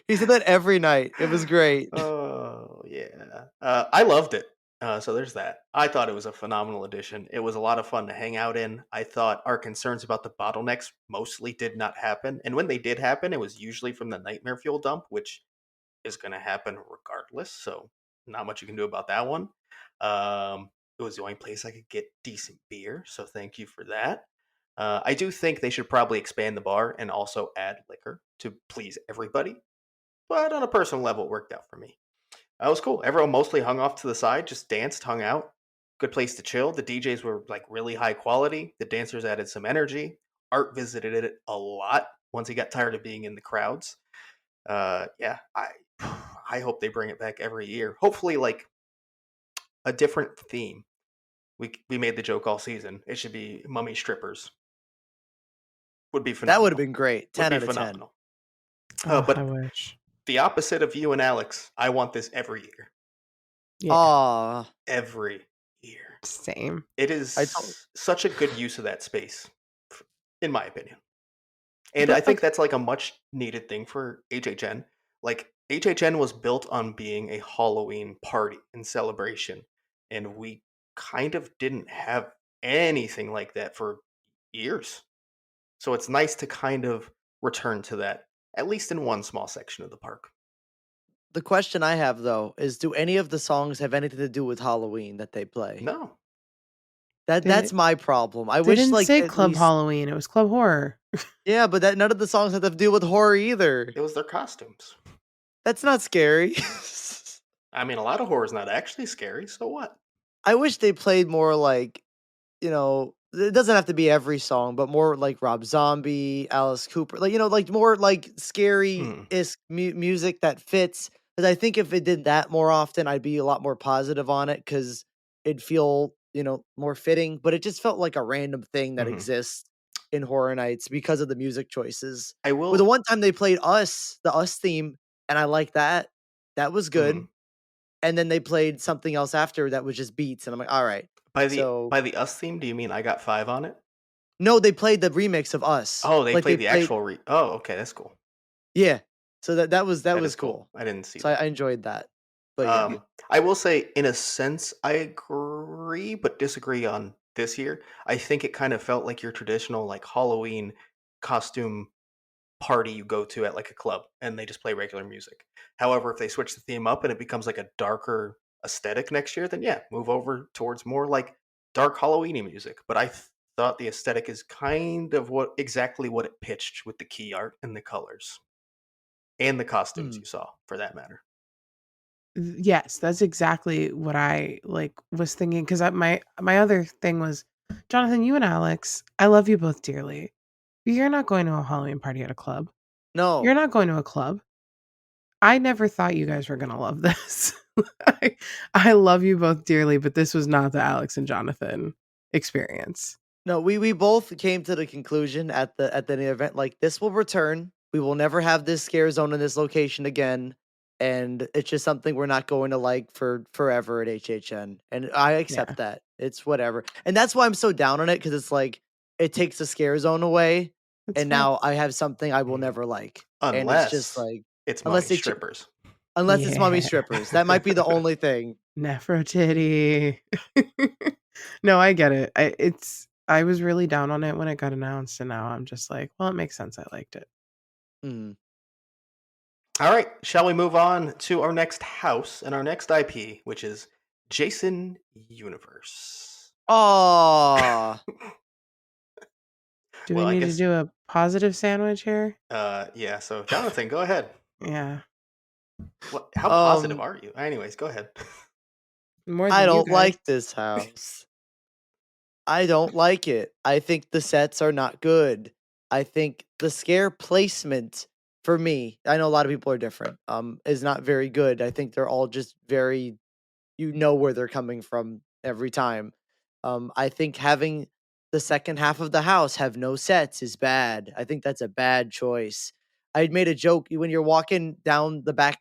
C: He said that every night. It was great.
A: Oh yeah, I loved it. So there's that. I thought it was a phenomenal addition. It was a lot of fun to hang out in. I thought our concerns about the bottlenecks mostly did not happen. And when they did happen, it was usually from the nightmare fuel dump, which is going to happen regardless. So not much you can do about that one. It was the only place I could get decent beer. So thank you for that. I do think they should probably expand the bar and also add liquor to please everybody. But on a personal level, it worked out for me. That was cool. Everyone mostly hung off to the side, just danced, hung out. Good place to chill. The DJs were like really high quality. The dancers added some energy. Art visited it a lot once he got tired of being in the crowds. Yeah, I hope they bring it back every year. Hopefully, like a different theme. We made the joke all season. It should be mummy strippers. Would be
C: That would have
A: phenomenal.
C: been great.
A: Would
C: 10
A: be
C: out of 10.
A: phenomenal.
B: Oh, I
A: But
B: wish.
A: the opposite of you and Alex, I want this every year.
B: Yeah,
C: Aw,
A: Every year.
B: same.
A: It
C: I told
A: is such a good use of that space, in my opinion. And I
B: But
A: think
B: okay,
A: that's like a much needed thing for HHN. Like HHN was built on being a Halloween party and celebration, and we kind of didn't have anything like that for years. So it's nice to kind of return to that, at least in one small section of the park.
C: the question I have though is, do any of the songs have anything to do with Halloween that they play?
A: No.
C: That's
B: they
C: my problem. I
B: they
C: wish
B: didn't
C: like
B: say
C: at
B: Club
C: least
B: Halloween. It was Club Horror.
C: yeah, but that none of the songs have to do with horror either.
A: It was their costumes.
C: That's not scary.
A: I mean, a lot of horror is not actually scary, so what?
C: I wish they played more like, it doesn't have to be every song, but more like Rob Zombie, Alice Cooper, like like more like scary
A: Hmm.
C: is music that fits. Because I think if it did that more often, I'd be a lot more positive on it because it'd feel more fitting. But it just felt like a random thing that
A: Hmm.
C: exists in Horror Nights because of the music choices.
A: I
C: With the
A: will.
C: one time they played the Us theme, and I like that. That was
A: Mhm.
C: good. And then they played something else after that was just beats, and I'm like, all right.
A: By the
C: So
A: by the Us theme, do you mean I Got Five on it?
C: no, they played the remix of Us.
A: Oh, they
C: Like, they
A: played the
C: played
A: actual Oh, okay, that's cool.
C: yeah. So that
A: That
C: was
A: is cool.
C: cool.
A: I didn't see
C: So I
A: that.
C: enjoyed that. But yeah.
A: Um, I will say, in a sense, I agree, but disagree on this year. I think it kind of felt like your traditional like Halloween costume party you go to at like a club, and they just play regular music. However, if they switch the theme up and it becomes like a darker aesthetic next year, then yeah, move over towards more like dark Halloweeny music. But thought the aesthetic is kind of exactly what it pitched with the key art and the colors and the costumes
C: Mm.
A: you saw, for that matter.
B: Yes, that's exactly what I like was thinking. Because my other thing was, Jonathan, you and Alex, I love you both dearly. But you're not going to a Halloween party at a club. You're
C: No.
B: not going to a club. I never thought you guys were gonna love this. I, I love you both dearly, but this was not the Alex and Jonathan experience.
C: No, we both came to the conclusion at the event, like, this will return. We will never have this scare zone in this location again, and it's just something we're not going to like for forever at HHN, and I
B: Yeah,
C: accept that. It's whatever. And that's why I'm so down on it because it's like, it takes the scare zone away,
B: that's
C: and
B: fair.
C: now I have something I will
A: Mhm.
C: never like, and it's just
A: Unless
C: like
A: it's mommy
C: unless they ch
A: strippers.
C: unless it's mommy
B: Yeah.
C: strippers. That might be the only thing.
B: Nefertiti. No, I get it. I was really down on it when it got announced, and now I'm just like, well, it makes sense. I liked it.
C: Mhm.
A: All right, shall we move on to our next house and our next IP, which is Jason Universe?
C: Aw.
B: Do we
A: Well, I
B: need to
A: guess,
B: do a positive sandwich here?
A: yeah. So, Jonathan, go ahead.
B: Yeah,
A: What? How positive
C: Um,
A: are you? Anyways, go ahead.
B: more
C: I
B: than you
C: don't
B: guys.
C: like this house. I don't like it. I think the sets are not good. I think the scare placement for me, I know a lot of people are different, is not very good. I think they're all just very, where they're coming from every time. I think having the second half of the house have no sets is bad. I think that's a bad choice. I had made a joke when you're walking down the back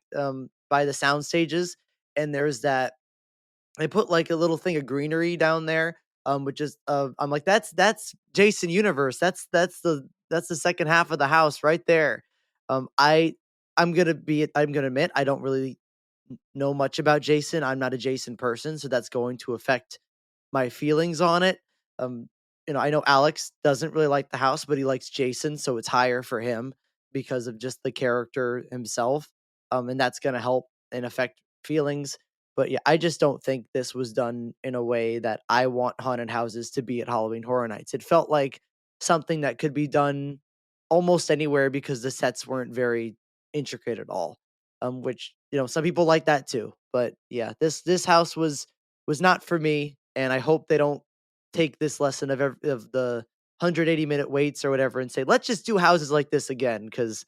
C: by the sound stages, and there's that they put like a little thing of greenery down there, which is I'm like, that's Jason Universe. That's the second half of the house right there. Um, I I'm gonna admit I don't really. know much about Jason. I'm not a Jason person, so that's going to affect my feelings on it. Um, I know Alex doesn't really like the house, but he likes Jason, so it's higher for him because of just the character himself. And that's going to help and affect feelings. But yeah, I just don't think this was done in a way that I want haunted houses to be at Halloween Horror Nights. It felt like something that could be done almost anywhere because the sets weren't very intricate at all. Which some people like that too. But yeah, this house was not for me, and I hope they don't take this lesson of the 180-minute waits or whatever and say, let's just do houses like this again, because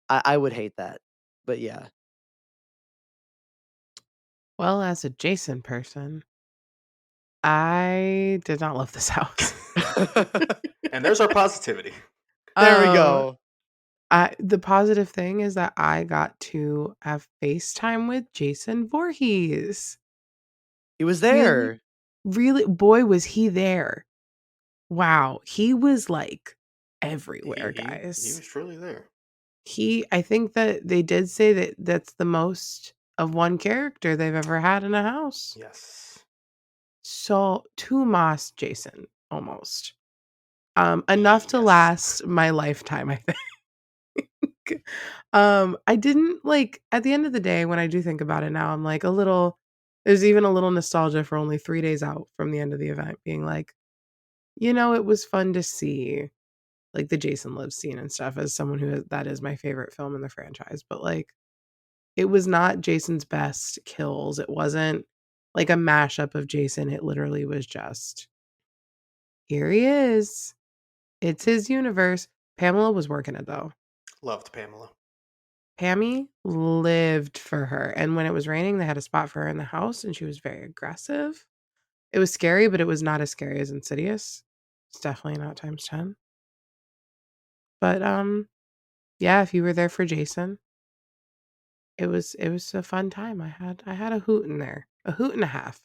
C: I would hate that. But yeah.
B: Well, as a Jason person, I did not love this house.
A: And there's our positivity.
C: There we
B: Um,
C: go.
B: the positive thing is that I got to have FaceTime with Jason Voorhees.
C: He was
B: Really,
C: there.
B: really, boy, was he there. Wow, he was like everywhere,
A: He
B: guys.
A: was truly there.
B: I think that they did say that that's the most of one character they've ever had in a house.
A: Yes.
B: So too Moss Jason almost. Enough to
A: Yes.
B: last my lifetime, I think. I didn't like at the end of the day when I do think about it now, I'm like there's even a little nostalgia for only 3 days out from the end of the event being like, it was fun to see like the Jason Lives scene and stuff as someone that is my favorite film in the franchise, but like it was not Jason's best kills. It wasn't like a mashup of Jason. It literally was just here he is. It's his universe. Pamela was working it though.
A: Loved Pamela.
B: Pammy lived for her. And when it was raining, they had a spot for her in the house and she was very aggressive. It was scary, but it was not as scary as Insidious. It's definitely not times 10. But yeah, if you were there for Jason, it was a fun time. I had a hoot in there. A hoot and a half.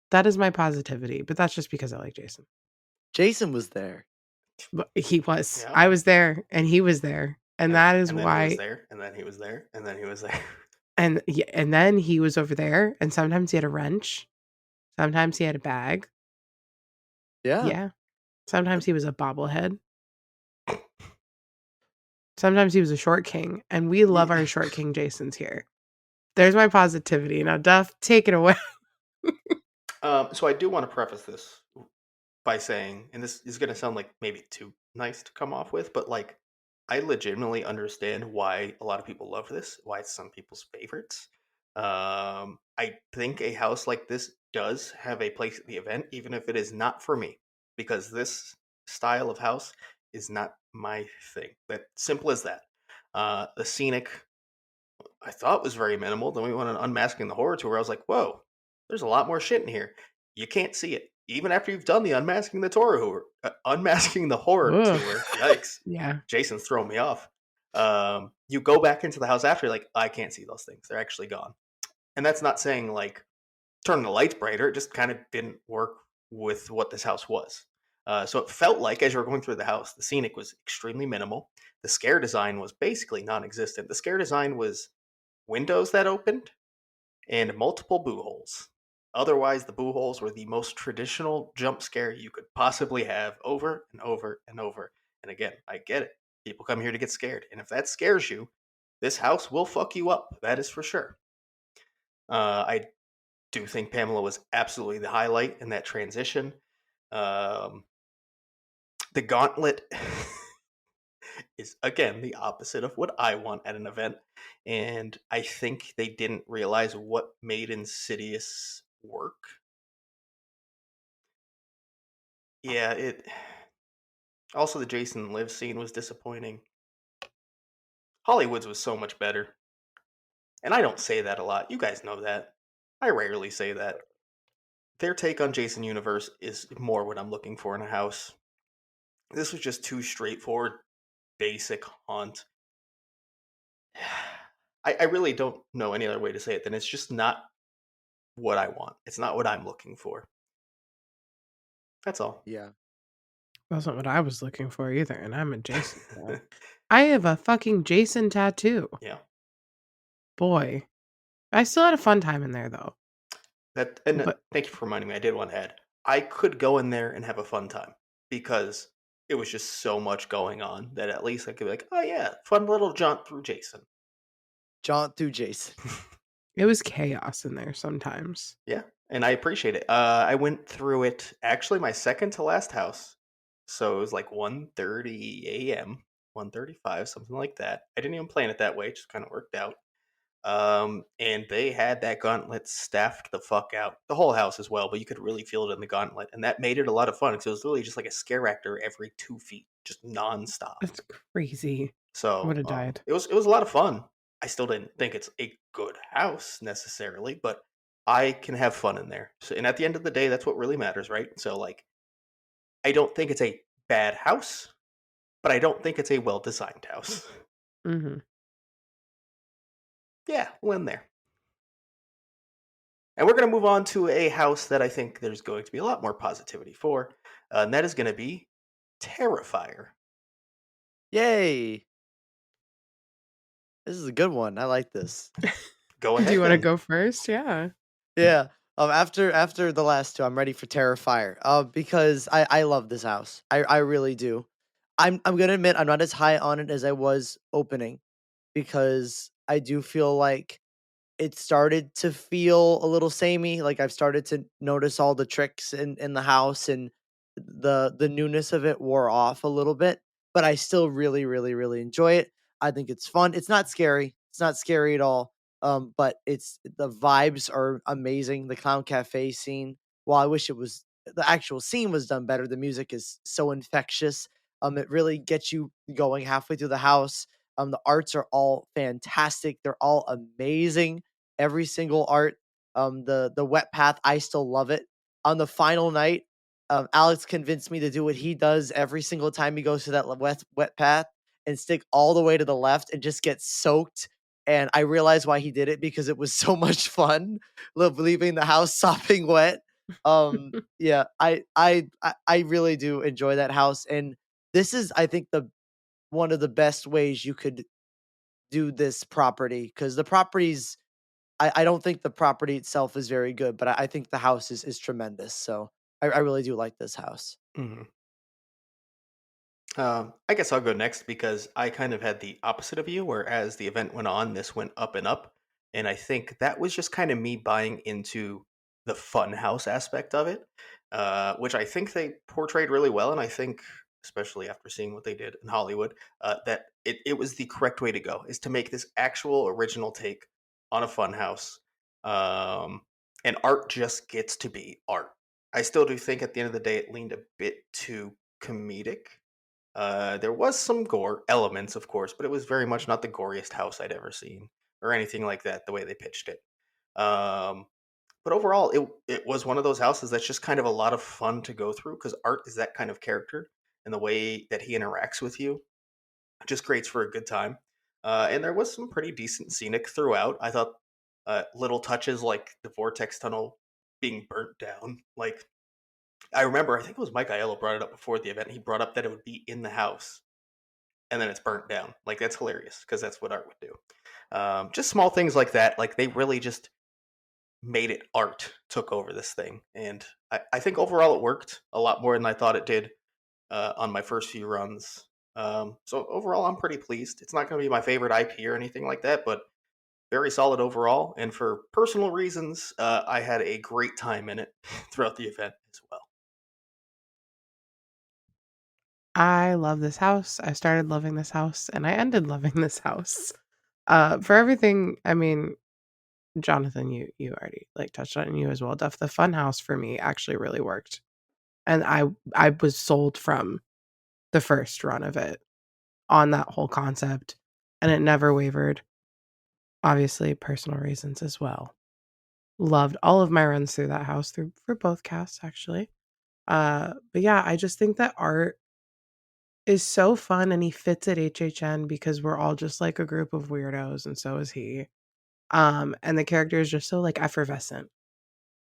B: That is my positivity, but that's just because I like Jason.
C: Jason was there.
B: But he was.
A: Yeah.
B: I was there and he was there. And that is
A: and then
B: why
A: he was there, and then he was there, and then he was there.
B: and then he was over there and sometimes he had a wrench. Sometimes he had a bag.
C: Yeah.
B: Yeah. Sometimes he was a bobblehead. Sometimes he was a short king, and we love our short king Jasons here. There's my positivity. Now, Duff, take it away.
A: So I do want to preface this by saying, and this is going to sound like maybe too nice to come off with, but like I legitimately understand why a lot of people love this, why it's some people's favorites. I think a house like this does have a place at the event, even if it is not for me, because this style of house is not my thing. That simple as that. The scenic, I thought was very minimal. Then we went on Unmasking the Horror tour. I was like, whoa, there's a lot more shit in here. You can't see it even after you've done the Unmasking the Horror, Unmasking the Horror
B: Ugh.
A: tour. Yikes!
B: Yeah.
A: Jason's throwing me off. You go back into the house after, you're like, I can't see those things. They're actually gone. And that's not saying like turn the lights brighter. It just kind of didn't work with what this house was. So it felt like as you were going through the house, the scenic was extremely minimal. The scare design was basically non-existent. The scare design was windows that opened and multiple boo holes. Otherwise, the boo holes were the most traditional jump scare you could possibly have over and over and over. And again, I get it. People come here to get scared. And if that scares you, this house will fuck you up. That is for sure. I do think Pamela was absolutely the highlight in that transition. The gauntlet is, again, the opposite of what I want at an event. And I think they didn't realize what made Insidious work. Yeah, it. Also, the Jason Lives scene was disappointing. Hollywood's was so much better. And I don't say that a lot. You guys know that. I rarely say that. Their take on Jason Universe is more what I'm looking for in a house. This was just too straightforward, basic haunt. I really don't know any other way to say it than it's just not what I want. It's not what I'm looking for. That's all.
C: Yeah.
B: Wasn't what I was looking for either, and I'm a Jason fan. I have a fucking Jason tattoo.
A: Yeah.
B: Boy. I still had a fun time in there though. But
A: Thank you for reminding me. I did want to add. I could go in there and have a fun time because it was just so much going on that at least I could be like, oh yeah, fun little jaunt through Jason.
C: Jaunt through Jason.
B: it was chaos in there sometimes.
A: Yeah, and I appreciate it. I went through it actually my second to last house, so it was like 1:30 a.m., 1:35, something like that. I didn't even plan it that way; it just kind of worked out. And they had that gauntlet staffed the fuck out, the whole house as well, but you could really feel it in the gauntlet, and that made it a lot of fun because it was literally just like a scare actor every 2 feet, just nonstop.
B: That's crazy. I would
A: So
B: have died.
A: it was a lot of fun. I still didn't think it's a good house necessarily, but I can have fun in there. So, and at the end of the day, that's what really matters, right? So like, I don't think it's a bad house, but I don't think it's a well designed house.
B: Hmm.
A: Yeah, we'll end there. And we're going to move on to a house that I think there's going to be a lot more positivity for, and that is going to be Terrifier.
C: Yay! This is a good one. I like this.
A: Go
B: Do you
A: ahead
B: want to
A: then.
B: go first? Yeah.
C: Yeah. After the last two, I'm ready for Terrifier. Because I love this house. I really do. I'm gonna admit I'm not as high on it as I was opening because I do feel like it started to feel a little samey. Like I've started to notice all the tricks in the house and the newness of it wore off a little bit. But I still really, really, really enjoy it. I think it's fun. It's not scary. It's not scary at all. But it's the vibes are amazing. The clown cafe scene. While I wish it was the actual scene was done better, the music is so infectious. It really gets you going halfway through the house. The arts are all fantastic. They're all amazing. Every single art. The wet path, I still love it. On the final night, Alex convinced me to do what he does every single time he goes to that wet path and stick all the way to the left and just get soaked. And I realized why he did it because it was so much fun leaving the house sopping wet. Yeah, I really do enjoy that house, and this is I think the one of the best ways you could do this property because the properties I don't think the property itself is very good, but I think the house is tremendous. So I really do like this house.
A: Mhm. I guess I'll go next because I kind of had the opposite of you, where as the event went on, this went up and up. And I think that was just kind of me buying into the fun house aspect of it, which I think they portrayed really well. And I think, especially after seeing what they did in Hollywood, that it was the correct way to go, is to make this actual original take on a fun house. Um, and art just gets to be art. I still do think at the end of the day, it leaned a bit too comedic. There was some gore elements, of course, but it was very much not the goriest house I'd ever seen or anything like that. The way they pitched it, um, but overall, it was one of those houses that's just kind of a lot of fun to go through because Art is that kind of character, and the way that he interacts with you just creates for a good time. And there was some pretty decent scenic throughout. I thought little touches like the vortex tunnel being burnt down, like I remember, I think it was Mike Aiello brought it up before the event. He brought up that it would be in the house and then it's burnt down. Like that's hilarious because that's what art would do. Just small things like that. Like they really just made it art took over this thing, and I think overall it worked a lot more than I thought it did on my first few runs. So overall, I'm pretty pleased. It's not going to be my favorite IP or anything like that, but very solid overall. And for personal reasons, I had a great time in it throughout the event as well.
B: I love this house. I started loving this house and I ended loving this house. For everything, I mean, Jonathan, you already like touched on it, and you as well. Duff, the fun house for me actually really worked. And I was sold from the first run of it on that whole concept. And it never wavered. Obviously, personal reasons as well. Loved all of my runs through that house through for both casts actually. But yeah, I just think that art is so fun and he fits at HHN because we're all just like a group of weirdos and so is he. And the character is just so like effervescent.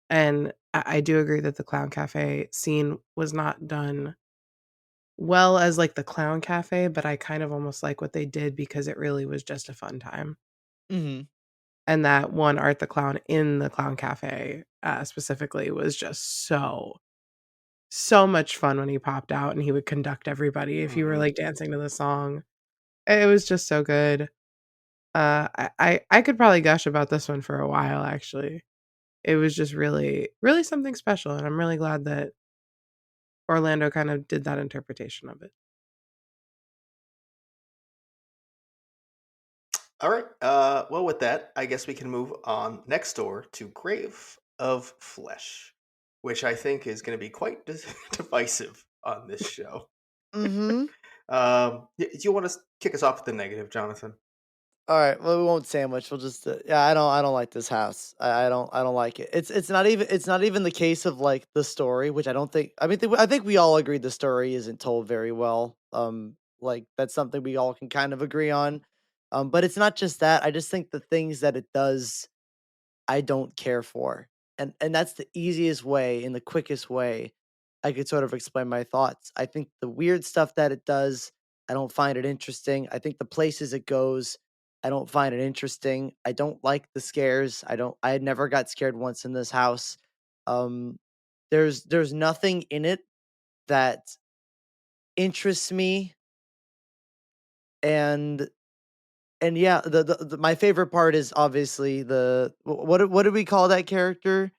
B: And I do agree that the clown cafe scene was not done well as like the clown cafe, but I kind of almost like what they did because it really was just a fun time.
C: Hmm.
B: And that one Art the Clown in the Clown Cafe, specifically was just so much fun when he popped out and he would conduct everybody if you were, like, dancing to the song. It was just so good. I could probably gush about this one for a while, actually. It was just really, really something special, and I'm really glad that Orlando kind of did that interpretation of it.
A: All right. Well, with that, I guess we can move on next door to Grave of Flesh, which I think is going to be quite divisive on this show.
C: Mhm.
A: Do you want to kick us off with the negative, Jonathan?
C: All right. Well, we won't say much. We'll just yeah. I don't like this house. I don't like it. It's not even the case of like the story, which I don't think. I mean, I think we all agree the story isn't told very well. Like that's something we all can kind of agree on. But it's not just that. I just think the things that it does I don't care for. And that's the easiest way and the quickest way I could sort of explain my thoughts. I think the weird stuff that it does, I don't find it interesting. I think the places it goes, I don't find it interesting. I don't like the scares. I had never got scared once in this house. Um there's nothing in it that interests me and yeah, the my favorite part is obviously what did we call that character?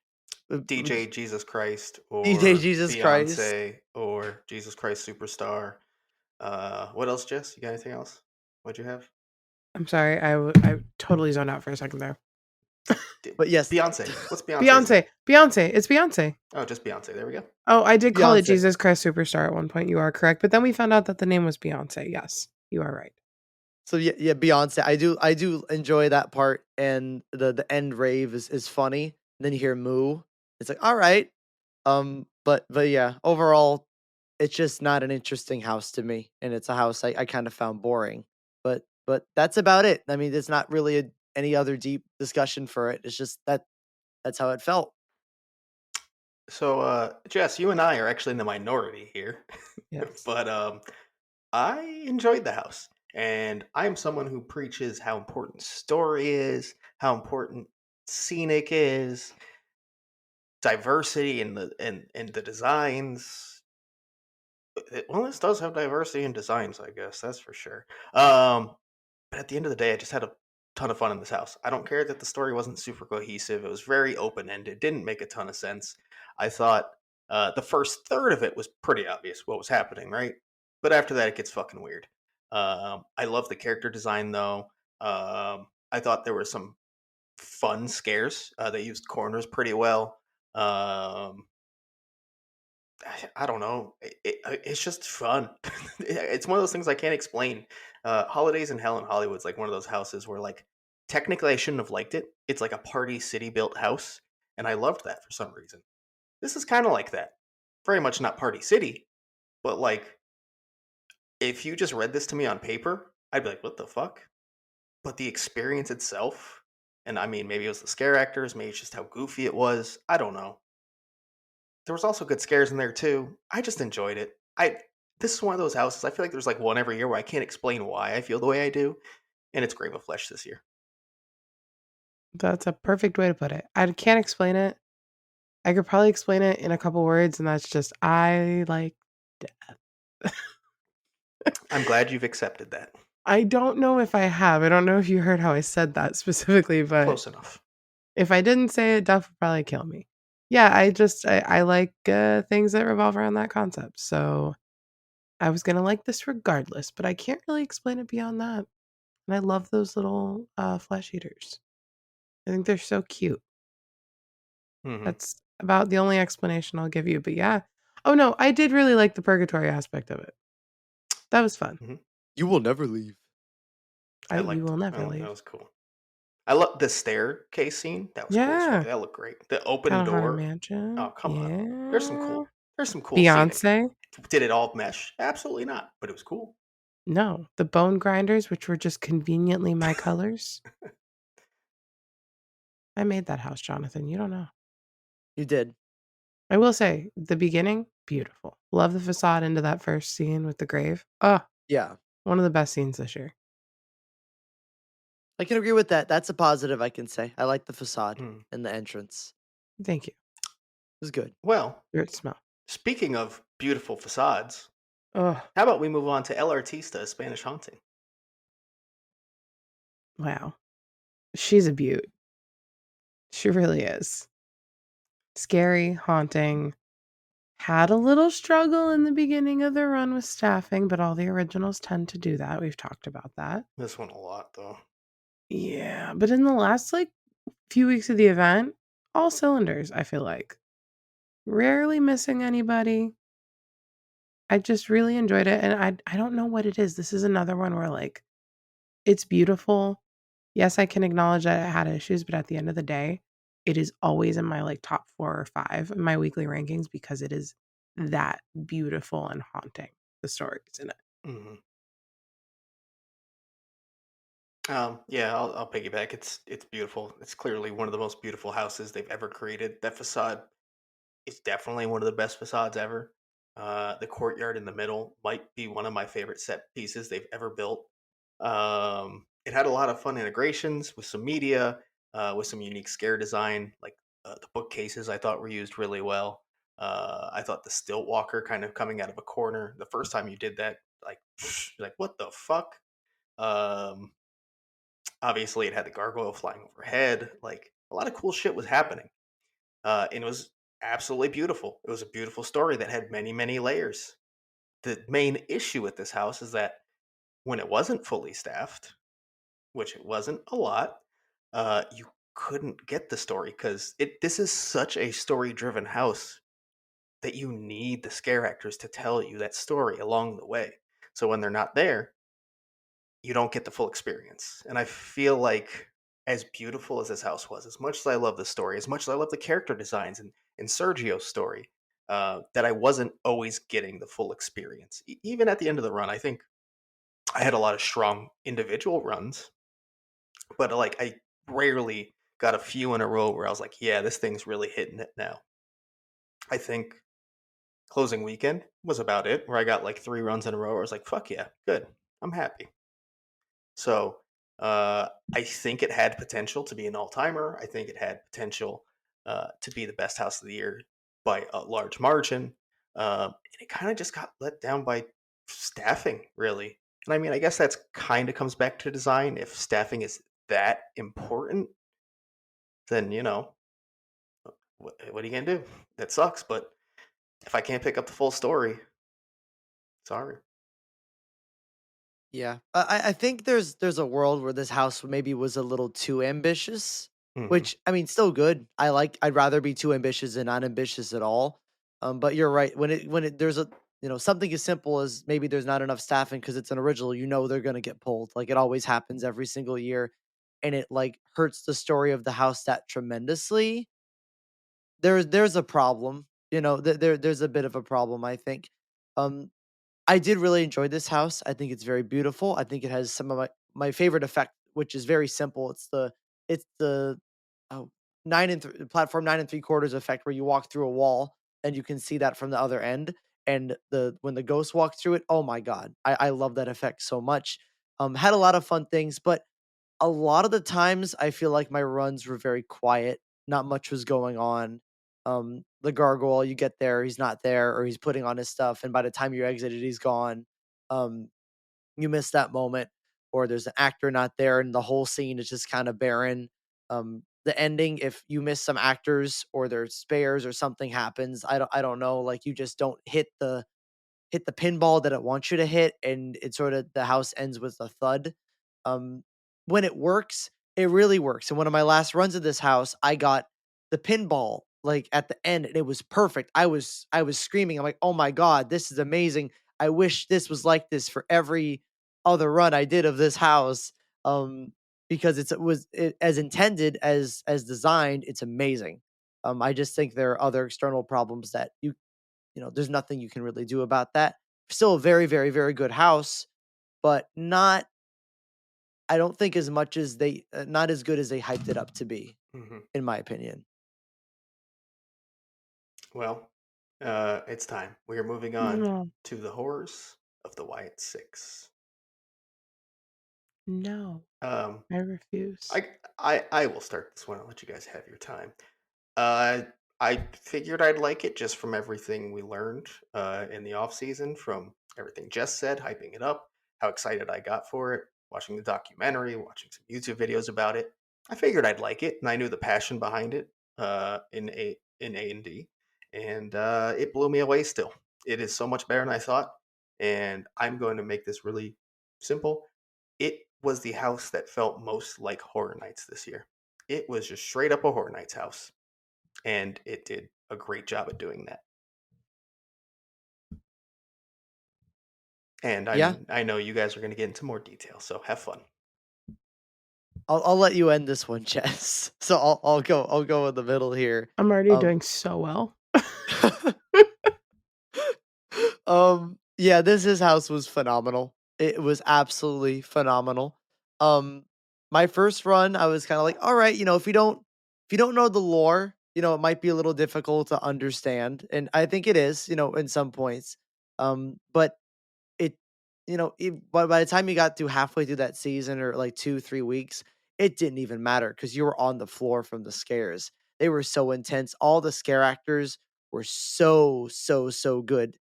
A: DJ Jesus Christ
C: DJ
A: or
C: Jesus Christ.
A: Beyonce or Jesus Christ Superstar. What else, Jess? You got anything else? What'd you have?
B: I'm sorry, I totally zoned out for a second there.
C: But yes,
A: Beyonce. What's Beyonce's name?
B: Beyonce, it's Beyonce.
A: Oh, just Beyonce. There we go.
B: Oh, I did call it
C: Beyonce.
B: Jesus Christ Superstar at one point, you are correct, but then we found out that the name was Beyonce, yes, you are right.
C: So yeah, Beyonce. I do enjoy that part, and the end rave is funny. And then you hear moo. It's like all right. But yeah, overall, it's just not an interesting house to me, and it's a house I kind of found boring. But that's about it. I mean, there's not really any other deep discussion for it. It's just that's how it felt.
A: So, Jess, you and I are actually in the minority here,
B: Yes.
A: but I enjoyed the house, and I am someone who preaches how important story is, how important scenic is, diversity in the designs. Well, this does have diversity in designs, I guess that's for sure. But at the end of the day, I just had a ton of fun in this house. I don't care that the story wasn't super cohesive. It was very open ended. Didn't make a ton of sense. I thought the first third of it was pretty obvious what was happening, right? But after that, it gets fucking weird. I love the character design though. I thought there were some fun scares. They used corners pretty well. Um, I don't know. It's just fun. It's one of those things I can't explain. Holidays in Hell in Hollywood's like one of those houses where, like, technically I shouldn't have liked it. It's like a party city built house, and I loved that for some reason. This is kind of like that. Very much not Party City, but like if you just read this to me on paper, I'd be like, "What the fuck?" But the experience itself, and I mean, maybe it was the scare actors, maybe it's just how goofy it was. I don't know. There was also good scares in there too. I just enjoyed it. This is one of those houses. I feel like there's like one every year where I can't explain why I feel the way I do, and it's Grave of Flesh this year.
B: That's a perfect way to put it. I can't explain it. I could probably explain it in a couple words, and that's just I like death.
A: I'm glad you've accepted that.
B: I don't know if I have. I don't know if you heard how I said that specifically, but
A: Close enough.
B: if I didn't say it, Duff would probably kill me. Yeah, I like things that revolve around that concept. So I was gonna like this regardless, but I can't really explain it beyond that. And I love those little flesh eaters. I think they're so cute.
A: Hmm.
B: That's about the only explanation I'll give you. But yeah. Oh no, I did really like the purgatory aspect of it. That was fun.
A: Hmm.
C: You will never leave.
B: You will
A: I
B: never
A: liked that
B: leave.
A: was cool. I love the staircase scene. That was cool as fuck.
B: Yeah.
A: That looked great. The open
B: Kind of haunted
A: door. Oh
B: mansion.
A: come on.
B: Yeah.
A: There's some cool scenic.
B: Beyonce.
A: Did it all mesh? Absolutely not. But it was cool.
B: No, the bone grinders, which were just conveniently my colors. I made that house, Jonathan. You don't know.
C: You did.
B: I will say, the beginning, beautiful. Love the facade into that first scene with the grave. Oh,
C: Yeah.
B: one of the best scenes this year.
C: I can agree with that. That's a positive I can say. I like the facade
A: Mm.
C: and the entrance.
B: Thank you.
C: It was good.
A: Well,
B: Weird smell.
A: speaking of beautiful facades,
B: Oh,
A: how about we move on to El Artista, a Spanish haunting?
B: wow. She's a beaut. She really is. Scary, haunting. Had a little struggle in the beginning of the run with staffing, but all the originals tend to do that. We've talked about that.
A: This one a lot, though.
B: Yeah, but in the last like few weeks of the event, all cylinders, I feel like. Rarely missing anybody. I just really enjoyed it and I don't know what it is. This is another one where like it's beautiful. Yes, I can acknowledge that it had issues, but at the end of the day, it is always in my like top 4 or 5 in my weekly rankings because it is that beautiful and haunting, the stories in it.
A: Hmm. Yeah, I'll piggyback. It's beautiful. It's clearly one of the most beautiful houses they've ever created. That facade is definitely one of the best facades ever. The courtyard in the middle might be one of my favorite set pieces they've ever built. It had a lot of fun integrations with some media, with some unique scare design. Like the bookcases, I thought were used really well. I thought the stilt walker kind of coming out of a corner. The first time you did that, like, like what the fuck? Um, Obviously, it had the gargoyle flying overhead. Like a lot of cool shit was happening, and it was absolutely beautiful. It was a beautiful story that had many, many layers. The main issue with this house is that when it wasn't fully staffed, which it wasn't a lot, you couldn't get the story because it. This is such a story-driven house that you need the scare actors to tell you that story along the way. So when they're not there, you don't get the full experience. And I feel like as beautiful as this house was, as much as I love the story, as much as I love the character designs and Sergio's story, that I wasn't always getting the full experience. Even at the end of the run, I think I had a lot of strong individual runs, but like I rarely got a few in a row where I was like, yeah, this thing's really hitting it now. I think closing weekend was about it, where I got like 3 runs in a row where I was like, fuck yeah, good. I'm happy. So I think it had potential to be an all timer. I think it had potential to be the best house of the year by a large margin. And it kind of just got let down by staffing, really. And I mean, I guess that's kind of comes back to design. If staffing is that important, then, what are you going to do? That sucks. But if I can't pick up the full story, sorry.
C: Yeah. I think there's a world where this house maybe was a little too ambitious,
A: Hmm.
C: which I mean, still good. I'd rather be too ambitious than not ambitious at all. But you're right. When it there's a something as simple as maybe there's not enough staffing because it's an original, they're gonna get pulled. Like it always happens every single year, and it like hurts the story of the house that tremendously. There's a problem. There's a bit of a problem, I think. Um, I did really enjoy this house. I think it's very beautiful. I think it has some of my favorite effect, which is very simple. It's the oh, platform 9 3/4 effect where you walk through a wall and you can see that from the other end. And when the ghost walks through it, oh my god, I love that effect so much. Had a lot of fun things, but a lot of the times I feel like my runs were very quiet. Not much was going on. The gargoyle, you get there, he's not there, or he's putting on his stuff, and by the time you exited, he's gone. Um, you miss that moment, or there's an actor not there, and the whole scene is just kind of barren. The ending, if you miss some actors or there's spares or something happens, I don't know, like you just don't hit the pinball that it wants you to hit, and it sort of the house ends with a thud. Um, when it works, it really works. And one of my last runs of this house, I got the pinball like at the end, and it was perfect. I was screaming. I'm like, oh my god, this is amazing. I wish this was like this for every other run I did of this house. Um, because as intended as designed, it's amazing. I just think there are other external problems that there's nothing you can really do about that. Still a very, very, very good house, but not I don't think as much as not as good as they hyped it up to be,
A: Hmm.
C: in my opinion.
A: Well, it's time. We are moving on
B: No.
A: to the horrors of the Wyatt Six.
B: No,
A: Um,
B: I refuse.
A: I will start this one. I'll let you guys have your time. Uh, I figured I'd like it just from everything we learned in the off season, from everything Jess said, hyping it up, how excited I got for it, watching the documentary, watching some YouTube videos about it. I figured I'd like it, and I knew the passion behind it in A&D, and it blew me away. Still, it is so much better than I thought, and I'm going to make this really simple. It was the house that felt most like Horror Nights this year. It was just straight up a Horror Nights house, and it did a great job at doing that. And
C: Yeah,
A: I know you guys are going to get into more detail, so have fun.
C: I'll let you end this one, Chess. So I'll go in the middle here.
B: I'm already doing so well.
C: Yeah, this house was phenomenal. It was absolutely phenomenal. Um, my first run, I was kind of like, all right, if you don't know the lore, it might be a little difficult to understand, and I think it is, in some points. But it by the time you got through halfway through that season, or like 2, 3 weeks, it didn't even matter because you were on the floor from the scares. They were so intense. All the scare actors were so so so good.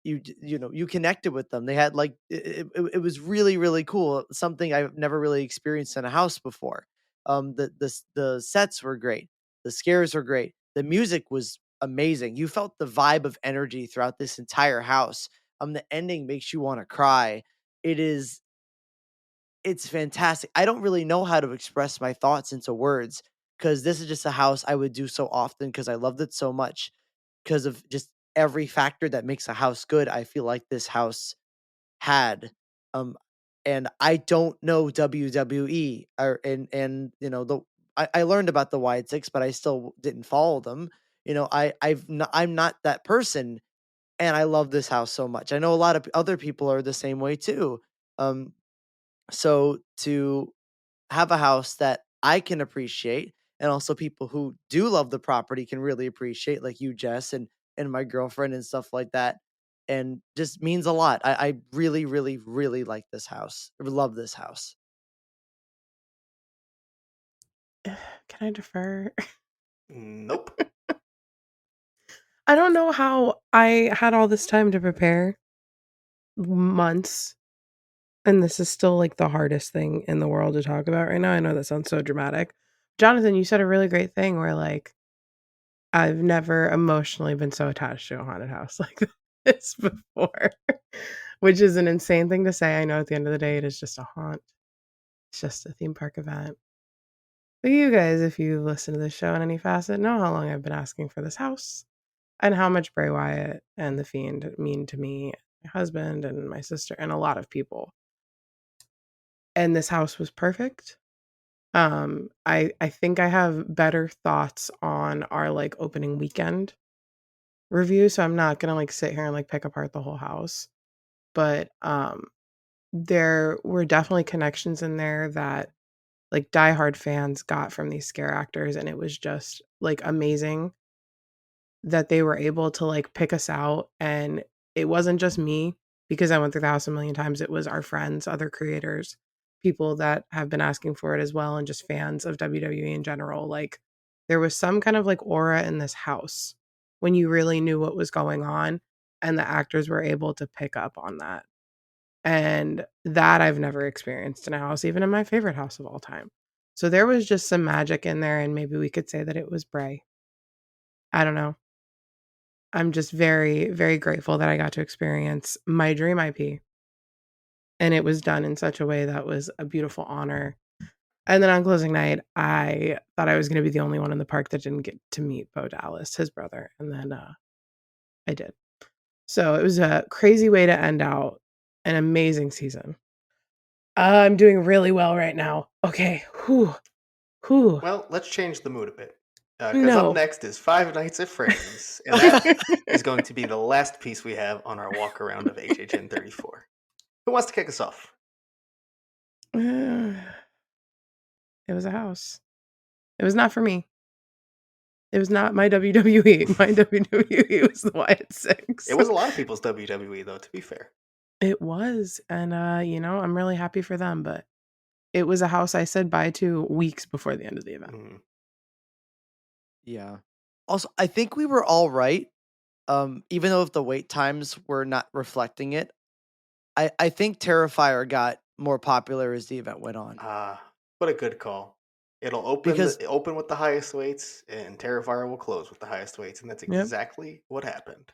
C: You connected with them. They had like it was really really cool. Something I've never really experienced in a house before. The sets were great. The scares were great. The music was amazing. You felt the vibe of energy throughout this entire house. The ending makes you want to cry. It is it's fantastic. I don't really know how to express my thoughts into words, because this is just a house I would do so often because I loved it so much, because of just every factor that makes a house good. I feel like this house had. Um and I don't know WWE, I learned about the Wyatt Sicks, but I still didn't follow them. I'm not that person, and I love this house so much. I know a lot of other people are the same way too. Um, so to have a house that I can appreciate, and also people who do love the property can really appreciate, like you, Jess, and my girlfriend and stuff like that, and just means a lot. I really, really, really like this house. I love this house.
B: Can I defer?
A: Nope.
B: I don't know how I had all this time to prepare. Months. And this is still like the hardest thing in the world to talk about right now. I know that sounds so dramatic. Jonathan, you said a really great thing where like I've never emotionally been so attached to a haunted house like this before, which is an insane thing to say. I know at the end of the day, it is just a haunt. It's just a theme park event. But you guys, if you listen to this show in any facet, know how long I've been asking for this house and how much Bray Wyatt and The Fiend mean to me, my husband, and my sister, and a lot of people. And this house was perfect. I think I have better thoughts on our like opening weekend review, so I'm not gonna like sit here and like pick apart the whole house. But there were definitely connections in there that like diehard fans got from these scare actors, and it was just like amazing that they were able to like pick us out. And it wasn't just me, because I went through the house a million times. It was our friends, other creators, people that have been asking for it as well, and just fans of WWE in general. Like there was some kind of like aura in this house when you really knew what was going on, and the actors were able to pick up on that. And that I've never experienced in a house, even in my favorite house of all time. So there was just some magic in there, and maybe we could say that it was Bray. I don't know. I'm just very, very grateful that I got to experience my dream IP, and it was done in such a way that was a beautiful honor. And then on closing night, I thought I was going to be the only one in the park that didn't get to meet Bo Dallas, his brother, and then I did. So it was a crazy way to end out an amazing season. I'm doing really well right now. Okay, whew, whew.
A: Well, let's change the mood a bit. Because up
B: No.
A: next is Five Nights at Freddy's, and that is going to be the last piece we have on our walk around of HHN 34. Who wants to kick us off?
B: It was a house. It was not for me. It was not my WWE. My WWE was the Wyatt Sicks.
A: It was a lot of people's WWE, though, to be fair.
B: It was, and, I'm really happy for them, but it was a house I said bye to weeks before the end of the event.
A: Mm.
C: Yeah. Also, I think we were all right, even though if the wait times were not reflecting it. I think Terrifier got more popular as the event went on
A: What a good call. It'll open
C: because
A: open with the highest weights, and Terrifier will close with the highest weights, and that's
B: Yep.
A: exactly what happened.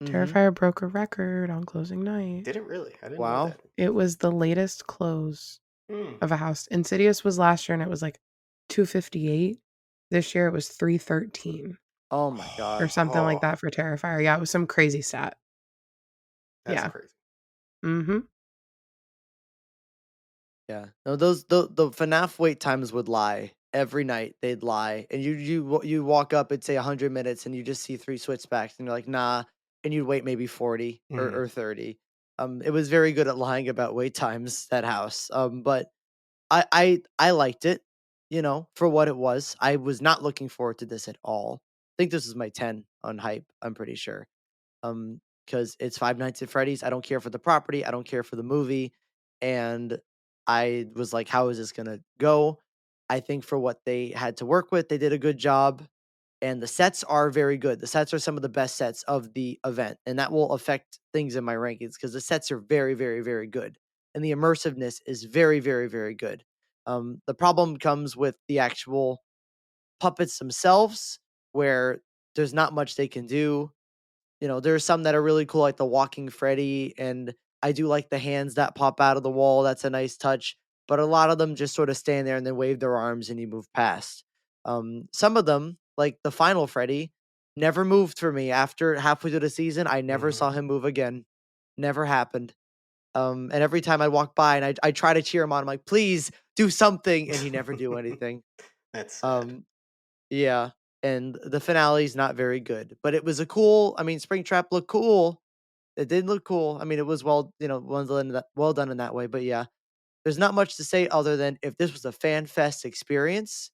C: mhm.
B: Terrifier broke a record on closing night.
A: Did it really? I didn't know
C: Wow.
A: that.
B: It was the latest close
A: Mm.
B: of a house. Insidious was last year, and it was, like, 258. This year, it was 313
C: Oh my
B: or
C: god.
B: something like
A: Oh,
B: that for Terrifier. Yeah, it was some crazy stat.
A: that's
B: Yeah.
A: crazy.
B: Mhm.
C: Yeah. No, those the FNAF wait times would lie. Every night they'd lie. And you walk up, it'd say 100 minutes and you just see 3 switchbacks and you're like, "Nah." And you'd wait maybe 40
A: Mhm.
C: or 30. It was very good at lying about wait times, that house. But I liked it, for what it was. I was not looking forward to this at all. I think this is my 10 on hype, I'm pretty sure. Because it's Five Nights at Freddy's. I don't care for the property. I don't care for the movie. And I was like, how is this gonna go? I think for what they had to work with, they did a good job. And the sets are very good. The sets are some of the best sets of the event. And that will affect things in my rankings because the sets are very, very, very good. And the immersiveness is very, very, very good. The problem comes with the actual puppets themselves, where there's not much they can do. There's some that are really cool, like the walking Freddy, and I do like the hands that pop out of the wall. That's a nice touch. But a lot of them just sort of stand there and then wave their arms and you move past. Some of them, like the final Freddy, never moved for me. After halfway through the season, I never
A: Mhm.
C: saw him move again. Never happened. And every time I walk by and I try to cheer him on, I'm like, please do something. And he never do anything.
A: That's sad.
C: Um, yeah, and the finale's not very good, but it was a cool. I mean, Springtrap looked cool. It did look cool. I mean, it was well done in that way, but yeah, there's not much to say other than if this was a fan fest experience,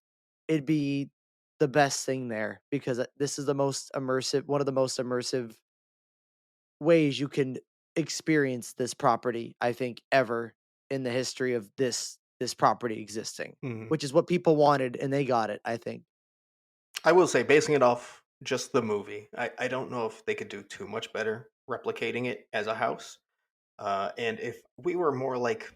C: it'd be the best thing there because this is the most immersive one of the most immersive ways you can experience this property, I think, ever in the history of this property existing,
A: Mhm.
C: which is what people wanted and they got it, I think.
A: I will say, basing it off just the movie, I don't know if they could do too much better replicating it as a house. And if we were more like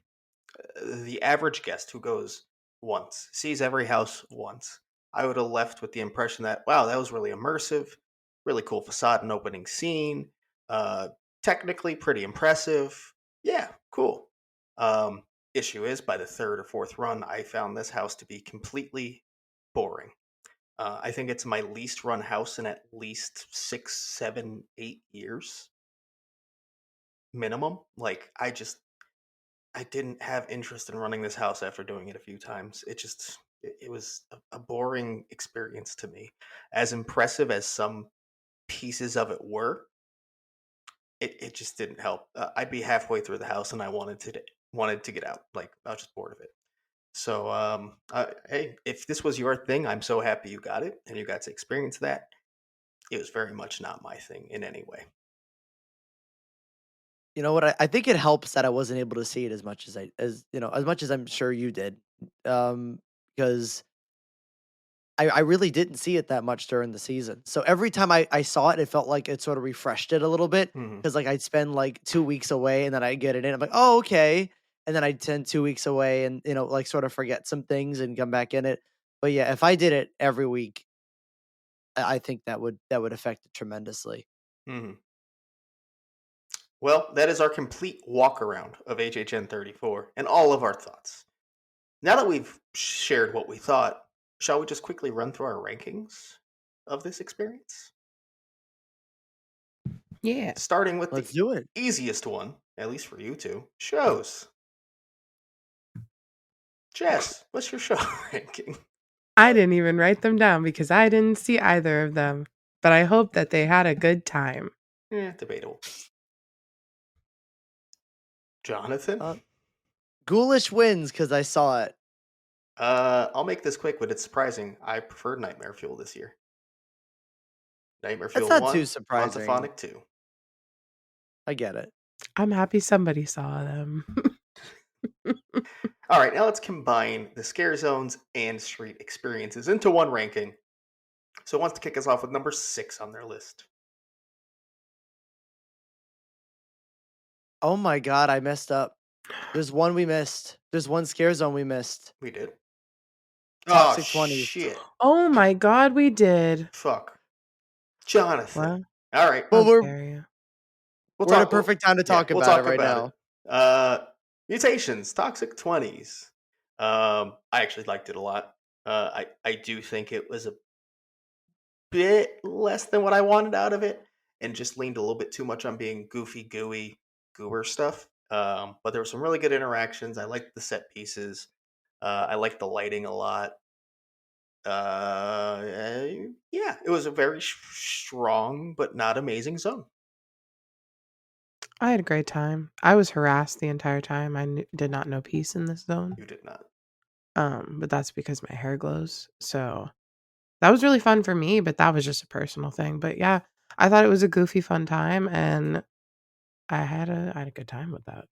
A: the average guest who goes once, sees every house once, I would have left with the impression that, wow, that was really immersive, really cool facade and opening scene, uh, technically pretty impressive. Yeah, cool. Um, Issue is, by the third or fourth run, I found this house to be completely boring. I think it's my least run house in at least 6, 7, 8 years minimum. Like, I didn't have interest in running this house after doing it a few times. It was a boring experience to me. As impressive as some pieces of it were, it just didn't help. I'd be halfway through the house and I wanted to get out. Like, I was just bored of it. So, hey, if this was your thing, I'm so happy you got it and you got to experience that. It was very much not my thing in any way.
C: You know what? I think it helps that I wasn't able to see it as much as much as I'm sure you did. Because I really didn't see it that much during the season. So every time I saw it, it felt like it sort of refreshed it a little bit.
A: Hmm.
C: Because like I'd spend like 2 weeks away and then I get it in. I'm like, oh, okay. And then I'd spend 2 weeks away and like sort of forget some things and come back in it. But yeah, if I did it every week, I think that would affect it tremendously.
A: Hmm. Well, that is our complete walk around of HHN 34 and all of our thoughts. Now that we've shared what we thought, shall we just quickly run through our rankings of this experience?
B: Yeah.
A: Starting with the
C: Let's do it.
A: easiest one, at least for you two, shows. Jess, what's your show ranking?
B: I didn't even write them down because I didn't see either of them, but I hope that they had a good time.
A: Debatable. Jonathan?
C: Uh, Ghoulish wins because I saw it.
A: I'll make this quick, but it's surprising. I preferred Nightmare Fuel this year. Nightmare
C: That's
A: Fuel
C: not too
A: 1,
C: surprising.
A: Quantaphonic 2.
C: I get it.
B: I'm happy somebody saw them.
A: All right, now let's combine the scare zones and street experiences into one ranking. So, who wants to kick us off with number 6 on their list?
C: Oh my god, I messed up. There's one we missed. There's one scare zone we missed.
A: We did. Oh,
C: Toxic 20s.
A: shit.
B: Oh my god, we did.
A: Fuck. Jonathan.
B: Well,
A: All right.
C: Well,
B: how
C: we're
B: dare you?
A: We'll
C: we're in a
A: talk.
C: perfect time to
A: Yeah,
C: talk
A: we'll
C: about it
A: talk
C: right
A: about it.
C: now.
A: Mutations, Toxic 20s. I actually liked it a lot. I do think it was a bit less than what I wanted out of it, and just leaned a little bit too much on being goofy, gooey, goober stuff. But there were some really good interactions. I liked the set pieces. I liked the lighting a lot. Yeah, it was a very strong but not amazing zone.
B: I had a great time. I was harassed the entire time. I did not know peace in this zone.
A: You did not.
B: But that's because my hair glows. So that was really fun for me, but that was just a personal thing. But yeah, I thought it was a goofy, fun time, and I had a good time with that.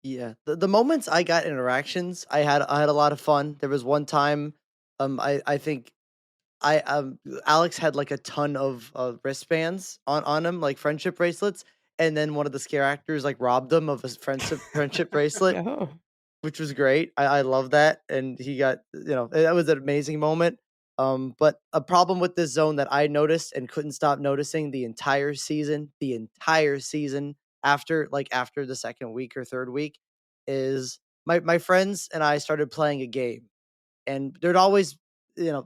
C: Yeah, the moments I got interactions, I had a lot of fun. There was one time, I think Alex had like a ton of wristbands on him, like friendship bracelets, and then one of the scare actors like robbed him of his friendship bracelet,
B: Oh,
C: which was great. I love that, and he got that was an amazing moment. But a problem with this zone that I noticed and couldn't stop noticing the entire season after the second week or third week, is my friends and I started playing a game, and there'd always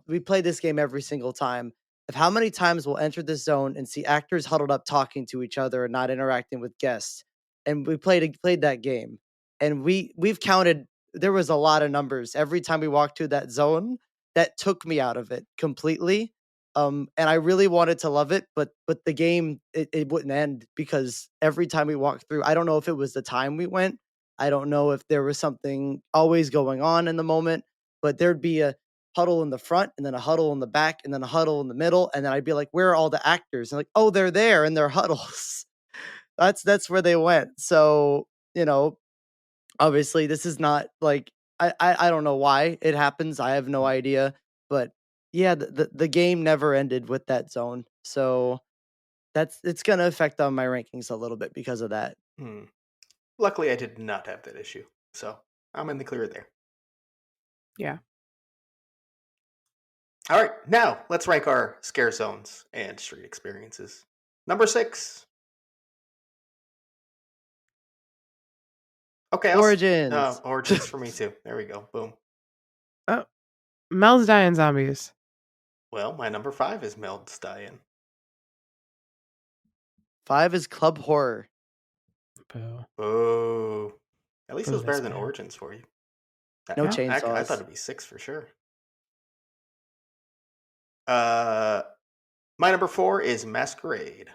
C: we play this game every single time of how many times we'll enter this zone and see actors huddled up talking to each other and not interacting with guests. And we played that game, and we've counted. There was a lot of numbers every time we walked to that zone that took me out of it completely. And I really wanted to love it, but the game, it wouldn't end because every time we walked through, I don't know if it was the time we went, I don't know if there was something always going on in the moment, but there'd be a huddle in the front and then a huddle in the back and then a huddle in the middle, and then I'd be like, where are all the actors? And like, oh, they're there in their huddles. That's where they went. So, obviously this is not like, I don't know why it happens. I have no idea. But yeah, the game never ended with that zone. So it's gonna affect on my rankings a little bit because of that.
A: Hmm. Luckily, I did not have that issue, so I'm in the clear there.
B: yeah.
A: All right, now let's rank our scare zones and street experiences. Number 6. Okay,
C: Origins.
A: Origins for me too. There we go. Boom.
B: Oh, Mel's dying zombies.
A: Well, my number 5 is Meld's Die-In.
C: 5 is Club Horror.
B: Boo.
A: Oh, at least it
B: Boo
A: was better
B: this
A: than
B: man.
A: Origins for you.
C: No
B: Yeah.
A: I thought
C: chainsaws.
A: it'd be 6 for sure. Uh, my number 4 is Masquerade.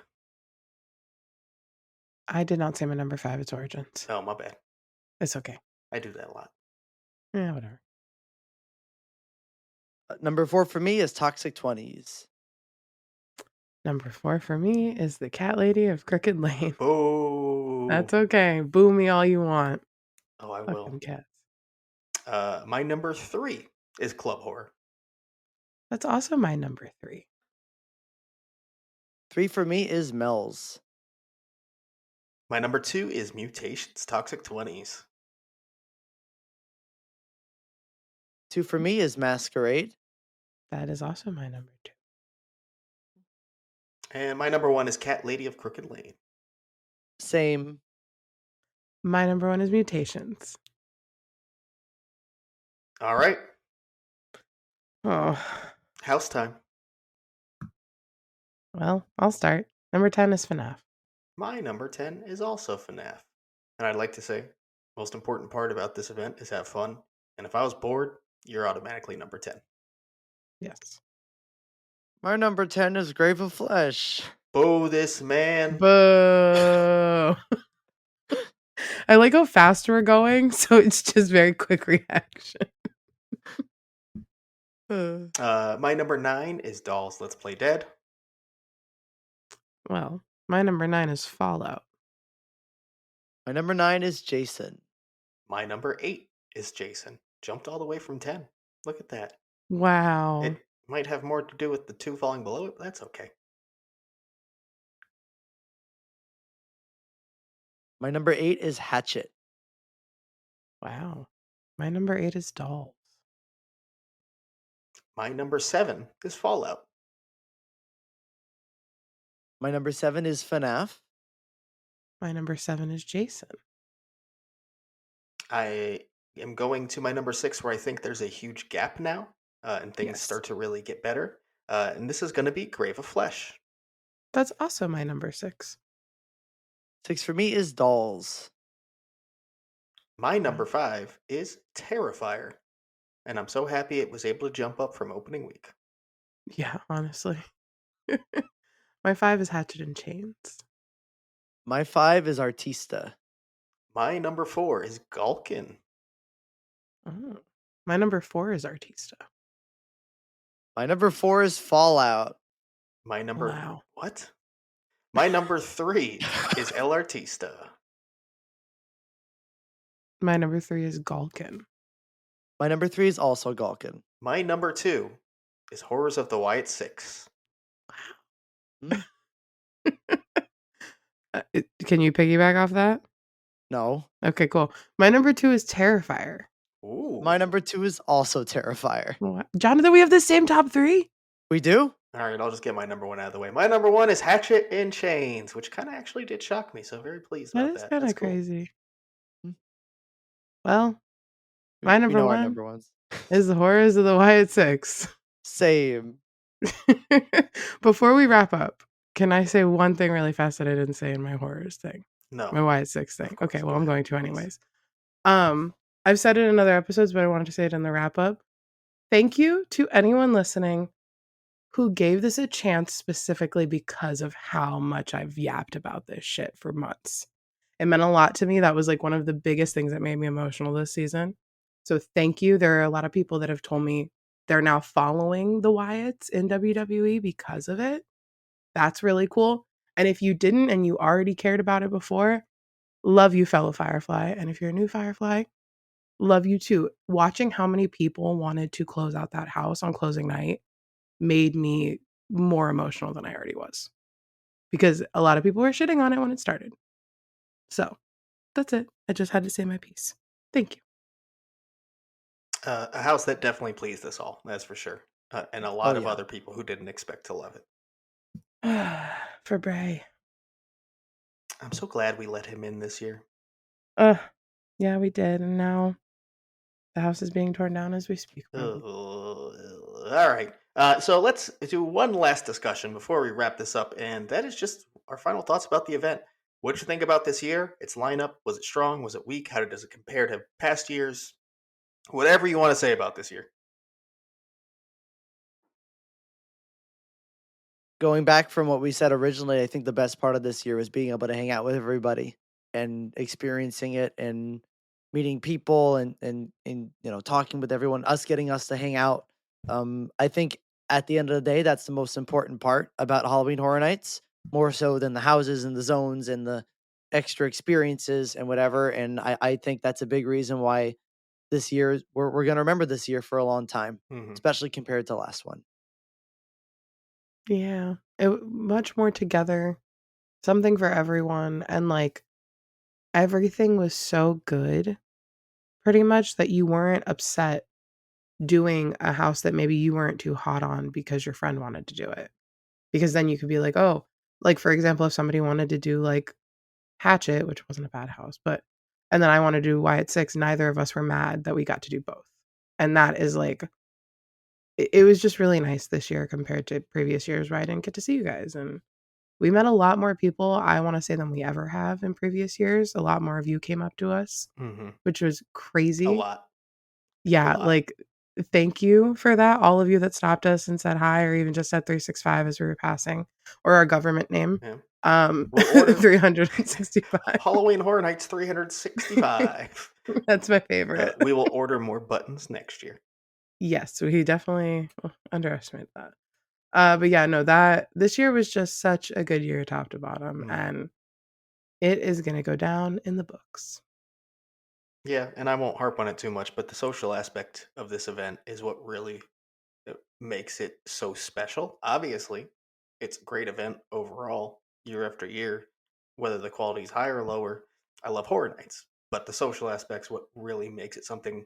B: I did not say my number 5. It's Origins.
A: Oh, my bad.
B: It's okay.
A: I do that a lot.
B: Yeah, whatever.
C: Number 4 for me is Toxic 20s.
B: Number 4 for me is the Cat Lady of Crooked Lane.
A: Oh,
B: That's okay. Boo me all you want.
A: oh, I
B: Fuck them
A: will.
B: cats.
A: My number 3 is Club Horror.
B: That's also my number 3.
C: 3 for me is Mel's.
A: My number 2 is Mutations, Toxic 20s.
C: 2 for me is Masquerade.
B: That is also my number 2.
A: And my number 1 is Cat Lady of Crooked Lane.
C: Same.
B: My number 1 is Mutations.
A: All right,
B: Oh,
A: house time.
B: well, I'll start. Number 10 is FNAF.
A: My number 10 is also FNAF. And I'd like to say, most important part about this event is have fun. And if I was bored, you're automatically number 10.
B: Yes.
C: My number 10 is Grave of Flesh.
A: Boo this man.
B: Boo. I like how fast we're going, so it's just very quick reaction.
A: My number 9 is Dolls Let's Play Dead.
B: Well, my number 9 is Fallout.
C: My number 9 is Jason.
A: My number 8 is Jason. Jumped all the way from 10. Look at that.
B: Wow.
A: It might have more to do with the 2 falling below it, but that's okay.
C: My number 8 is Hatchet.
B: Wow. My number 8 is Dolls.
A: My number 7 is Fallout.
C: My number 7 is FNAF.
B: My number 7 is Jason.
A: I am going to my number 6 where I think there's a huge gap now, and things
B: Yes.
A: start to really get better. And this is going to be Grave of Flesh.
B: That's also my number 6.
C: 6 for me is Dolls.
A: My number 5 is Terrifier. And I'm so happy it was able to jump up from opening week.
B: Yeah, honestly. My 5 is Hatchet and Chains.
C: My 5 is Artista.
A: My number 4 is Gulkin.
B: Oh. My number 4 is Artista.
C: My number 4 is Fallout.
A: My number
B: Wow.
A: What? My number 3 is El Artista.
B: My number 3 is Gulkin.
C: My number 3 is also Gulkin.
A: My number 2 is Horrors of the Wyatt Sicks.
C: Hmm?
B: Can you piggyback off that?
C: No.
B: Okay, cool. My number 2 is Terrifier.
A: Ooh.
C: My number 2 is also Terrifier.
B: Jonathan, we have the same top 3?
C: We do?
A: All right, I'll just get my number 1 out of the way. My number 1 is Hatchet and Chains, which kind of actually did shock me, so very pleased
B: That
A: about
B: is
A: that.
B: kind
A: That's
B: of
A: cool.
B: crazy.
C: Hmm.
B: Well, my
C: We
B: number
C: know our
B: 1
C: number ones.
B: is the Horrors of the Wyatt Sicks.
C: Same.
B: Before we wrap up, can I say one thing really fast that I didn't say in my horrors thing?
A: No.
B: My Wyatt Sicks thing.
A: course,
B: Okay,
A: go
B: well, I'm
A: ahead,
B: going to
A: please.
B: anyways. I've said it in other episodes, but I wanted to say it in the wrap up. Thank you to anyone listening who gave this a chance specifically because of how much I've yapped about this shit for months. It meant a lot to me. That was like one of the biggest things that made me emotional this season. So thank you. There are a lot of people that have told me they're now following the Wyatts in WWE because of it. That's really cool. And if you didn't and you already cared about it before, love you, fellow Firefly. And if you're a new Firefly, love you too. Watching how many people wanted to close out that house on closing night made me more emotional than I already was. Because a lot of people were shitting on it when it started. So that's it. I just had to say my piece. Thank you.
A: A house that definitely pleased us all, that's for sure. And a lot of
C: yeah.
A: other people who didn't expect to love it.
B: For Bray.
A: I'm so glad we let him in this year.
B: Yeah, we did. And now the house is being torn down as we speak.
A: All right. So let's do one last discussion before we wrap this up. And that is just our final thoughts about the event. What did you think about this year? Its lineup? Was it strong? Was it weak? How does it compare to past years? Whatever you want to say about this year.
C: Going back from what we said originally, I think the best part of this year was being able to hang out with everybody and experiencing it and meeting people and talking with everyone, getting us to hang out. I think at the end of the day, that's the most important part about Halloween Horror Nights, more so than the houses and the zones and the extra experiences and whatever. And I think that's a big reason why this year we're gonna remember this year for a long time, especially compared to last one.
B: Yeah, much more together, something for everyone, and like everything was so good, pretty much that you weren't upset doing a house that maybe you weren't too hot on because your friend wanted to do it. Because then you could be like, oh, like for example, if somebody wanted to do like Hatchet, which wasn't a bad house, and then I want to do Wyatt Sicks, neither of us were mad that we got to do both. And that is like, it was just really nice this year compared to previous years where I didn't get to see you guys. And we met a lot more people, I want to say, than we ever have in previous years. A lot more of you came up to us, which was crazy.
A: A lot.
B: Yeah, like, thank you for that. All of you that stopped us and said hi or even just said 365 as we were passing, or our government name.
A: Yeah.
B: We'll order 365.
A: Halloween Horror Nights 365.
B: That's my favorite.
A: We will order more buttons next year.
B: Yes, we definitely underestimate that. But yeah, no, this year was just such a good year top to bottom. And It is going to go down in the books.
A: Yeah, and I won't harp on it too much, but the social aspect of this event is what really makes it so special. Obviously, it's a great event overall, year after year, whether the quality is higher or lower. I love horror nights, but the social aspect's what really makes it something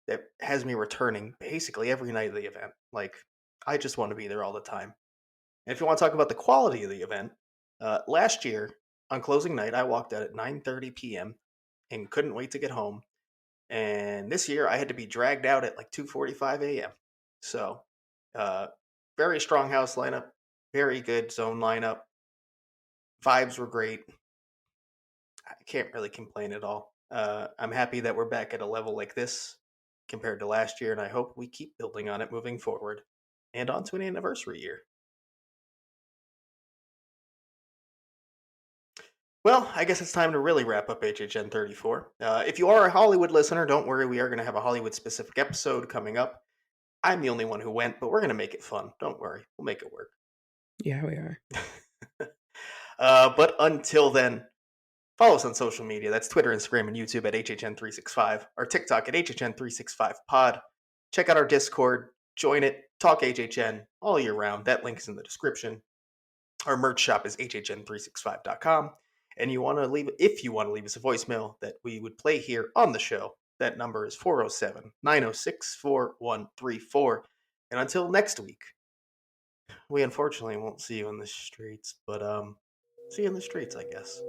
A: that has me returning basically every night of the event. Like, I just want to be there all the time. And if you want to talk about the quality of the event, last year on closing night, I walked out at 9:30 p.m. and couldn't wait to get home. And this year, I had to be dragged out at like 2:45 a.m. So, uh, very strong house lineup, very good zone lineup. Vibes were great. I can't really complain at all. I'm happy that we're back at a level like this compared to last year, and I hope we keep building on it moving forward and on to an anniversary year. Well, I guess it's time to really wrap up HHN 34. If you are a Hollywood listener, don't worry, we are going to have a Hollywood specific episode coming up. I'm the only one who went, but we're going to make it fun. Don't worry, we'll make it work.
B: Yeah, we are.
A: But until then, follow us on social media. That's Twitter, Instagram, and YouTube at HHN365. Our TikTok at HHN365pod. Check out our Discord. Join it. Talk HHN all year round. That link is in the description. Our merch shop is HHN365.com. And if you want to leave us a voicemail that we would play here on the show, that number is 407-906-4134. And until next week, we unfortunately won't see you in the streets, but see you in the streets, I guess.